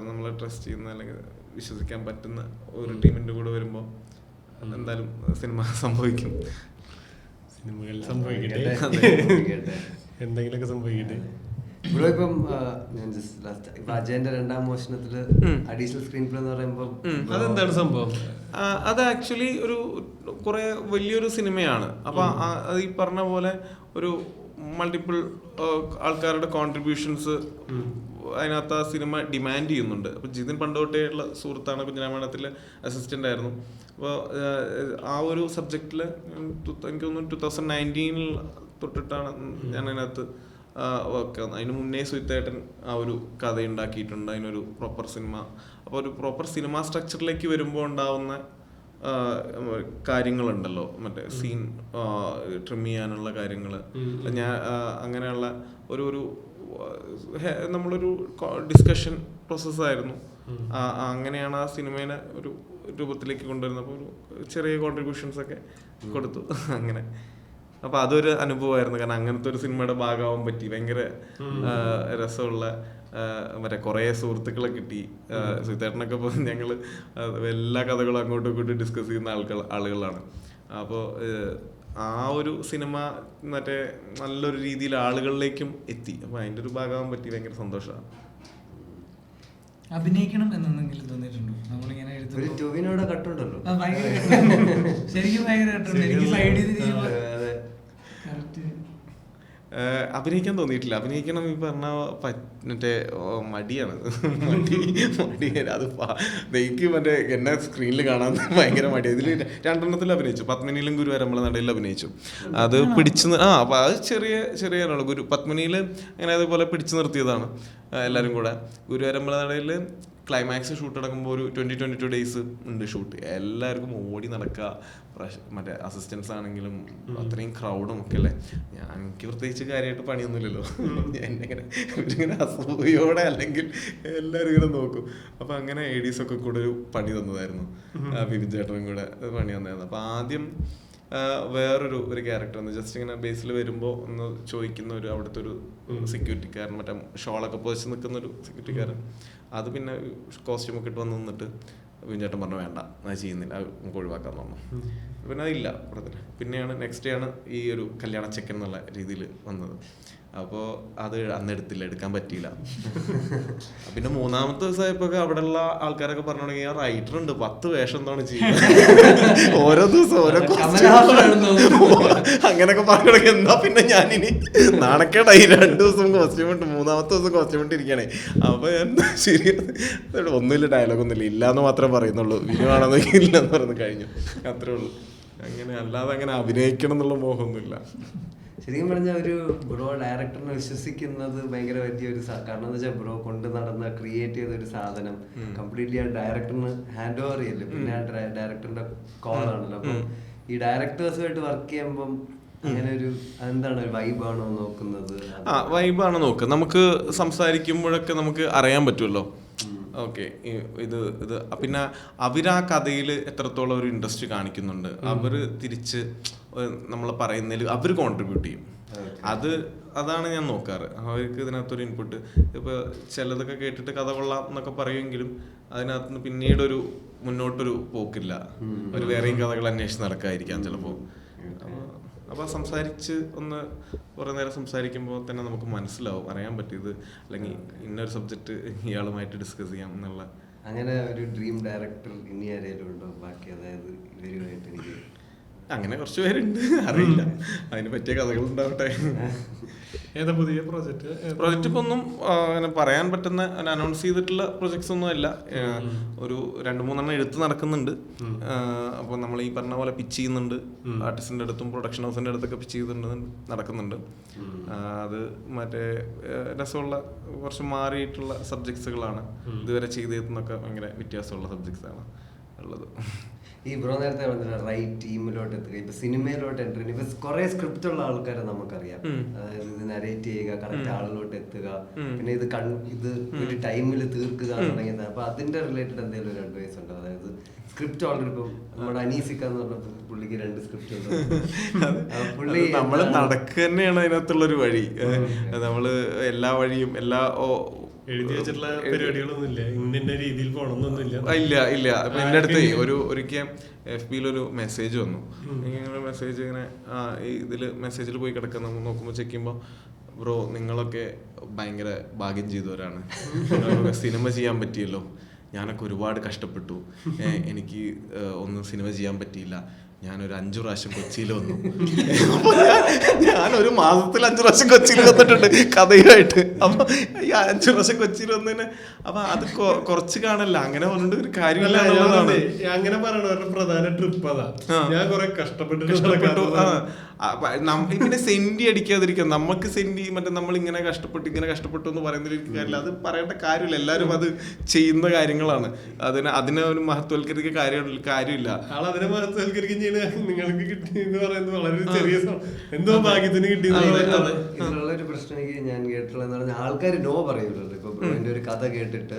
നമ്മളെ ട്രസ്റ്റ് ചെയ്യുന്ന അല്ലെങ്കിൽ വിശ്വസിക്കാൻ പറ്റുന്ന ഒരു ടീമിന്റെ കൂടെ വരുമ്പോൾ എന്തായാലും സിനിമ സംഭവിക്കും. സിനിമകൾ സംഭവിക്കട്ടെ, എന്തെങ്കിലുമൊക്കെ സംഭവിക്കട്ടെ. ഇവിടെ ഇപ്പം ഞാൻ അജയന്റെ 2ാം മോഷണത്തില് അഡീഷണൽ സ്ക്രീൻ പ്ലേ എന്ന് പറയുമ്പോൾ അതെന്താണ് സംഭവം? അത് ആക്ച്വലി കുറെ വലിയൊരു സിനിമയാണ്. അപ്പൊ അത് ഈ പറഞ്ഞ പോലെ ഒരു മൾട്ടിപ്പിൾ ആൾക്കാരുടെ കോൺട്രിബ്യൂഷൻസ് അതിനകത്ത് ആ സിനിമ ഡിമാൻഡ് ചെയ്യുന്നുണ്ട്. അപ്പോൾ ജിതിൻ പണ്ട് തൊട്ടേയുള്ള സുഹൃത്താണ്, കുഞ്ഞിരാമായണത്തിലെ അസിസ്റ്റന്റ് ആയിരുന്നു. അപ്പോൾ ആ ഒരു സബ്ജക്റ്റിൽ എനിക്ക് തോന്നുന്നു 2019 തൊട്ടിട്ടാണ് ഞാൻ അതിനകത്ത് വർക്ക്. അതിന് മുന്നേ സുഹിത്തേട്ടൻ ആ ഒരു കഥ ഉണ്ടാക്കിയിട്ടുണ്ട്, അതിനൊരു പ്രോപ്പർ സിനിമ. അപ്പോൾ ഒരു പ്രോപ്പർ സിനിമ സ്ട്രക്ചറിലേക്ക് വരുമ്പോൾ ഉണ്ടാവുന്ന കാര്യങ്ങളുണ്ടല്ലോ, മറ്റേ സീൻ ട്രിം ചെയ്യാനുള്ള കാര്യങ്ങൾ, ഞാൻ അങ്ങനെയുള്ള ഒരു നമ്മളൊരു ഡിസ്കഷൻ പ്രോസസ്സായിരുന്നു. അങ്ങനെയാണ് ആ സിനിമേനെ ഒരു രൂപത്തിലേക്ക് കൊണ്ടുവരുന്നത്. അപ്പോൾ ഒരു ചെറിയ കോൺട്രിബ്യൂഷൻസ് ഒക്കെ കൊടുത്തു അങ്ങനെ. അപ്പൊ അതൊരു അനുഭവമായിരുന്നു. കാരണം അങ്ങനത്തെ ഒരു സിനിമയുടെ ഭാഗമാവാൻ പറ്റി. ഭയങ്കര രസമുള്ള മറ്റേ കുറേ സുഹൃത്തുക്കളെ കിട്ടി. സുഹിത്തേട്ടനൊക്കെ ഇപ്പോൾ ഞങ്ങൾ എല്ലാ കഥകളും അങ്ങോട്ടും ഇങ്ങോട്ടും ഡിസ്കസ് ചെയ്യുന്ന ആളുകളാണ്. അപ്പോൾ ആ ഒരു സിനിമ മറ്റേ നല്ലൊരു രീതിയിൽ ആളുകളിലേക്കും എത്തി. അപ്പോൾ അതിൻ്റെ ഒരു ഭാഗമാവാൻ പറ്റി. ഭയങ്കര സന്തോഷമാണ്. അഭിനയിക്കണം എന്നെന്തെങ്കിലും തോന്നിയിട്ടുണ്ടോ? നമ്മളിങ്ങനെ ഒരു ടൊവിനോടെ കട്ടുണ്ടല്ലോ, ശരിക്കും ഭയങ്കര കട്ടുണ്ട്. എനിക്ക് സൈഡിൽ അഭിനയിക്കാൻ തോന്നിയിട്ടില്ല. അഭിനയിക്കണം ഈ പറഞ്ഞ മറ്റേ മടിയാണ്. മടി അത് എനിക്ക് മറ്റേ എന്നെ സ്ക്രീനിൽ കാണാൻ ഭയങ്കര മടിയാണ്. ഇതിൽ 2 അഭിനയിച്ചു. പത്മിനിയിലും ഗുരുവായൂരമ്പല നടയിൽ അഭിനയിച്ചു. അത് പിടിച്ച് അപ്പം അത് ചെറിയ പത്മിനിയിൽ അങ്ങനെ അതുപോലെ പിടിച്ചു നിർത്തിയതാണ് എല്ലാവരും കൂടെ. ഗുരുവായൂരമ്പല നടയിൽ ക്ലൈമാക്സ് ഷൂട്ട് നടക്കുമ്പോൾ ഒരു 22 ഡേയ്സ് ഉണ്ട് ഷൂട്ട്. എല്ലാവർക്കും ഓടി നടക്കുക, മറ്റേ അസിസ്റ്റൻസ് ആണെങ്കിലും അത്രയും ക്രൗഡും ഒക്കെ അല്ലേ. എനിക്ക് പ്രത്യേകിച്ച് കാര്യമായിട്ട് പണിയൊന്നുമില്ലല്ലോ. ഇവരിങ്ങനെ അസൂയോടെ അല്ലെങ്കിൽ എല്ലാവരും ഇങ്ങനെ നോക്കും. അപ്പം അങ്ങനെ ADs ഒക്കെ കൂടെ ഒരു പണി തന്നതായിരുന്നു. ബിബിൻ ചേട്ടനും കൂടെ പണി തന്നായിരുന്നു. അപ്പം ആദ്യം വേറൊരു ക്യാരക്ടർ ഒന്ന് ജസ്റ്റ് ഇങ്ങനെ ബേസിൽ വരുമ്പോൾ ഒന്ന് ചോദിക്കുന്ന അവിടുത്തെ ഒരു സെക്യൂരിറ്റിക്കാരൻ, മറ്റേ ഷോളൊക്കെ പൊതിച്ച് നിൽക്കുന്ന ഒരു സെക്യൂരിറ്റിക്കാരൻ. അത് പിന്നെ കോസ്റ്റ്യൂമൊക്കെ ഇട്ട് വന്ന് നിന്നിട്ട് വിഞ്ചേട്ടൻ പറഞ്ഞു വേണ്ട അത് ചെയ്യുന്നില്ല, നമുക്ക് ഒഴിവാക്കാന്ന് പറഞ്ഞു. പിന്നെ അതില്ല പടത്തിൽ. പിന്നെയാണ് നെക്സ്റ്റ് ആണ് ഈ ഒരു കല്യാണ ചെക്കൻ എന്നുള്ള രീതിയിൽ വന്നത്. അപ്പോൾ അത് അന്ന് എടുക്കാൻ പറ്റിയില്ല. പിന്നെ 3-ാമത്തെ ദിവസമായപ്പോ അവിടെയുള്ള ആൾക്കാരൊക്കെ പറഞ്ഞു തുടങ്ങി ആ റൈറ്റർ ഉണ്ട് 10 വേഷം എന്താണ് ചെയ്യുന്നത്, ഓരോ ദിവസം ഓരോ അങ്ങനെയൊക്കെ പറഞ്ഞു തുടങ്ങി. എന്നാ പിന്നെ ഞാനിനി നാണക്കേടായി 2 ദിവസം കോസ്റ്റ്യൂം ഇട്ട് 3-ാമത്തെ ദിവസം കോസ്റ്റ്യൂം ഇട്ടിരിക്കണേ. അപ്പൊ എന്താ ശരി ഒന്നുമില്ല, ഡയലോഗൊന്നുമില്ല, ഇല്ലാന്ന് മാത്രമേ പറയുന്നുള്ളൂ, വിനുവാണെന്ന് ഇല്ലെന്ന് പറഞ്ഞു കഴിഞ്ഞു, അത്രേ ഉള്ളൂ. അങ്ങനെ അല്ലാതെ അങ്ങനെ അഭിനയിക്കണം എന്നുള്ള മോഹമൊന്നുമില്ല. ശരിക്കും പറഞ്ഞാൽ ഒരു ബ്രോ ഡയറക്ടറിനെ വിശ്വസിക്കുന്നത് ഭയങ്കര വലിയൊരു കാരണം എന്ന് വെച്ചാൽ ബ്രോ കൊണ്ട് നടന്ന ക്രിയേറ്റ് ചെയ്ത ഒരു സാധനം കംപ്ലീറ്റ്ലി ആ ഡയറക്ടറിന് ഹാൻഡ് ഓവർ ചെയ്യല്ലേ. പിന്നെ ആ ഡയറക്ടറിന്റെ കോൾ ആണല്ലോ. അപ്പം ഈ ഡയറക്ടേഴ്സുമായിട്ട് വർക്ക് ചെയ്യുമ്പം അങ്ങനെ ഒരു എന്താണ് ഒരു വൈബാണോ നോക്കുന്നത്? വൈബാണ് നോക്കുക. നമുക്ക് സംസാരിക്കുമ്പോഴൊക്കെ നമുക്ക് അറിയാൻ പറ്റുമല്ലോ. ഓക്കെ, ഇത് പിന്നെ അവർ ആ കഥയിൽ എത്രത്തോളം ഒരു ഇൻട്രസ്റ്റ് കാണിക്കുന്നുണ്ട്, അവർ തിരിച്ച് നമ്മൾ പറയുന്നതിൽ അവർ കോൺട്രിബ്യൂട്ട് ചെയ്യും. അതാണ് ഞാൻ നോക്കാറ്. അവർക്ക് ഇതിനകത്തൊരു ഇൻപുട്ട്. ഇപ്പോൾ ചിലതൊക്കെ കേട്ടിട്ട് കഥ കൊള്ളാം എന്നൊക്കെ പറയുമെങ്കിലും അതിനകത്ത് പിന്നീടൊരു മുന്നോട്ടൊരു പോക്കില്ല. അവർ വേറെയും കഥകൾ അന്വേഷിച്ച് നടക്കാതിരിക്കാം ചിലപ്പോൾ. അപ്പോൾ സംസാരിച്ച് ഒന്ന് കുറേ നേരം സംസാരിക്കുമ്പോൾ തന്നെ നമുക്ക് മനസ്സിലാവും, അറിയാൻ പറ്റിയത് അല്ലെങ്കിൽ ഇന്നൊരു സബ്ജക്റ്റ് ഇയാളുമായിട്ട് ഡിസ്കസ് ചെയ്യാം എന്നുള്ള. അങ്ങനെ ഒരു ഡ്രീം ഡയറക്ടർ ഇനി ആരെങ്കിലും ഉണ്ടോ ബാക്കി? അതായത് ഇവരുമായിട്ട് എനിക്ക് അങ്ങനെ കുറച്ച് പേരുണ്ട്, അറിയില്ല, അതിന് പറ്റിയ കഥകൾ ഉണ്ടാവട്ടെ. ഏതാ പുതിയ പ്രോജക്റ്റ്? ഇപ്പൊ ഒന്നും അങ്ങനെ പറയാൻ പറ്റുന്ന അനൗൺസ് ചെയ്തിട്ടുള്ള പ്രൊജക്ട്സ് ഒന്നും അല്ല. ഒരു 2-3 എഴുത്ത് നടക്കുന്നുണ്ട്. അപ്പോൾ നമ്മൾ ഈ പറഞ്ഞ പോലെ പിച്ച് ചെയ്യുന്നുണ്ട്. ആർട്ടിസ്റ്റിന്റെ അടുത്തും പ്രൊഡക്ഷൻ ഹൗസിന്റെ അടുത്തൊക്കെ പിച്ച് ചെയ്തിട്ടുണ്ട്, നടക്കുന്നുണ്ട്. അത് മറ്റേ രസമുള്ള കുറച്ച് മാറിയിട്ടുള്ള സബ്ജക്ട്സുകളാണ്. ഇതുവരെ ചെയ്തതെന്നൊക്കെ ഭയങ്കര വ്യത്യാസമുള്ള സബ്ജക്ട്സ് ആണ് ഉള്ളത്. ഈ ബ്രോ നേരത്തെ പറഞ്ഞില്ല റൈറ്റ് ടീമിലോട്ട് എത്തുക, ഇപ്പൊ സിനിമയിലോട്ട് എൻ്റർ ചെയ്യുക. ഇപ്പൊ കുറെ സ്ക്രിപ്റ്റ് ഉള്ള ആൾക്കാരെ നമുക്കറിയാം. അതായത് ഇത് നരേറ്റ് ചെയ്യുക, കറക്റ്റ് ആളിലോട്ട് എത്തുക, പിന്നെ ഇത് ഒരു ടൈമിൽ തീർക്കുക തുടങ്ങിയത്. അപ്പൊ അതിന്റെ റിലേറ്റഡ് എന്തെങ്കിലും ഒരു അഡ്വൈസ് ഉണ്ടോ? അതായത് സ്ക്രിപ്റ്റ് ഓൾറെഡി ഇപ്പം നമ്മുടെ അനീസിക്ക എന്ന് പറഞ്ഞ പുള്ളിക്ക് 2 സ്ക്രിപ്റ്റ് ഉണ്ട്. പുള്ളി നമ്മള് നടക്കുക തന്നെയാണ് അതിനകത്തുള്ളൊരു വഴി. നമ്മള് എല്ലാ വഴിയും എഴുതി വെച്ചിട്ടുള്ള പരിപാടികളൊന്നും ഇല്ല, ഇന്ന രീതിയിൽ പോകണമെന്നൊന്നുമില്ല. ഇല്ല. അപ്പൊ എന്റെ അടുത്ത് ഒരിക്കൽ FB-യിൽ മെസ്സേജ് വന്നു. ഇങ്ങനെ മെസ്സേജ് ഇങ്ങനെ ഇതില് മെസ്സേജിൽ പോയി കിടക്കുന്ന നോക്കുമ്പോൾ ചെക്ക് ചെയ്യുമ്പോൾ, ബ്രോ നിങ്ങളൊക്കെ ഭയങ്കര ഭാഗ്യം ചെയ്തവരാണ്, സിനിമ ചെയ്യാൻ പറ്റിയല്ലോ. ഞാനൊക്കെ ഒരുപാട് കഷ്ടപ്പെട്ടു, എനിക്ക് ഒന്നും സിനിമ ചെയ്യാൻ പറ്റിയില്ല. ഞാനൊരു 5 പ്രാവശ്യം കൊച്ചിയിൽ വന്നു. ഞാനൊരു മാസത്തിൽ 5 പ്രാവശ്യം കൊച്ചിയിൽ വന്നിട്ടുണ്ട് കഥയുമായിട്ട്. അപ്പൊ ഈ 5 പ്രാവശ്യം കൊച്ചിയിൽ വന്നതിന് അപ്പൊ അത് കുറച്ച് കാണല്ല, അങ്ങനെ പറഞ്ഞിട്ട് ഒരു കാര്യമില്ല എന്നുള്ളതാണ്. അങ്ങനെ പറയണ ഒരു പ്രധാന ട്രിപ്പ് അതാ. ഞാൻ കുറെ കഷ്ടപ്പെട്ടു. ഇങ്ങനെ സെന്റി അടിക്കാതിരിക്കാം. നമുക്ക് സെന്റി മറ്റേ നമ്മൾ ഇങ്ങനെ കഷ്ടപ്പെട്ടു എന്ന് പറയുന്നതിൽ കാര്യമില്ല. അത് പറയേണ്ട കാര്യമില്ല. എല്ലാരും അത് ചെയ്യുന്ന കാര്യങ്ങളാണ്. അതിനെ ഒരു മഹത്വവൽക്കരിക്കുന്ന കാര്യമില്ല. ആളതിനെ മഹത്വവൽക്കരിക്കുകയും ചെയ്യണ നിങ്ങൾക്ക് കിട്ടിയെന്ന് പറയുന്നത് വളരെ ചെറിയ എന്തോ ഭാഗ്യത്തിന് കിട്ടി. ഇതിലുള്ളൊരു പ്രശ്നം ഞാൻ കേട്ടിട്ടുള്ള ആൾക്കാർ നോ പറയൂലല്ലോ. ഇപ്പൊ ബ്രോയിന്റെ ഒരു കഥ കേട്ടിട്ട്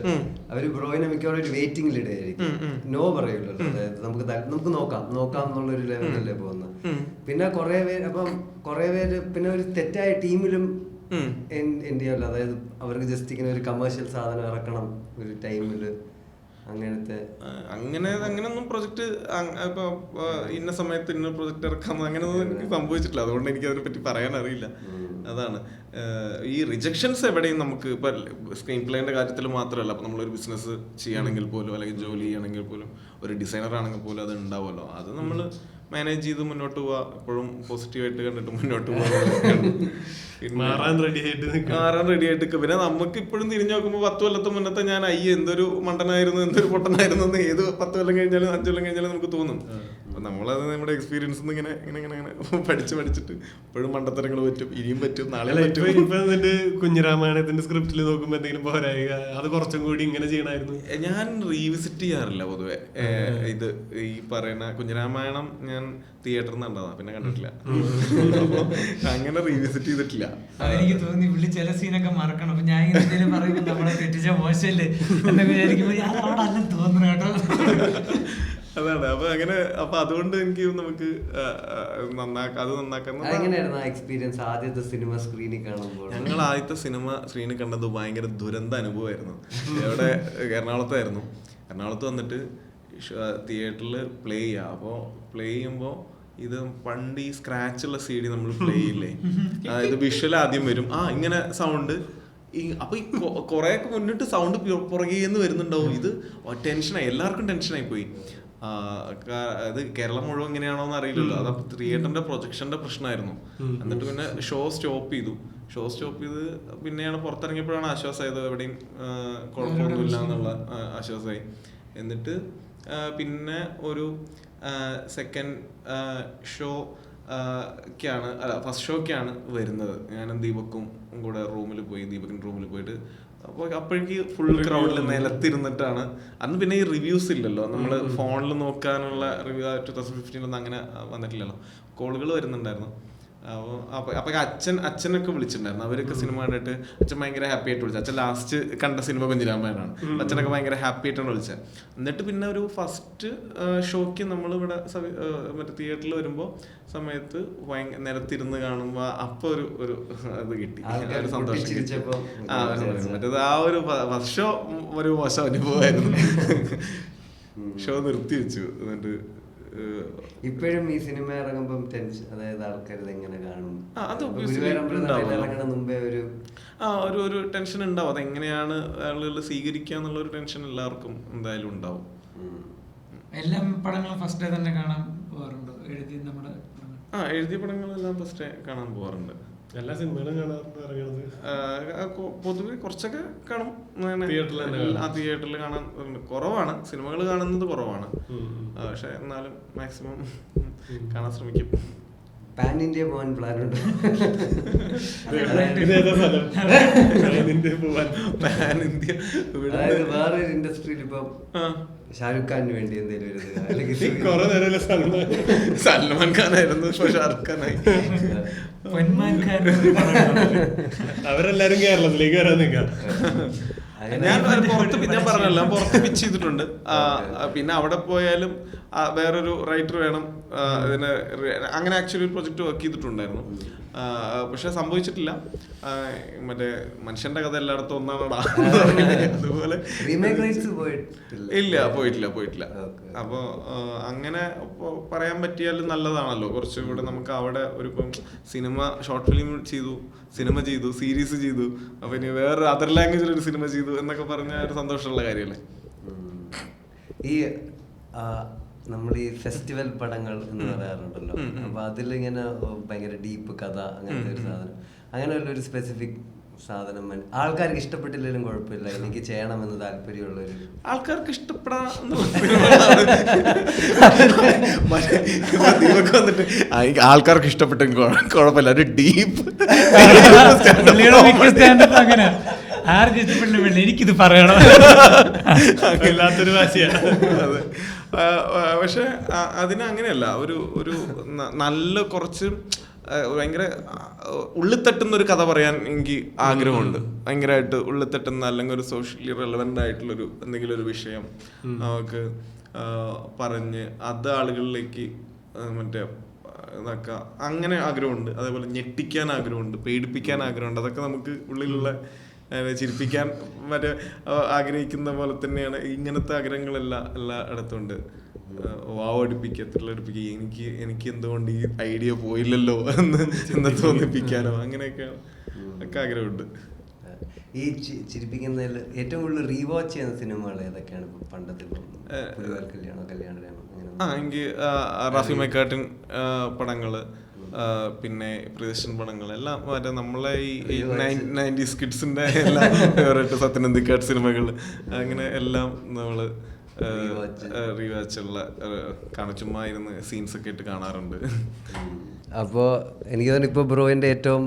അവര് ബ്രോയിനെ മിക്കവാറും ഒരു വെയിറ്റിംഗിൽ ഇടുകയായിരിക്കും, നോ പറയൂലല്ലോ. അതായത് നമുക്ക് നോക്കാം എന്നുള്ളൊരു ലെവലല്ലേ പോകുന്നത്. പിന്നെ കുറെ പേര് പിന്നെ ഒരു തെറ്റായ ടീമിലും എന്ത് ചെയ്യാമല്ലോ. അതായത് അവർക്ക് ജസ്റ്റ് ഇങ്ങനെ ഒരു കമേഴ്ഷ്യൽ സാധനം ഇറക്കണം ഒരു ടൈമില്, അങ്ങനെയൊന്നും പ്രൊജക്ട് ഇപ്പൊ ഇന്ന സമയത്ത് ഇന്ന പ്രൊജക്ട് ഇറക്കാം അങ്ങനെയൊന്നും എനിക്ക് സംഭവിച്ചിട്ടില്ല. അതുകൊണ്ട് എനിക്ക് അതിനെ പറ്റി പറയാൻ അറിയില്ല. അതാണ് ഈ റിജക്ഷൻസ് എവിടെയും നമുക്ക് ഇപ്പൊ സ്ക്രീൻ പ്ലേന്റെ കാര്യത്തിൽ മാത്രമല്ല. അപ്പൊ നമ്മളൊരു ബിസിനസ് ചെയ്യുകയാണെങ്കിൽ പോലും അല്ലെങ്കിൽ ജോലി ചെയ്യണമെങ്കിൽ പോലും ഒരു ഡിസൈനർ ആണെങ്കിൽ പോലും അത് ഉണ്ടാവുമല്ലോ. അത് നമ്മൾ മാനേജ് ചെയ്ത് മുന്നോട്ട് പോവാ, എപ്പോഴും പോസിറ്റീവായിട്ട് കണ്ടിട്ട് മുന്നോട്ട് പോവാ. മാറാൻ റെഡി ആയിട്ട് പിന്നെ നമുക്ക് ഇപ്പോഴും തിരിഞ്ഞു നോക്കുമ്പോൾ 10 കൊല്ലത്തെ മുന്നത്തെ ഞാൻ എന്തൊരു മണ്ടനായിരുന്നു, എന്തൊരു പൊട്ടനായിരുന്നു എന്ന് ഏത് 10 കൊല്ലം കഴിഞ്ഞാലും 5 കൊല്ലം കഴിഞ്ഞാലും നമുക്ക് തോന്നും. അപ്പൊ നമ്മളത് നമ്മുടെ എക്സ്പീരിയൻസ് ഇങ്ങനെ പഠിച്ചിട്ട് ഇപ്പോഴും മണ്ടത്തരങ്ങൾ പറ്റും, ഇനിയും പറ്റും, നാളെ പറ്റും. ഇപ്പൊ കുഞ്ഞിരാമായണത്തിന്റെ സ്ക്രിപ്റ്റിൽ നോക്കുമ്പോ എന്തെങ്കിലും പോരായിക, അത് കുറച്ചും കൂടി ഇങ്ങനെ ചെയ്യണമായിരുന്നു. ഞാൻ റീവിസിറ്റ് ചെയ്യാറില്ല പൊതുവെ. ഇത് ഈ പറയുന്ന കുഞ്ഞിരാമായണം ഞാൻ തിയേറ്ററിൽ നിന്ന് കണ്ടതാ, പിന്നെ കണ്ടിട്ടില്ല. അപ്പൊ അങ്ങനെ റീവിസിറ്റ് ചെയ്തിട്ടില്ല. എനിക്ക് തോന്നി പുള്ളി ചില സീനൊക്കെ മറക്കണം. അപ്പൊ ഞാൻ എന്തെങ്കിലും പറയുമ്പോ നമ്മളെ തെറ്റിച്ച മോശമല്ലേ എന്നൊക്കെ വിചാരിക്കുമ്പോ അവിടെ അല്ല തോന്നുന്നു കേട്ടോ. അതാണ്. അപ്പൊ അതുകൊണ്ട് എനിക്ക് നമുക്ക് അത് നന്നാക്കാൻ. എക്സ്പീരിയൻസ് ആദ്യത്തെ സിനിമ സ്ക്രീനിൽ കാണുമ്പോൾ? ഞങ്ങൾ ആദ്യത്തെ സിനിമ സ്ക്രീനിൽ കണ്ടത് ഭയങ്കര ദുരന്ത അനുഭവമായിരുന്നു. എവിടെ? എറണാകുളത്തായിരുന്നു. എറണാകുളത്ത് വന്നിട്ട് തിയേറ്ററിൽ പ്ലേ ചെയ്യാം. അപ്പോൾ പ്ലേ ചെയ്യുമ്പോൾ ഇത് പണ്ട് ഈ സ്ക്രാച്ചുള്ള CD നമ്മൾ പ്ലേ ചെയ്യില്ലേ, ഇത് വിഷ്വൽ ആദ്യം വരും, ഇങ്ങനെ സൗണ്ട്. അപ്പൊ ഈ കുറെ മുന്നിട്ട് സൗണ്ട് പുറകേന്ന് വരുന്നുണ്ടാവും. ഇത് ടെൻഷനായി, എല്ലാവർക്കും ടെൻഷനായി പോയി. അത് കേരളം മുഴുവൻ ഇങ്ങനെയാണോന്ന് അറിയില്ലല്ലോ. അത് തിയേറ്ററിന്റെ പ്രൊജക്ഷന്റെ പ്രശ്നമായിരുന്നു. എന്നിട്ട് പിന്നെ ഷോ സ്റ്റോപ്പ് ചെയ്ത് പിന്നെയാണ് പുറത്തിറങ്ങിയപ്പോഴാണ് ആശ്വാസമായത്. എവിടെയും കുഴപ്പമൊന്നുമില്ല എന്നുള്ള ആശ്വാസമായി. എന്നിട്ട് പിന്നെ ഒരു സെക്കൻഡ് ഷോ ഫസ്റ്റ് ഷോക്കാണ് വരുന്നത്. ഞാനും ദീപക്കും കൂടെ ദീപകിന്റെ റൂമിൽ പോയിട്ട് അപ്പോൾ അപ്പോഴേക്ക് ഫുൾ ക്രൗഡിൽ നിലത്തിരുന്നിട്ടാണ്. അന്ന് പിന്നെ ഈ റിവ്യൂസ് ഇല്ലല്ലോ, നമ്മൾ ഫോണിൽ നോക്കാനുള്ള റിവ്യൂ 2015 അങ്ങനെ വന്നിട്ടില്ലല്ലോ. കോളുകൾ വരുന്നുണ്ടായിരുന്നു. അപ്പൊ അച്ഛനൊക്കെ വിളിച്ചിട്ടുണ്ടായിരുന്നു. അവരൊക്കെ സിനിമ കണ്ടിട്ട് അച്ഛൻ ഭയങ്കര ഹാപ്പി ആയിട്ട് വിളിച്ചു. അച്ഛൻ ലാസ്റ്റ് കണ്ട സിനിമ കുഞ്ഞിരാമായണാണ്. അച്ഛനൊക്കെ ഭയങ്കര ഹാപ്പി ആയിട്ടാണ് വിളിച്ചത്. എന്നിട്ട് പിന്നെ ഒരു ഫസ്റ്റ് ഷോക്ക് നമ്മൾ ഇവിടെ മറ്റേ തിയേറ്ററിൽ വരുമ്പോൾ സമയത്ത് നിലത്തിരുന്ന് കാണുമ്പോ അപ്പൊ ഒരു ഇത് കിട്ടി, ഒരു സന്തോഷം കിട്ടി. മറ്റേത് ഒരു ഫസ്റ്റ് ഷോ ഒരു മോശം അനുഭവമായിരുന്നു. ഷോ നിർത്തി വെച്ചു. എന്നിട്ട് ഇപ്പോഴും ഈ സിനിമ ഇറങ്ങുമ്പോൾ ടെൻഷൻ, അതായത് ആൾക്കാർ എങ്ങനെ കാണും, മുമ്പേ ഒരു ടെൻഷൻ ഉണ്ടാവും. അതെങ്ങനെയാണ് ആളുകൾ സ്വീകരിക്കുക എന്നുള്ള ഒരു ടെൻഷൻ എല്ലാവർക്കും എന്തായാലും ഉണ്ടാവും. എല്ലാ പടങ്ങളും ഫസ്റ്റ് ഡേ തന്നെ കാണാൻ പോകാറുണ്ടോ? എഴുതിയ പടങ്ങളെല്ലാം ഫസ്റ്റ് ഡേ കാണാൻ പോകാറുണ്ട്. എല്ലാ സിനിമകളും കാണാറുണ്ട്. പൊതുവെ കുറച്ചൊക്കെ കാണും. തിയേറ്ററിൽ കാണാൻ കുറവാണ്, സിനിമകൾ കാണുന്നത് കുറവാണ്. പക്ഷെ എന്നാലും മാക്സിമം കാണാൻ ശ്രമിക്കും. പാൻ ഇന്ത്യ പോകാൻ പ്ലാൻ ഉണ്ട്? പാൻ ഇന്ത്യ വേറൊരു ഇൻഡസ്ട്രിയിൽ ഇപ്പം ഷാരൂഖ് ഖാന് വേണ്ടി എന്തെങ്കിലും സൽമാൻ ഖാൻ ആയിരുന്നു, ഷാരൂഖ് ഖാനായി. അവരെല്ലാരും കേരളത്തിലേക്ക് വരാൻ നിൽക്കാം. ഞാൻ പറഞ്ഞല്ലോ, പുറത്ത് പിച്ച് ചെയ്തിട്ടുണ്ട്. പിന്നെ അവിടെ പോയാലും വേറൊരു റൈറ്റർ വേണം ഇതിന്. അങ്ങനെ ആക്ച്വലി ഒരു പ്രൊജക്ട് വർക്ക് ചെയ്തിട്ടുണ്ടായിരുന്നു. പക്ഷെ സംഭവിച്ചിട്ടില്ല. മറ്റേ മനുഷ്യന്റെ കഥ എല്ലായിടത്തും ഒന്നാണടാ, അതുപോലെ പോയിട്ടില്ല. അപ്പൊ അങ്ങനെ പറയാൻ പറ്റിയാലും നല്ലതാണല്ലോ. കുറച്ചുകൂടെ നമുക്ക് അവിടെ ഒരു സിനിമ, ഷോർട്ട് ഫിലിം ചെയ്തു, സിനിമ ചെയ്തു, സീരീസ് ചെയ്തു, അപ്പൊ ഇനി വേറെ അതർ ലാംഗ്വേജിൽ ഒരു സിനിമ ചെയ്തു എന്നൊക്കെ പറഞ്ഞ ഒരു സന്തോഷമുള്ള കാര്യമല്ലേ. ഈ നമ്മൾ ഈ ഫെസ്റ്റിവൽ പടങ്ങൾ എന്ന് പറയാറുണ്ടല്ലോ, അപ്പൊ അതിലിങ്ങനെ ഭയങ്കര ഡീപ്പ് കഥ അങ്ങനത്തെ ഒരു സാധനം, അങ്ങനെയുള്ള ഒരു സ്പെസിഫിക് സാധനം ആൾക്കാർക്ക് ഇഷ്ടപ്പെട്ടില്ലെങ്കിലും കുഴപ്പമില്ല, എനിക്ക് ചെയ്യണമെന്ന് താല്പര്യമുള്ളൊരു ആൾക്കാർക്ക് വന്നിട്ട് ആൾക്കാർക്ക് ഇഷ്ടപ്പെട്ടെങ്കിൽ കുഴപ്പമില്ല, ഒരു ഡീപ്പ് അങ്ങനെ ആർക്കും ഇഷ്ടപ്പെട്ടില്ല, എനിക്കിത് പറയണം, വല്ലാത്തൊരു വാശിയാണ്. അതെ. പക്ഷെ അതിന് അങ്ങനെയല്ല, ഒരു നല്ല കുറച്ച് ഭയങ്കര ഉള്ളിൽ തട്ടുന്ന ഒരു കഥ പറയാൻ എനിക്ക് ആഗ്രഹമുണ്ട്. ഭയങ്കരമായിട്ട് ഉള്ളിൽ തട്ടുന്ന, അല്ലെങ്കിൽ ഒരു സോഷ്യലി റെലവെന്റ് ആയിട്ടുള്ളൊരു എന്തെങ്കിലും ഒരു വിഷയം നമുക്ക് പറഞ്ഞ് അത് ആളുകളിലേക്ക് മറ്റേ ഇതാക്കുക, അങ്ങനെ ആഗ്രഹമുണ്ട്. അതേപോലെ ഞെട്ടിക്കാൻ ആഗ്രഹമുണ്ട്, പേടിപ്പിക്കാൻ ആഗ്രഹമുണ്ട്. അതൊക്കെ നമുക്ക് ഉള്ളിലുള്ള ചിരിപ്പിക്കാൻ മറ്റേ ആഗ്രഹിക്കുന്ന പോലെ തന്നെയാണ് ഇങ്ങനത്തെ ആഗ്രഹങ്ങളെല്ലാം എല്ലായിടത്തും ഉണ്ട്. വാവടിപ്പിക്കുക, ത്രില്ലടിപ്പിക്കുക, എനിക്ക് എന്തുകൊണ്ട് ഈ ഐഡിയ പോയില്ലല്ലോ എന്ന് തോന്നിപ്പിക്കാനോ അങ്ങനെയൊക്കെ ഒക്കെ ആഗ്രഹമുണ്ട്. ഈ ചിരിപ്പിക്കുന്നതിൽ ഏറ്റവും കൂടുതൽ റീവാച്ച് ചെയ്യുന്ന സിനിമകൾ ഏതൊക്കെയാണ്? പണ്ടത്തെ കല്യാണം എനിക്ക് റാഫി മെക്കാട്ടിൻ പടങ്ങള്, പിന്നെ പ്രിയദർശൻ പടങ്ങൾ എല്ലാം മറ്റേ നമ്മളെ ഈ 90s കിഡ്സിന്റെ എല്ലാം ഫേവറേറ്റ് സത്യനന്ദിക്കാട് സിനിമകൾ അങ്ങനെ എല്ലാം നമ്മള് റീവാച്ചുള്ള ചുമ്മാ ഇരുന്ന് സീൻസ് ഒക്കെ ഇട്ട് കാണാറുണ്ട്. അപ്പോൾ എനിക്ക് തോന്നുന്നു ഇപ്പോൾ ബ്രോയിൻ്റെ ഏറ്റവും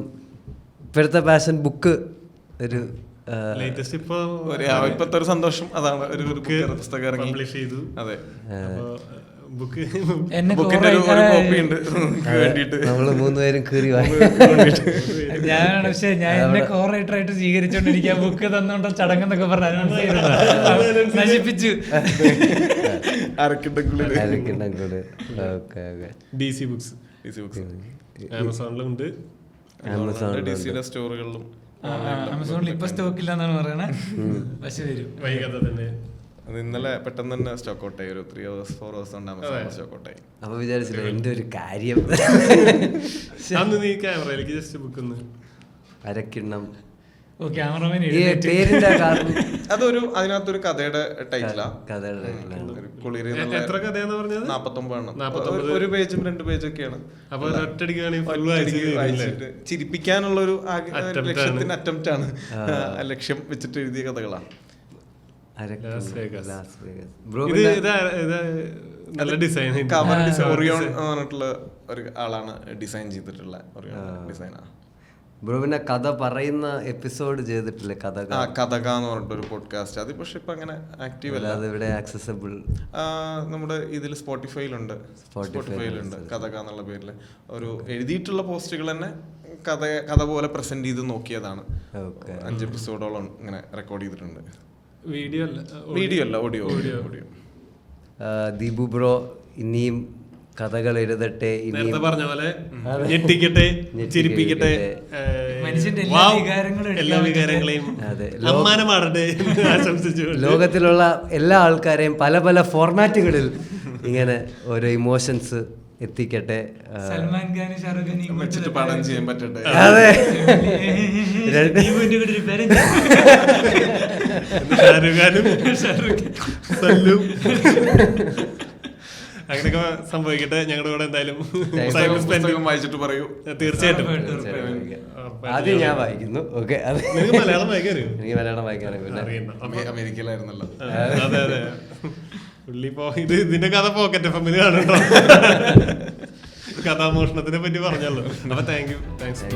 ഇപ്പോഴത്തെ പാഷൻ ബുക്ക് ഒരു ലേറ്റസ്റ്റ് ഇപ്പോഴത്തെ ഒരു സന്തോഷം അതാണ്. ഒരു പുസ്തകം ഇറങ്ങി പബ്ലിഷ് ചെയ്തു. അതെ, ബുക്ക് ബുക്കിന്റെ ഒരു കോപ്പി ഉണ്ട് വേണ്ടിട്ട് നമ്മള് 3 പേരും കീറി ഞാനാണ്. പക്ഷെ ഞാൻ എന്നെ കോറൈറ്റർ ആയിട്ട് സ്വീകരിച്ചോണ്ടിരിക്കുക. ബുക്ക് തന്നോണ്ട് ചടങ്ങെന്നൊക്കെ പറഞ്ഞ് അനൗൺസ് ചെയ്തത് നശിപ്പിച്ചു. DC ബുക്സ് ആമസോണിലുണ്ട്, ഡിസിയുടെ സ്റ്റോറുകളിലും. ആമസോണിൽ ഇപ്പൊ സ്റ്റോക്ക് ഇല്ലെന്നാണ് പറയണത്, പക്ഷെ വരും വൈകാതെ തന്നെ. അത് ഇന്നലെ പെട്ടെന്ന് തന്നെ സ്റ്റോക്ക് ഔട്ടായി. ഒരു 3 hours 4 hours കൊണ്ട് ആമസോണിൽ സ്റ്റോക്ക് ഔട്ടായി. അപ്പൊ വിചാരിച്ചില്ല എന്റെ ഒരു കാര്യം അന്ന് നീ ക്യാമറയിലേക്ക് ജസ്റ്റ് ബുക്ക് അരക്കിണ്ണം ക്യാമറമാൻ പേരിന്റെ കാരണം അതൊരു അതിനകത്തൊരു കഥയുടെ ടൈറ്റിലാ. എത്ര കഥയാന്ന് പറഞ്ഞത്? 49 ഒരു പേജും 2 പേജൊക്കെയാണ്. അപ്പൊ ചിരിപ്പിക്കാനുള്ള ഒരു ലക്ഷ്യത്തിന്റെ അറ്റംപ്റ്റ് ആണ്. ലക്ഷ്യം വെച്ചിട്ട് എഴുതിയ കഥകളാണ്. നല്ല ഡിസൈൻ ഒറിയോൺ പറഞ്ഞിട്ടുള്ള ഒരു ആളാണ് ഡിസൈൻ ചെയ്തിട്ടുള്ള ഡിസൈനാ. ബ്രോ പിന്നെ കഥ പറയുന്ന എപ്പിസോഡ് ചെയ്തിട്ടില്ലേ? കഥ എന്ന് പറഞ്ഞിട്ടൊരു പോഡ്കാസ്റ്റ്. അത് പക്ഷെ ഇപ്പൊ അങ്ങനെ ആക്റ്റീവ് അല്ല. അത് ഇവിടെ ആക്സസബിൾ നമ്മുടെ ഇതിൽ സ്പോട്ടിഫൈയിലുണ്ട് കഥ എന്നുള്ള പേരിൽ ഒരു എഴുതിയിട്ടുള്ള പോസ്റ്റുകൾ തന്നെ കഥ പോലെ പ്രസന്റ് ചെയ്ത് നോക്കിയതാണ്. 5 എപ്പിസോഡോളം ഇങ്ങനെ റെക്കോർഡ് ചെയ്തിട്ടുണ്ട്. വീഡിയോ അല്ല, ഓഡിയോ. ദീപു ബ്രോ ഇനിയും കഥകൾ എഴുതട്ടെ, നേരത്തെ പറഞ്ഞ പോലെ ഞെട്ടിക്കട്ടെ, ചിരിപ്പിക്കട്ടെ, മനുഷ്യന്റെ എല്ലാ വികാരങ്ങളെയും അമ്മാനമാടട്ടെ ആശംസിച്ചു. ലോകത്തിലുള്ള എല്ലാ ആൾക്കാരെയും പല പല ഫോർമാറ്റുകളിൽ ഇങ്ങനെ ഓരോ ഇമോഷൻസ് എത്തിക്കട്ടെ. സൽമാൻ ഖാൻ, ഷാറുഖ് ഖാൻ വെച്ചിട്ട് പടം ചെയ്യാൻ പറ്റട്ടെ. അതെ, അങ്ങനെയൊക്കെ സംഭവിക്കട്ടെ. ഞങ്ങളുടെ കൂടെ എന്തായാലും വായിച്ചിട്ട് പറയൂ. തീർച്ചയായിട്ടും ആദ്യം ഞാൻ വായിക്കുന്നു. ഓക്കെ, എനിക്ക് മലയാളം വായിക്കാൻ അറിയും. എനിക്ക് മലയാളം വായിക്കാൻ അമേരിക്കയിലായിരുന്നല്ലോ. അതെ അതെ, പുള്ളി ഇതിന്റെ കഥ പോക്കറ്റ് എഫ്എമ്മിൽ കാണുന്നുണ്ടോ? കഥാമോഷണത്തിനെ പറ്റി പറഞ്ഞല്ലോ. അപ്പൊ താങ്ക്സ്.